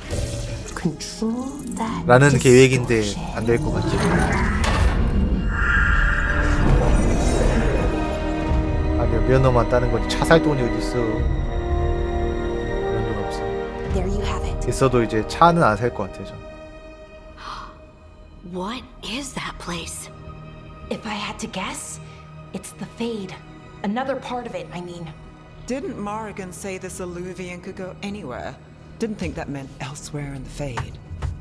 Control that 라는 계획인데 distortion. 안 될 것 같지. 아니요, 면허만 따는 거지 차 살 돈이 어디 있어. 그런 돈 없어. There you have it. 있어도 이제 차는 안 살 것 같아요. 전. What is that place? If I had to guess, it's the Fade. Another part of it, I mean. Didn't Morrigan say this Illuvian could go anywhere? Didn't think that meant elsewhere in the Fade.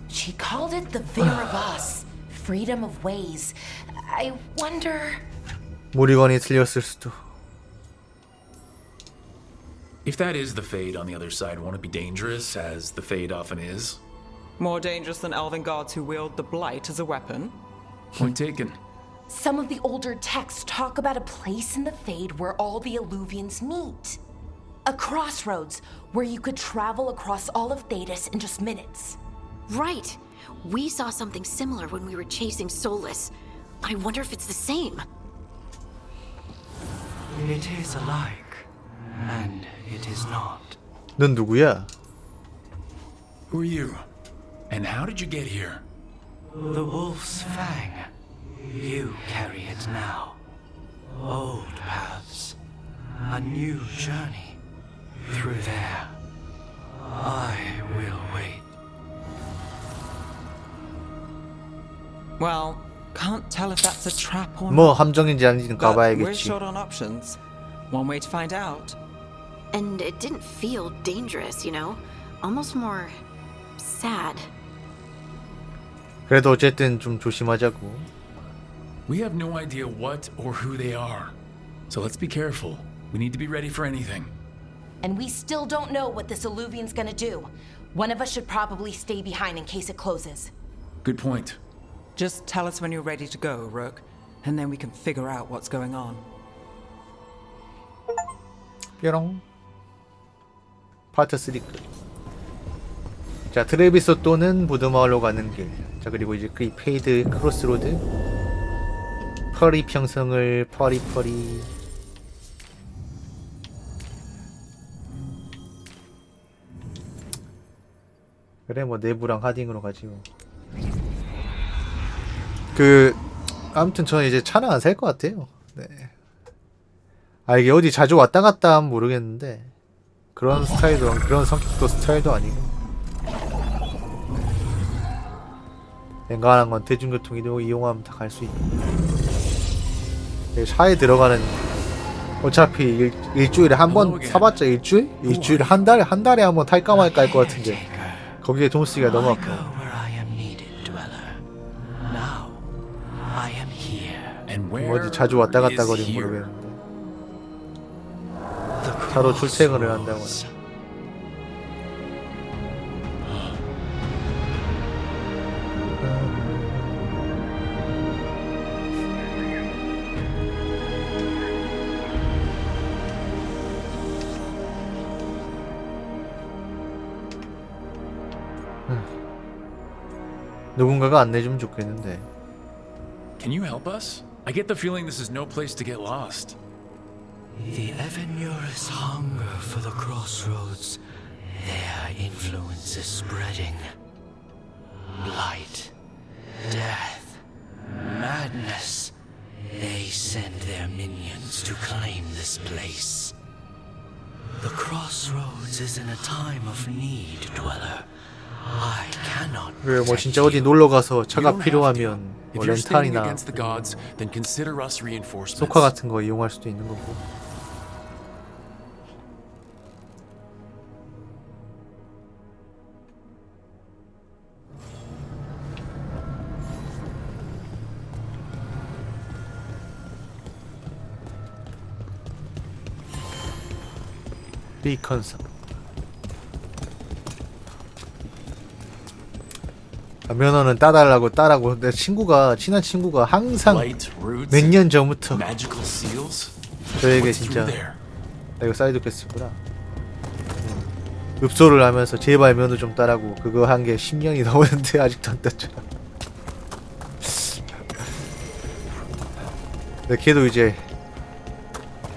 She called it the Veer of Us. Freedom of ways. I wonder... 모리건이 틀렸을 수도. If that is the Fade on the other side, won't it be dangerous, as the Fade often is? More dangerous than elven gods who wield the blight as a weapon? Point taken. Some of the older texts talk about a place in the Fade where all the Illuvians meet. A crossroads where you could travel across all of Thedas in just minutes. Right. We saw something similar when we were chasing Solus. I wonder if it's the same. It is alike, and it is not. 넌 누구야? Who are you? And how did you get here? The wolf's fang. You carry it now. Old paths. A new journey. Through there. I will wait. Well, can't tell if that's a trap or 뭐 not. 함정인지 아닌지는 But we're 가봐야겠지. short on options. One way to find out. And it didn't feel dangerous, you know? Almost more sad. 그래도 어쨌든 좀 조심하자고. We have no idea what or who they are. So let's be careful. We need to be ready for anything. And we still don't know what this Illuvian's gonna do. One of us should probably stay behind in case it closes. Good point. Just tell us when you're ready to go, Rook, and then we can figure out what's going on. 뾰롱. 파트 3 끝. 자, 트레비스 또는 부드마을로 가는 길. 자, 그리고 이제 그 페이드 크로스로드. 퍼리 평성을 퍼리. 그래, 뭐 내부랑 하딩으로 가지 뭐. 아무튼 저는 이제 차는 안 살 것 같아요. 네. 아, 이게 어디 자주 왔다 갔다 하면 모르겠는데 그런 스타일도, 그런 성격도 스타일도 아니고, 웬간한 건 대중교통 이용하면 다 갈 수 있고, 차에 들어가는, 어차피 일주일에 한 번 사봤자 일주일에 한 달에 한 번 탈까 말까 할 것 같은데 거기에 돈 쓰기가 너무 아까워. 어디 자주 왔다 갔다 거리면 모르겠는데 차로 출퇴근을 한다거나. 누군가가 안내주면 좋겠는데. Can you help us? I get the feeling this is no place to get lost. The Evanurus hunger for the crossroads. Their influence is spreading. Blight, death, madness. They send their minions to claim this place. The crossroads is in a time of need, dweller. I cannot. 그래, 뭐 진짜 어디 놀러 가서 차가 필요하면 뭐 If you're standing 렌탈이나 against the gods, then consider us reinforcements. 소카 같은 거 이용할 수도 있는 거고. 비컨섬. 면허는 따달라고 내 친한 친구가 항상 몇 년 전부터 저에게 진짜 나 이거 사이드 퀘스트구나, 읍소를 하면서 제발 면허 좀 따라고, 그거 한 게 10년이 넘었는데 아직도 안 땄잖아. 근데 걔도 이제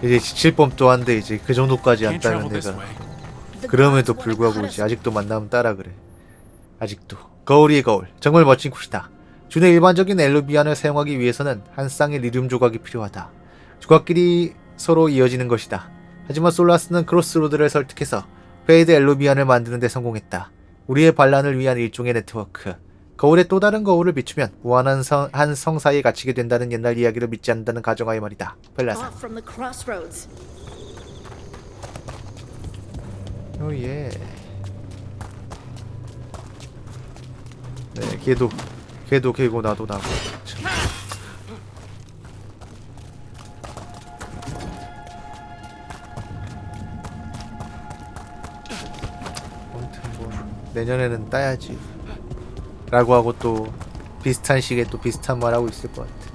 이제 지칠 법도 한데 이제 그 정도까지 안 따면 내가 그럼에도 불구하고 이제 아직도 만나면 따라 그래. 아직도 거울이 거울 정말 멋진 굿이다. 준의 일반적인 엘루비안을 사용하기 위해서는 한 쌍의 리튬 조각이 필요하다. 조각끼리 서로 이어지는 것이다. 하지만 솔라스는 크로스로드를 설득해서 페이드 엘루비안을 만드는 데 성공했다. 우리의 반란을 위한 일종의 네트워크. 거울에 또 다른 거울을 비추면 무한한 한 성사에 갇히게 된다는 옛날 이야기를 믿지 않는다는 가정하에 말이다. 벨라사. 오예. 네, 걔도 걔고 나도 나고. 참. 아무튼 뭐 내년에는 따야지. 라고 하고 또 비슷한 시기에 또 비슷한 말 하고 있을 것 같아.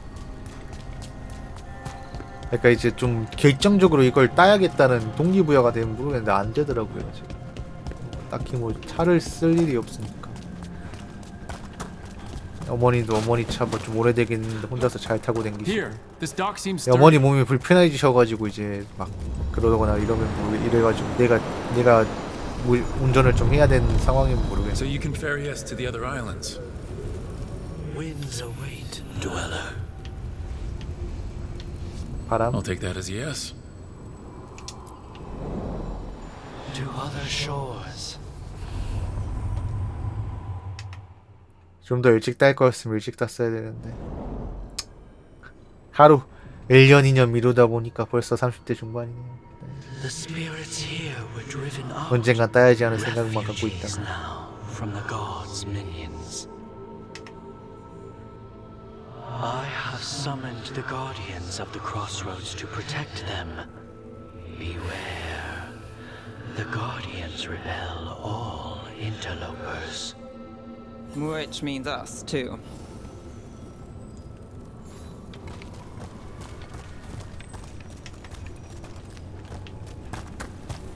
그러니까 이제 좀 결정적으로 이걸 따야겠다는 동기부여가 되면 모르겠는데 안 되더라고요. 지금. 딱히 뭐 차를 쓸 일이 없으니까. 어머니도 어머니 차 뭐 좀 오래되긴 했는데 혼자서 잘 타고 댕기시고. 어머니 몸이 불편해지셔가지고 이제 막 그러거나 이러면 뭐 이래가지고 내가 운전을 좀 해야 되는 상황이면 모르겠어. So you can ferry us to the other islands. Winds await, dweller. 바람. I'll take that as a yes. To other shores. 좀 더 일찍 딸 거였으면 일찍 땄어야 되는데 하루 1년 2년 미루다 보니까 벌써 30대 중반이네. The spirits here were driven out. 언젠간 따야지 하는 생각만 갖고 있다. Now from the gods' minions. I have summoned the guardians of the crossroads to protect them. Beware. The guardians repel all interlopers. Which means us, too.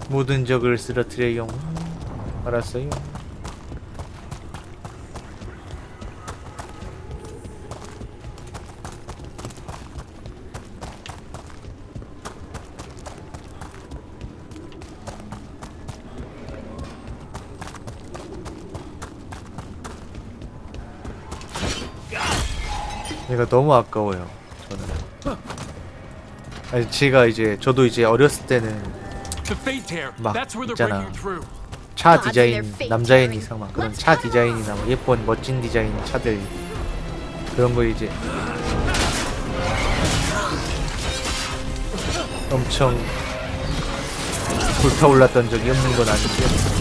모든 적을 쓰러뜨려요. 알았어요. 얘가 너무 아까워요. 저는. 아니 제가 이제 저도 이제 어렸을 때는 막 있잖아. 차 디자인 남자인 이상 막 그런 차 디자인이나 뭐 예쁜 멋진 디자인 차들 그런 거 이제 엄청 불타올랐던 적이 없는 건 아니고요.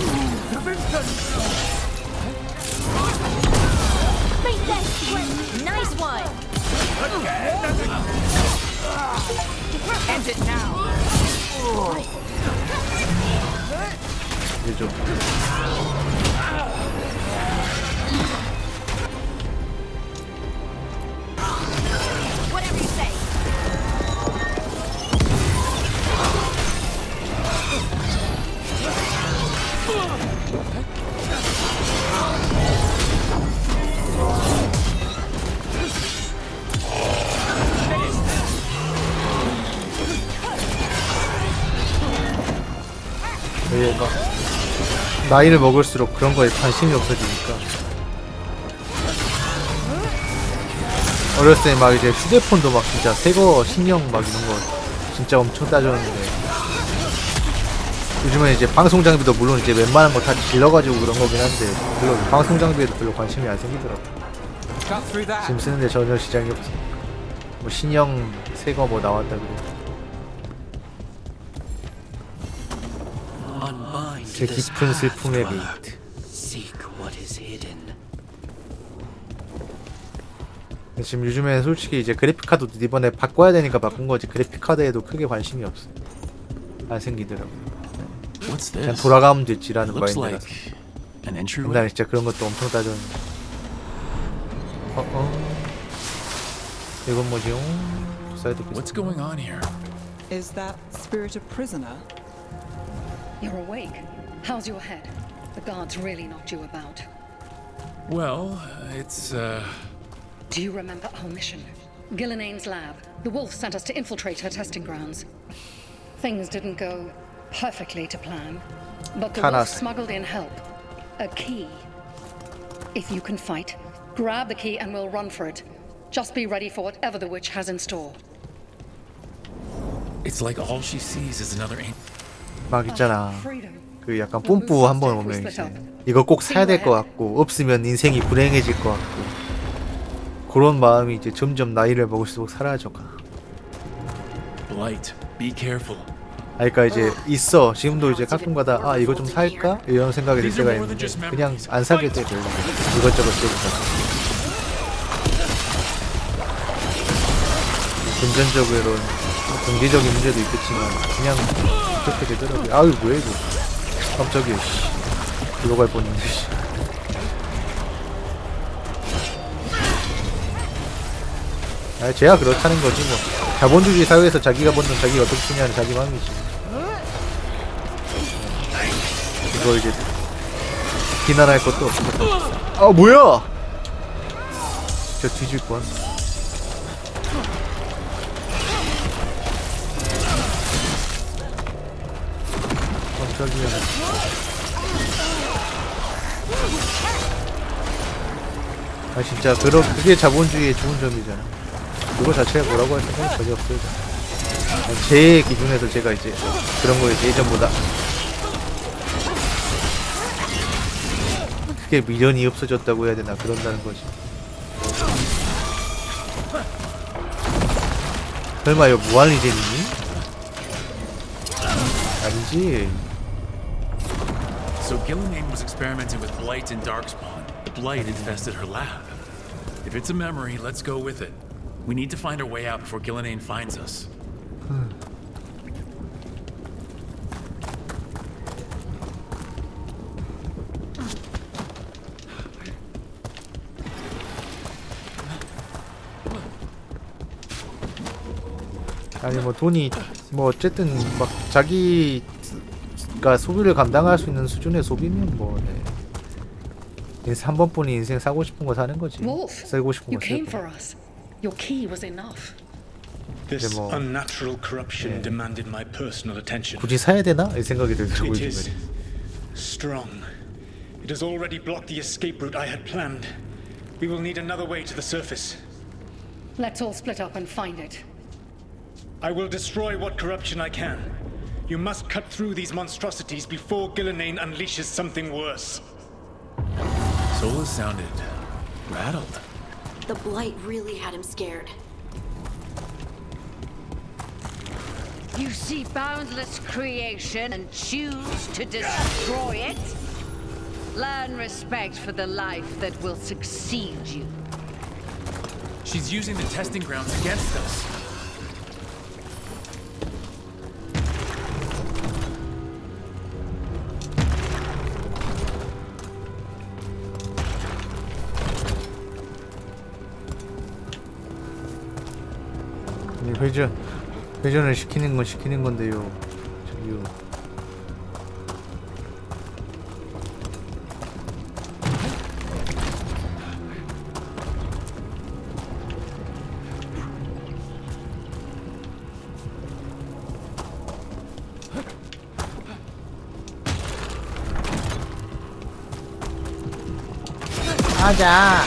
좀 얘가 나이를 먹을수록 그런 거에 관심이 없어지니까 어렸을 때 막 이제 휴대폰도 막 진짜 새거 신형 막 이런 거 진짜 엄청 따졌는데 요즘은 이제 방송 장비도 물론 이제 웬만한 거 다 질러가지고 그런 거긴 한데 별로 방송 장비에도 별로 관심이 안 생기더라고. 지금 쓰는데 전혀 시장이 없으니까 뭐 신형 새거 뭐 나왔다 그래. 제 깊은 슬픔의 게이트. 지금 요즘에 솔직히 이제 그래픽카드도 이번에 바꿔야 되니까 바꾼 거지 그래픽카드에도 크게 관심이 없어. 안 생기더라고. 그냥 돌아가면 됐지라는 마인드라서. 옛날에 진짜 그런 것도 엄청 따졌는데. 이건 뭐지요? What's going on here? Is that spirit a prisoner? You're awake. How's your head? The guards really knocked you about. Well, it's, Do you remember our mission? Gillinane's lab. The wolf sent us to infiltrate her testing grounds. Things didn't go perfectly to plan, but the wolf smuggled in help. A key. If you can fight, grab the key and we'll run for it. Just be ready for whatever the witch has in store. It's like all she sees is another 막 있잖아. 그 약간 뿜뿌 한번 오면 이제 이거 꼭 사야 될 것 같고 없으면 인생이 불행해질 것 같고 그런 마음이 이제 점점 나이를 먹을수록 사라져가. Blight, be careful. 그러니까 이제 있어. 지금도 이제 가끔가다 아 이거 좀 살까? 이런 생각이 들 때가 있는데 그냥 안 사게 돼. 별로 이것저것 쓰니까. 금전적으로는 경제적인 문제도 있겠지만 그냥 그렇게 되더라고요. 아유 뭐야 이거 깜짝이야 씨 들어갈 뻔했네 씨. 아 쟤야 그렇다는 거지 뭐. 자본주의 사회에서 자기가 번 돈 자기가 어떻게 쓰냐는 자기 마음이지. 이거 이제 비난할 것도 없어. 아 뭐야 진짜 뒤질 뻔. 아 진짜 그게 자본주의의 좋은 점이잖아. 그거 자체가 뭐라고 할 생각이 전혀 없어요. 제 기준에서 제가 이제 그런 거에 예전보다 크게 미련이 없어졌다고 해야 되나 그런다는 거지. 설마 이거 무한리젠이니? 아니지. So Gillian was experimenting with blight in Darkspawn. The blight infested her lab. If it's a memory, let's go with it. We need to find our way out before Gillian finds us. 아니 뭐 돈이 뭐 어쨌든 막 자기가 소비를 감당할 수 있는 수준의 소비면 뭐 네. 인생 한 번뿐인 인생 사고 싶은 거 사는 거지. 쓰고 싶은 거 쓰고. Your key was enough. This unnatural corruption demanded my personal attention. 굳이 사야 되나? 이 생각이 들더라고요. It is strong. It has already blocked the escape route I had planned. We will need another way to the surface. Let's all split up and find it. I will destroy what corruption I can. You must cut through these monstrosities before Gillian unleashes something worse. Solus sounded rattled. The blight really had him scared. You see boundless creation and choose to destroy it? Learn respect for the life that will succeed you. She's using the testing grounds against us. 회전을 시키는 건 시키는 건데요. 저기요. 아자.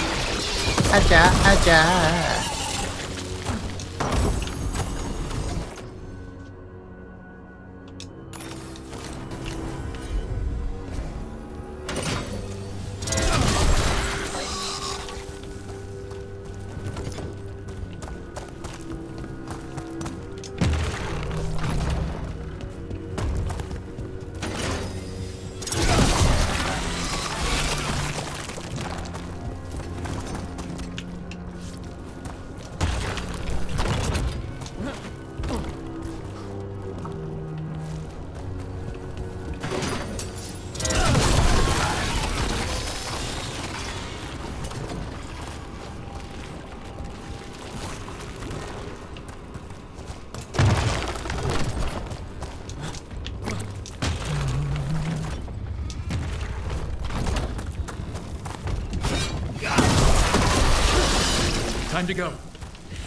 Time to go.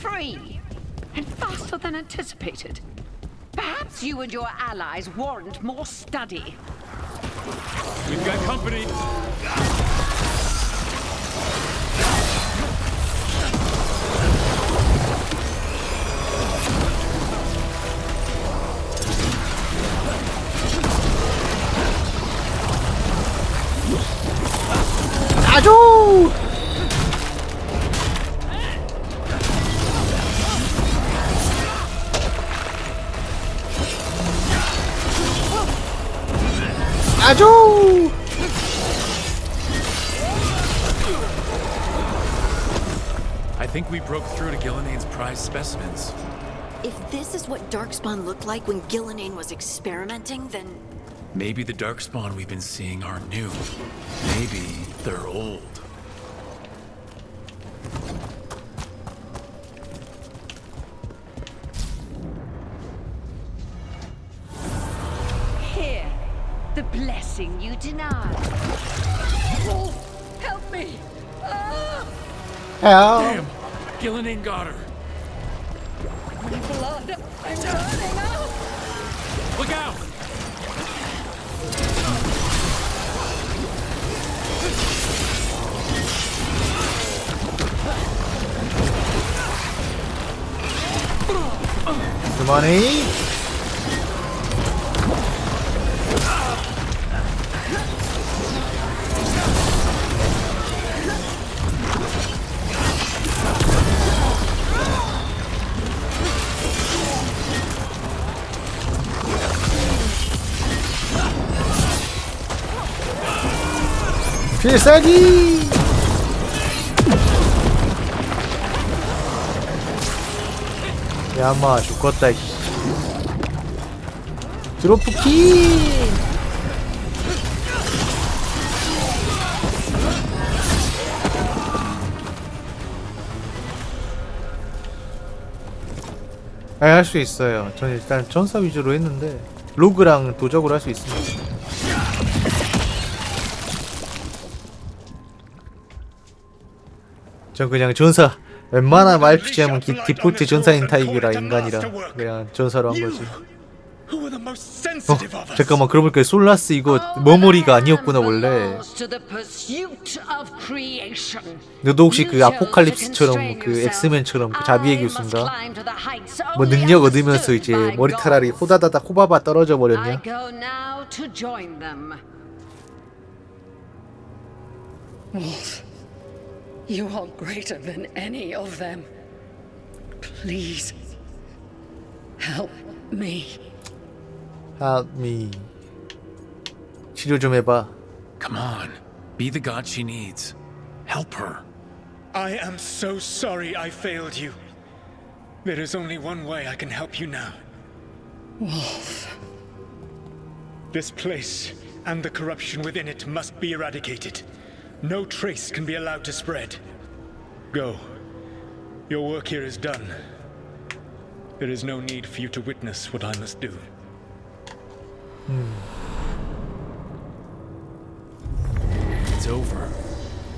Free! And faster than anticipated. Perhaps threats you and your allies warrant more study. We've got company. 아주 아주 I think we broke through to Gillinane's prize specimens. If this is what Darkspawn looked like when Gillinane was experimenting, then Maybe the darkspawn we've been seeing aren't new. Maybe they're old. Here, the blessing you denied. Wolf, help me! Ah! Damn! Gillinane got her. Blood, I'm burning out! Look out! 그만해. 필살기. 야마 죽었다. 드로프키. 할 수 있어요. 저는 일단 전사 위주로 했는데 로그랑 도적으로 할 수 있습니다. 전 그냥 전사 웬만하면 RPG 하면 디폴트 전사인 타입이라 인간이라 그냥 전사로 한 거지. 잠깐만 그러고 보니까 솔라스 이거 머머리가 아니었구나 원래. 너도 혹시 그 아포칼립스처럼 그 엑스맨처럼 그 자비의 교수인가? 뭐 능력 얻으면서 이제 머리카락이 호다다닥 호바바 떨어져 버렸냐? You are greater than any of them. Please, help me. Help me. 치료 좀 해봐. Come on, be the god she needs. Help her. I am so sorry I failed you. There is only one way I can help you now. Wolf. This place and the corruption within it must be eradicated. No trace can be allowed to spread. Go. Your work here is done. There is no need for you to witness what I must do. It's over.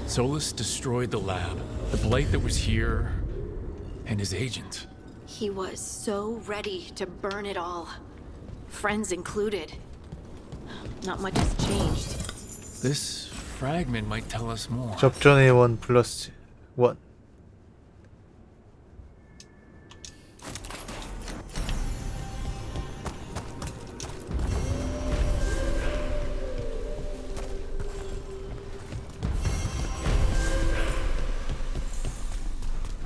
Solus destroyed the lab, the blight that was here, and his agent. He was so ready to burn it all. Friends included. Not much has changed. This fragment might tell us more. 접전의 1+1.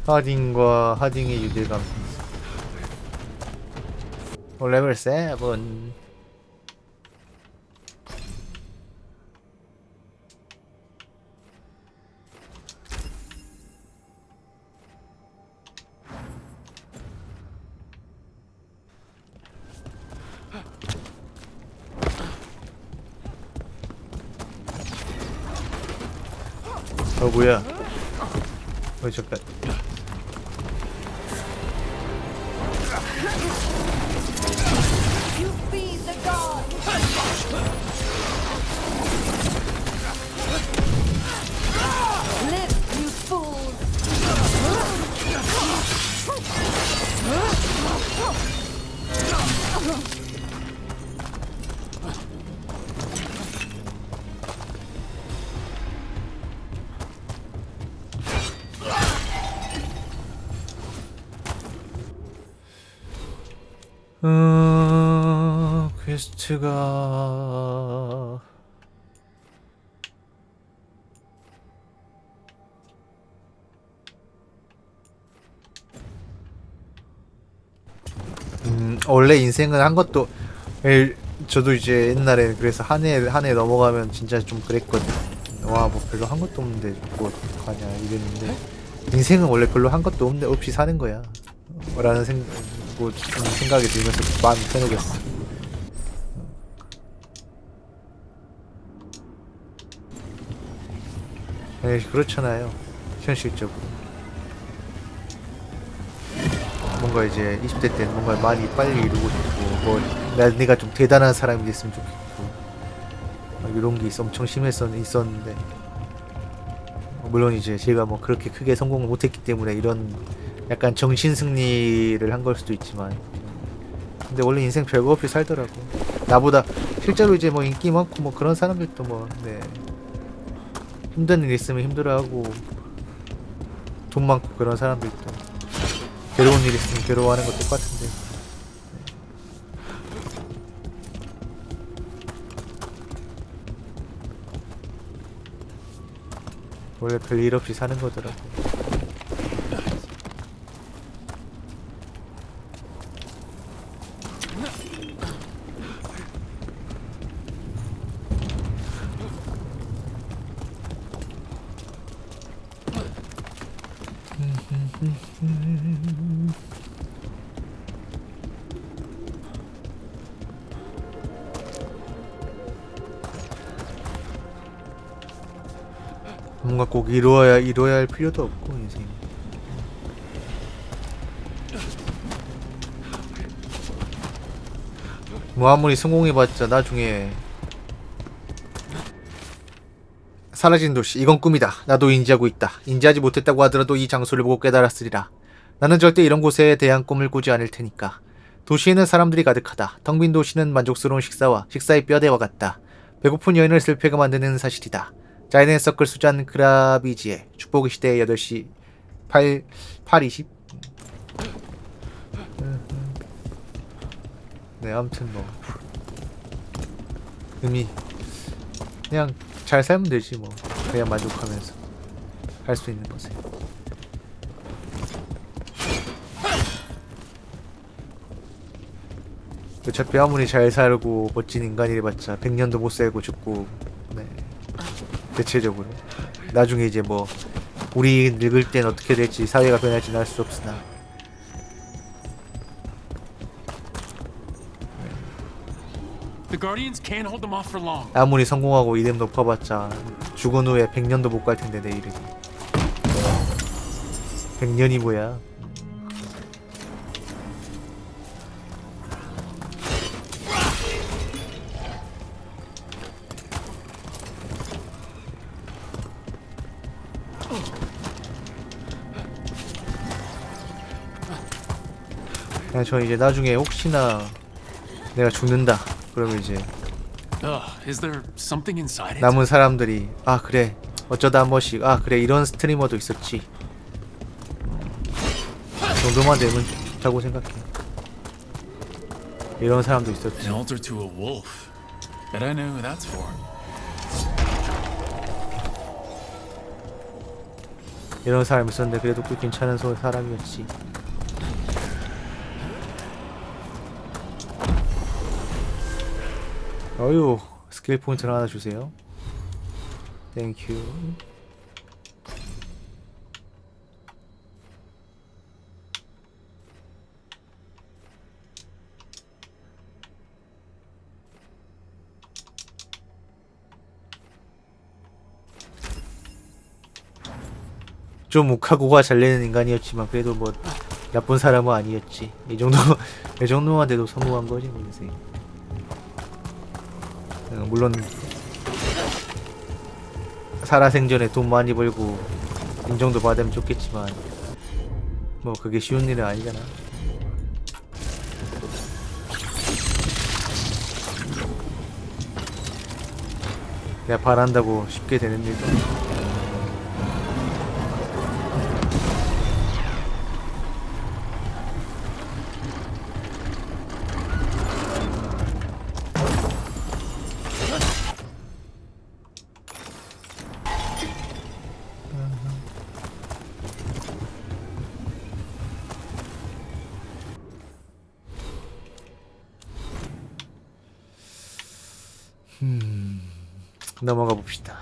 하딩과 하딩의 유대감. 레벨 7. 뭐야? 잠깐. You be the god. Live, you fools. 퀘스트가 원래 인생은 한 것도 저도 이제 옛날에 그래서 한 해 넘어가면 진짜 좀 그랬거든. 와 뭐 별로 한 것도 없는데 뭐 가냐 이랬는데 인생은 원래 별로 한 것도 없이 사는 거야 라는 생각이 들면서 마음이 편해졌어. 네, 그렇잖아요. 현실적으로 뭔가 이제 20대 때는 뭔가 많이 빨리 이루고 싶고 뭐 내가 좀 대단한 사람이 됐으면 좋겠고 막 이런 게 엄청 있었는데 물론 이제 제가 뭐 그렇게 크게 성공을 못했기 때문에 이런 약간 정신 승리를 한 걸 수도 있지만 근데 원래 인생 별거 없이 살더라고. 나보다 실제로 이제 뭐 인기 많고 뭐 그런 사람들도 뭐 네. 힘든 일 있으면 힘들어하고 돈 많고 그런 사람들도 괴로운 일 있으면 괴로워하는 거 똑같은데 원래 별일 없이 사는 거더라고. 뭔가 꼭 이루어야 할 필요도 없고 인생. 뭐 아무리 성공해봤자 나중에 사라진 도시 이건 꿈이다. 나도 인지하고 있다. 인지하지 못했다고 하더라도 이 장소를 보고 깨달았으리라. 나는 절대 이런 곳에 대한 꿈을 꾸지 않을 테니까. 도시에는 사람들이 가득하다. 텅 빈 도시는 만족스러운 식사와 식사의 뼈대와 같다. 배고픈 여인을 슬프게 만드는 사실이다. 자이넨 서클 수잔 그라비지의 축복의 시대의 8시 820 네 아무튼 뭐 의미 그냥 잘 살면 되지 뭐. 그냥 만족하면서 할 수 있는 것에 어차피 아무리 잘 살고 멋진 인간이래봤자 100년도 못 살고 죽고 네. 대체적으로 나중에 이제 뭐 우리 늙을 땐 어떻게 될지 사회가 변할지는 알 수 없으나 아무리 성공하고 이름 높아봤자 죽은 후에 100년도 못 갈 텐데 내 이름이 100년이 뭐야. 저 이제 나중에 혹시나 내가 죽는다 그러면 이제 남은 사람들이 아 그래 어쩌다 한 번씩 아 그래 이런 스트리머도 있었지 정도만 되면 좋다고 생각해. 이런 사람도 있었지. 이런 사람이 있었는데 그래도 꽤 괜찮은 사람이었지. 어휴 스킬 포인트를 하나 주세요. 땡큐. 좀 욱하고가 잘 내는 인간이었지만 그래도 뭐 나쁜 사람은 아니었지. 이 정도만 돼도 성공한 거지 뭐 인생. 물론 살아생전에 돈 많이 벌고 인정도 받으면 좋겠지만 뭐 그게 쉬운 일은 아니잖아. 내가 바란다고 쉽게 되는 일도 넘어가 봅시다.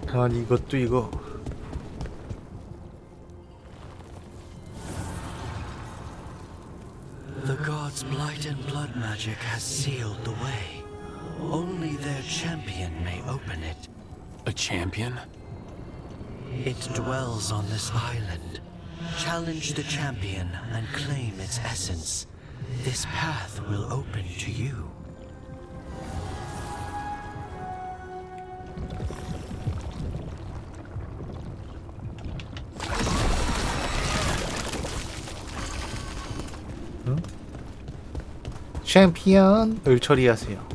아니 이것도 이거 The gods' blight and blood magic has sealed the way. Only their champion may open it. A champion? It dwells on this island. Challenge the champion and claim its essence. This path will open to you. 챔피언을 처리하세요.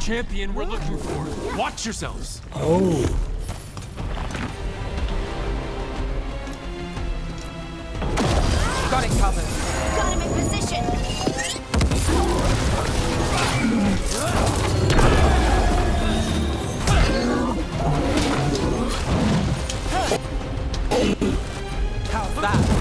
Champion we're looking for. Watch yourselves. Oh. Got it covered. Got him in position. How's that?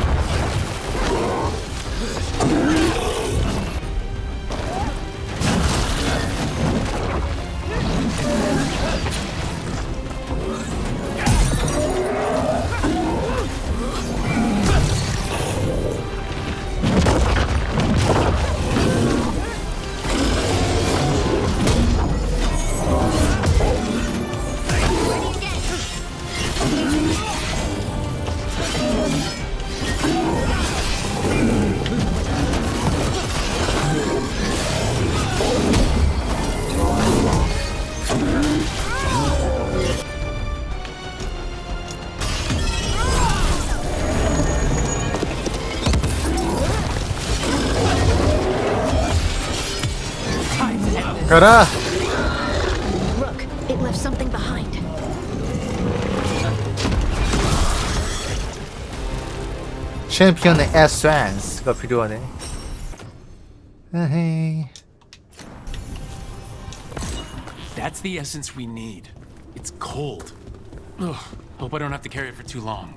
가라. Look, it left something behind. 챔피언의 에센스가 필요하네. 에헤이. That's the essence we need. It's cold. Ugh, hope I don't have to carry it for too long.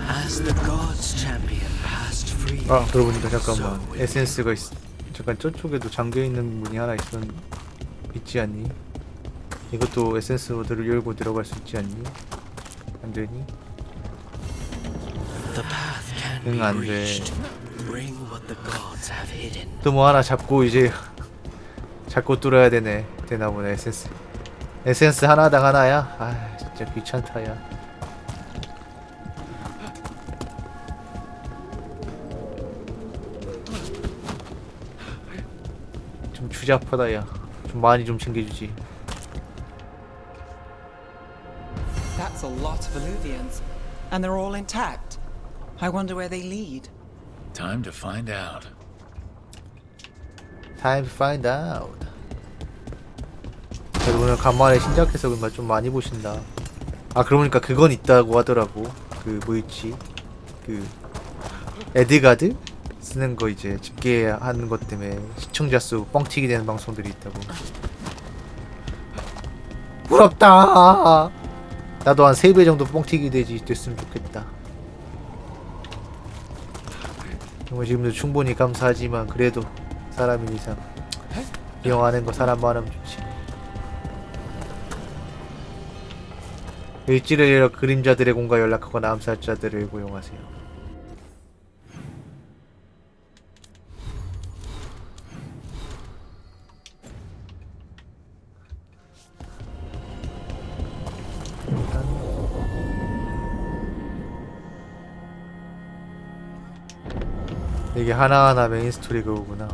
As the gods' champion passed free. 아, 그러고 보니까 잠깐만. 에센스가 잠깐 저쪽에도 잠겨 있는 문이 하나 있지 않니? 이것도 에센스 모드를 열고 들어갈 수 있지 않니? 안 되니? 응, 안 돼. 또 뭐 하나 잡고 이제 잡고 뚫어야 되네. 되나 보네. 에센스 하나당 하나야? 아, 진짜 귀찮다 야. 좀 주잡하다 야. 좀 많이 좀 챙겨주지. That's a lot of Illuvians, and they're all intact. I wonder where they lead. Time to find out. Time to find out. 그래도 오늘 간만에 신작해서 그런가 좀 많이 보신다. 아, 그러고 보니까 그건 있다고 하더라고. 그 뭐 있지? 그 에드가드 쓰는 거 이제 집계하는 것 때문에 시청자 수 뻥튀기 되는 방송들이 있다고. 부럽다. 나도 한 3배 정도 뻥튀기 됐으면 좋겠다. 정말 지금도 충분히 감사하지만 그래도 사람인 이상 이용하는 거 사람 많으면 좋지. 일지를 열어 그림자 드래곤과 연락하거나 암살자들을 고용하세요. 이게 하나하나 메인 스토리 그거구나.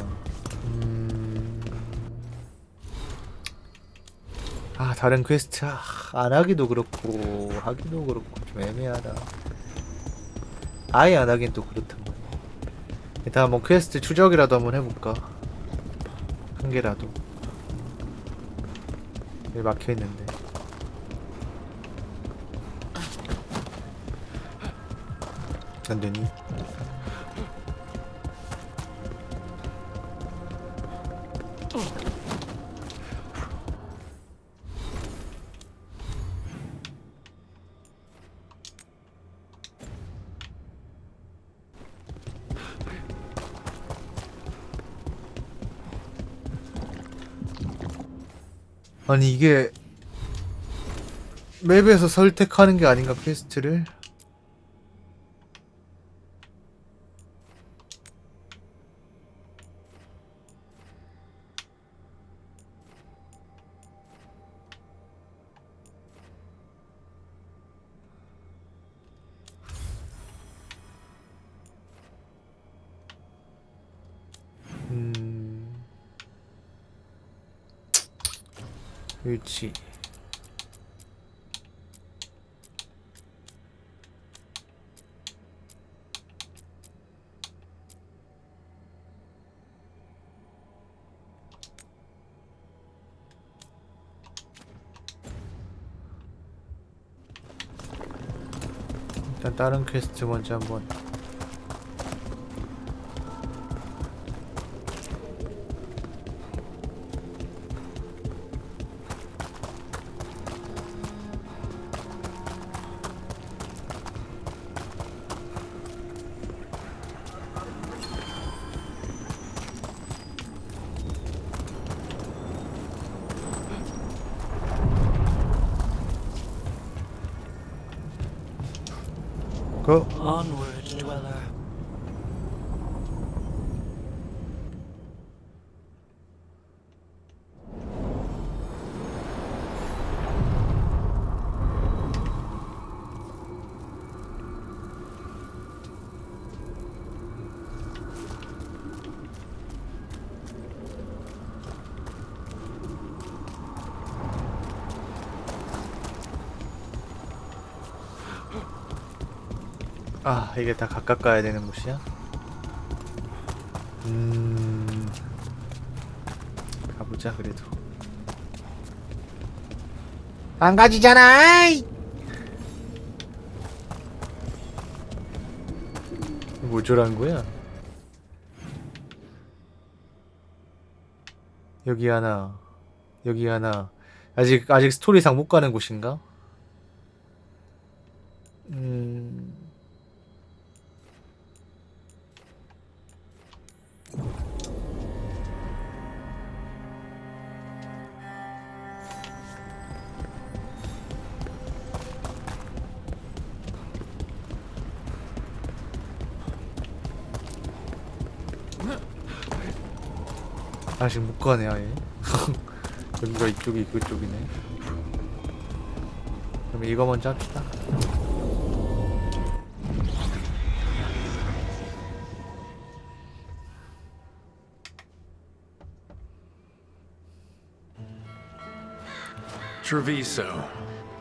아, 다른 퀘스트 안 하기도 그렇고 하기도 그렇고 좀 애매하다. 아예 안 하긴 또 그렇단 말이야. 일단 한번 퀘스트 추적이라도 한번 해볼까? 한 개라도. 여기 막혀있는데. 안되니? 아니 이게 맵에서 선택하는 게 아닌가 퀘스트를? 그렇지. 일단 다른 퀘스트 먼저 한번. Go. Onward, dweller. 아, 이게 다 각각 가야 되는 곳이야? 가보자 그래도. 안 가지잖아. 뭐 저란 거야? 여기 하나, 여기 하나. 아직 스토리상 못 가는 곳인가? 아직 못 가네 아예. 여기가 이쪽이 그쪽이네. 그럼 이거 먼저 합시다. Treviso,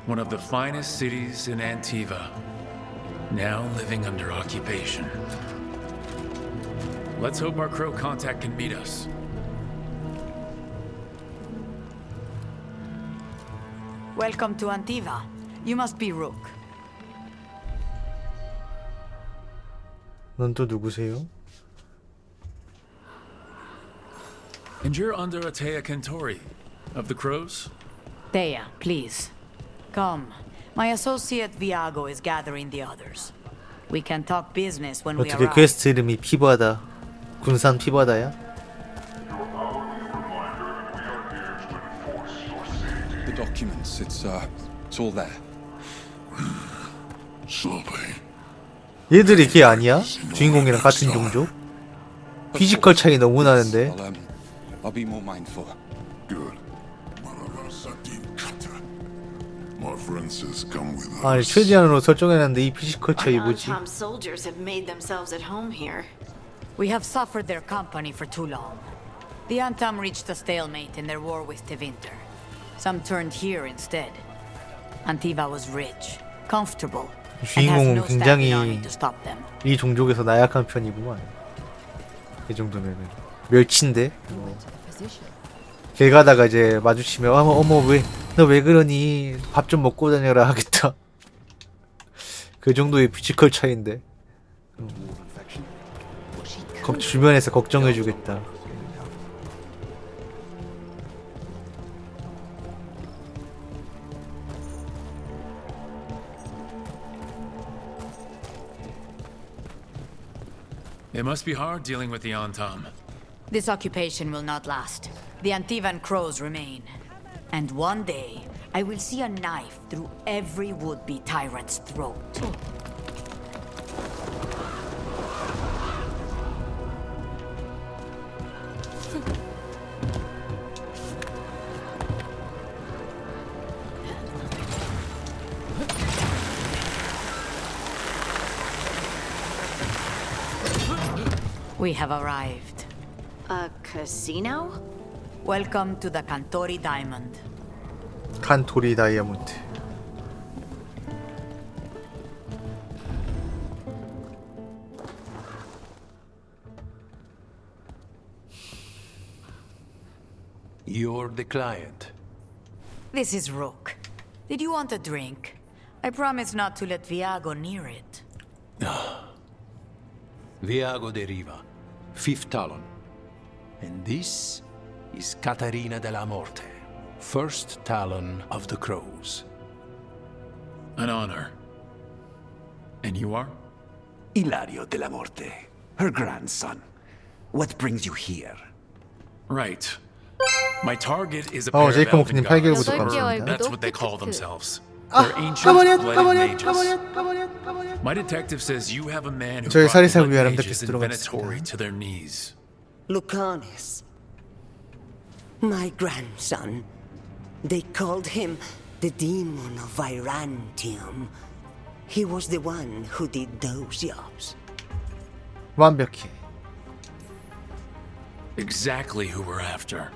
one of the finest cities in Antiva, now living under occupation. Let's hope our crow contact can meet us. Welcome to Antiva. You must be Rook. 넌 또 누구세요? And you're under Atea Kentori, of the crows? Thea, please. Come. My associate Viago is gathering the others. We can talk business when we 어떻게 arrive. 퀘스트 이름이 피바다, 군산 피바다야? The documents, it's all there. 얘들이 걔 아니야? 주인공이랑 같은 종족? 피지컬 차이 너무 나는데. I'll be more mindful. Good. My friend says come with us. 아니 최대한으로 설정해놨는데 이 피지컬 차이 뭐지? Tom soldiers have made themselves at home here. We have suffered their company for too long. The Antam reached a stalemate in their war with Tevinter. Some turned here instead. Antiva was rich, comfortable, and has 주인공은 no standing 굉장히 army to stop them. 이 종족에서 나약한 편이구만. 이 정도면은 멸치인데. 길 가다가 이제 마주치면 어머 왜 너 왜 그러니 밥 좀 먹고 다녀라 하겠다. 그 정도의 피지컬 차이인데. 주변에서 걱정해주겠다. It must be hard dealing with the Antam. This occupation will not last. The Antivan crows remain. And one day, I will see a knife through every would-be tyrant's throat. We have arrived. A casino? Welcome to the Cantori Diamond. 칸토리 다이아몬드. You're the client. This is Rook. Did you want a drink? I promise not to let Viago near it. Viago deriva, 5th Talon. And this is Catarina della Morte, 1st Talon of the Crows. An honor. And you are? Ilario della Morte, her grandson. What brings you here? Right. My target is a pair of 제이크모프님 elven 8개월 gods. 구독 감사합니다. That's what they call themselves. They're ancient blooded mages. My detective says you have a man who 저희 brought 사리사를 blood 위한 mages 람다키스 in 들어가겠습니다. Venatori to their knees. Lucanus. My grandson. They called him the demon of Virantium. He was the one who did those jobs. 완벽해. Exactly who we're after.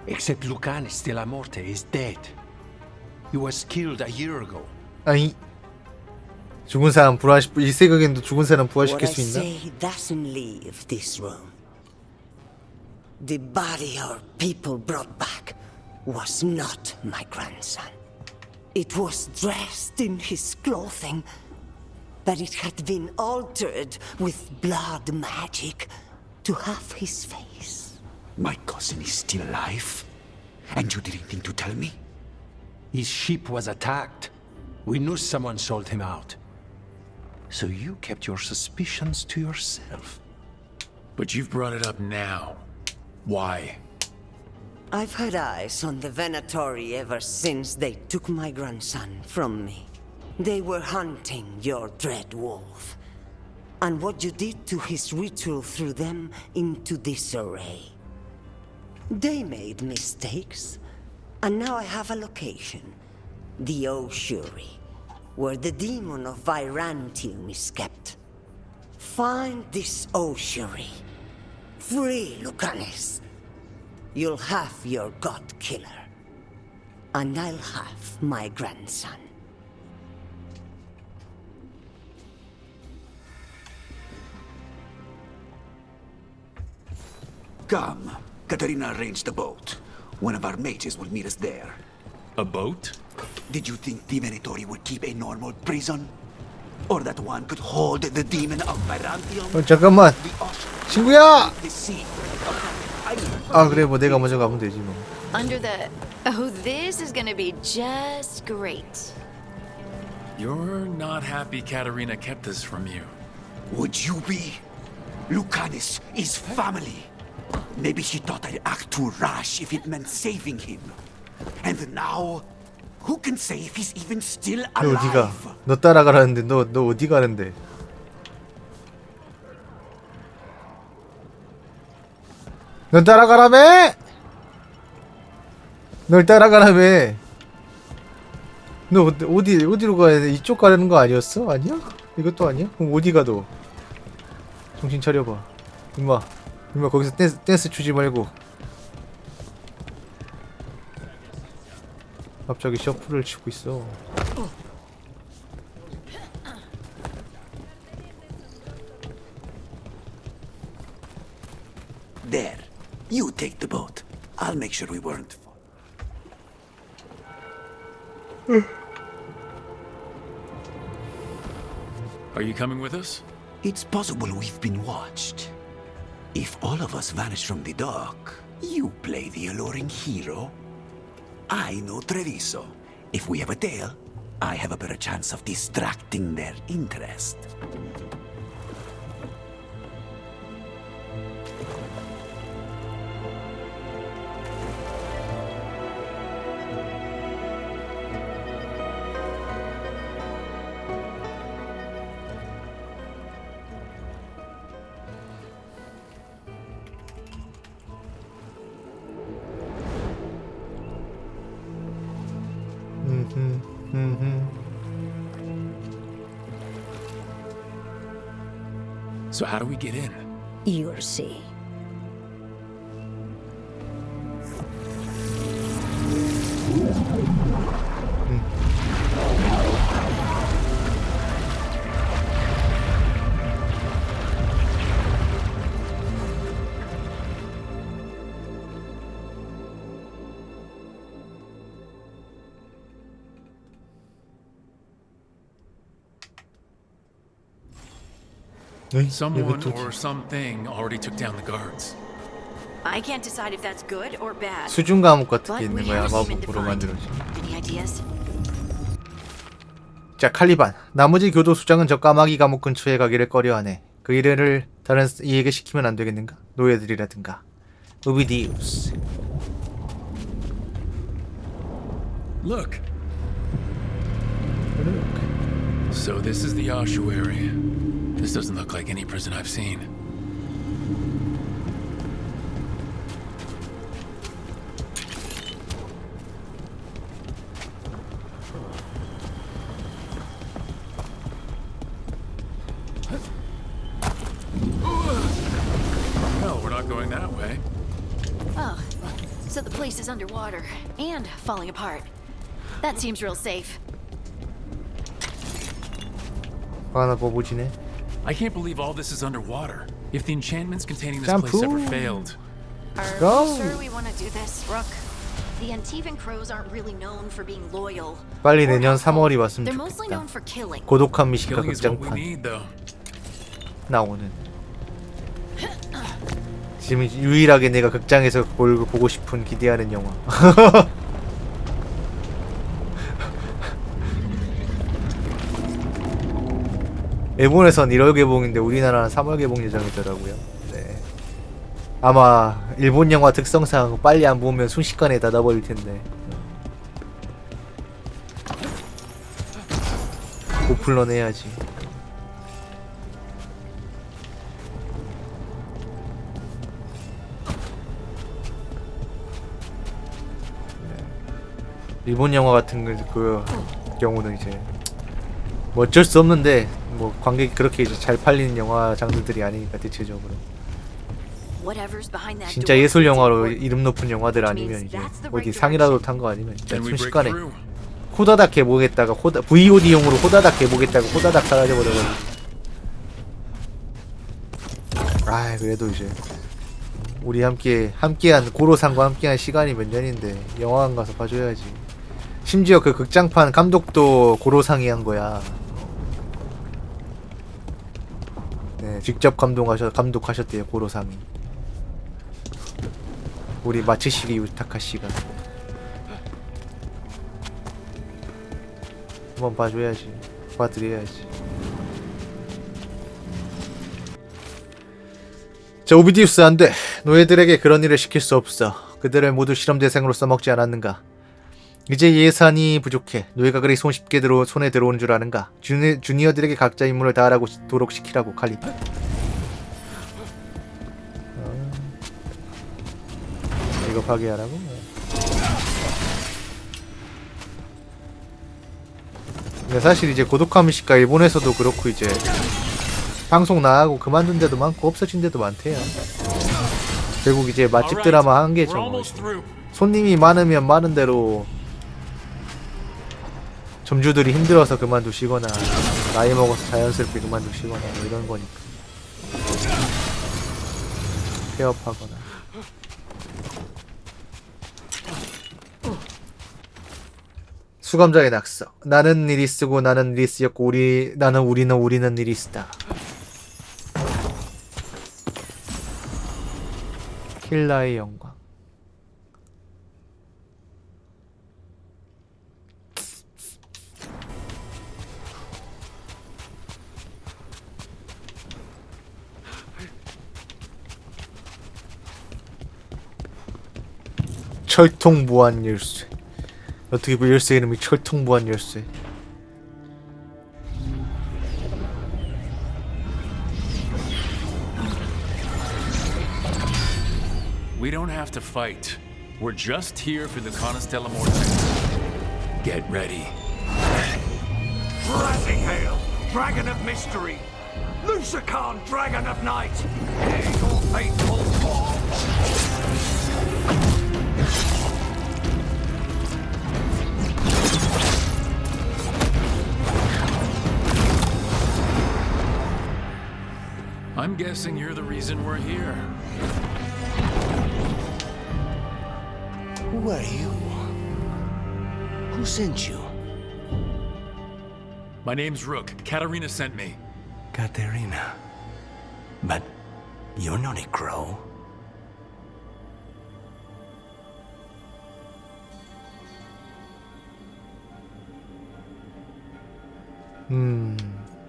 Except Lucanus della Morte is dead. He was killed a year ago. 아니 죽은 사람 이 세계에도 죽은 사람 부활시킬 What 수 I 있나? say doesn't leave this room. The body our people brought back was not my grandson. It was dressed in his clothing, but it had been altered with blood magic to have his face. My cousin is still alive? And you didn't think to tell me? His ship was attacked. We knew someone sold him out. So you kept your suspicions to yourself. But you've brought it up now. Why? I've had eyes on the Venatori ever since they took my grandson from me. They were hunting your dread wolf. And what you did to his ritual threw them into disarray. They made mistakes, and now I have a location. The Ossuary, where the demon of Virantium is kept. Find this Ossuary. Free Lucanus. You'll have your god killer. And I'll have my grandson. Come. Katarina arranged a boat. One of our mages will meet us there. A boat? Did you think the Venatori would keep a normal prison? Or that one could hold the demon of Virantium? 잠깐만 친구야! The sea. 아 그래 뭐 내가 먼저 가면 되지 뭐. Under the... Oh, this is gonna be just great. You're not happy Katarina kept this from you. Would you be? Lucanus is family. Maybe she thought I'd act too rash if it meant saving him. And now, who can say if he's even still 너 어디가? alive? 너 따라가라는데 너 어디 가는데? 너 따라가라며? 널 따라가라며? 너 어디로 가야 돼? 이쪽 가려는 거 아니었어? 아니야? 이것도 아니야? 그럼 어디 가 너? 정신 차려봐. 임마 거기서 댄스 추지 말고. 갑자기 셔플을 치고 있어. There. You take the boat. I'll make sure we weren't. Are you coming with us? It's possible we've been watched. If all of us vanish from the dock, you play the alluring hero. I know Treviso. If we have a tail, I have a better chance of distracting their interest. So how do we get in? You'll see. Someone or something already took down the guards. I can't decide if that's good or bad. 수중 과목 같은 게 있는 거야. 마법으로 만들어진. Any ideas? 자, 칼리반. 나머지 교도 수장은 저 까마귀 감옥 근처에 가기를 꺼려하네. 그 일을 다른 이에게 시키면 안 되겠는가? 노예들이라든가. 오비디우스. Look. So this is the ossuary. This doesn't look like any prison I've seen. No, we're not going that way. Oh, so the place is underwater and falling apart. That seems real safe. 하나 보지네. I can't believe all this is underwater. If the enchantments containing this place ever failed. Are Go. you sure we want to do this, Rook? The Antivan crows aren't really known for being loyal. 빨리 내년 3월이 왔으면 They're mostly known 좋겠다. for killing. 고독한 미식가 Killing is what we 극장판 need, though. 나오는. 지금 유일하게 내가 극장에서 보고 싶은 기대하는 영화. 일본에선 1월 개봉인데 우리나라는 3월 개봉 예정이더라고요. 네. 아마 일본 영화 특성상 빨리 안 보면 순식간에 닫아버릴 텐데. 오플런 해야지. 일본 영화 같은 그 경우는 이제 뭐 어쩔 수 없는데 뭐 관객이 그렇게 이제 잘 팔리는 영화 장르들이 아니니까 대체적으로 진짜 예술 영화로 이름 높은 영화들 아니면 이제 어디 상이라도 탄 거 아니면 진짜 순식간에 호다닥 해보겠다가 VOD용으로 호다닥 해보겠다가 호다닥 사라져버려가지고. 아 그래도 이제 우리 함께한 고로상과 함께한 시간이 몇 년인데 영화관 가서 봐줘야지. 심지어 그 극장판 감독도 고로상이 한 거야. 네, 직접 감독하셨대요 고로상이. 우리 마츠시리 유타카 씨가. 한번 봐줘야지. 봐드려야지. 자, 오비디우스 안 돼. 노예들에게 그런 일을 시킬 수 없어. 그들을 모두 실험 대상으로 써먹지 않았는가? 이제 예산이 부족해. 노예가 그리 손쉽게 손에 들어오는 줄 아는가? 주니어들에게 각자 임무를 다하라고 도록 시키라고 칼리바. 이거 파괴하라고? 근데 사실 이제 고독하면서 일본에서도 그렇고 이제 방송 나가고 그만둔 데도 많고 없어진 데도 많대요. 결국 이제 맛집 드라마 한계죠. 뭐. 손님이 많으면 많은 대로 점주들이 힘들어서 그만두시거나 나이 먹어서 자연스럽게 그만두시거나 뭐 이런 거니까. 폐업하거나. 수감자의 낙서. 나는 리리스고 나는 리리스였고 나는 우리는 리리스다. 킬라의 영광. 철통 무한 열쇠. 어떻게 보면 열쇠 이름이 철통 무한 열쇠. We don't have to fight. We're just here for the Conestella Morte. Get ready. Rising Hail, Dragon of Mystery! Lucican, Dragon of Night! Hear your faithful call! I'm guessing you're the reason we're here. Who are you? Who sent you? My name's Rook. Katarina sent me. Katerina. But you're not a crow.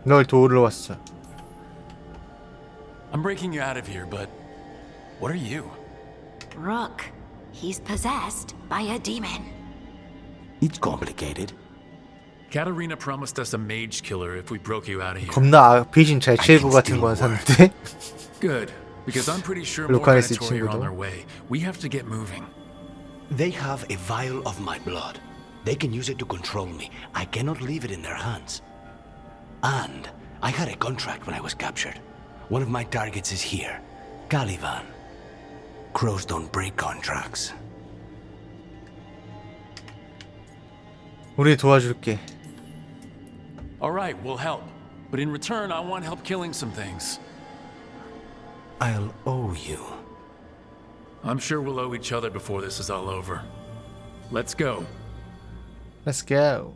널 도우러 왔어. I'm breaking you out of here, but what are you? Rook. He's possessed by a demon. It's complicated. Katarina promised us a mage killer if we broke you out of here. 겁나 배신 잘 치고 같은 건 샀는데. Good, because I'm pretty sure more 루카니스 Venatori are on 친구도. their way. We have to get moving. They have a vial of my blood. They can use it to control me. I cannot leave it in their hands. And I had a contract when I was captured. One of my targets is here, Caliban. Crows don't break contracts. 우리 도와줄게. All right, we'll help. But in return, I want help killing some things. I'll owe you. I'm sure we'll owe each other before this is all over. Let's go. Let's go.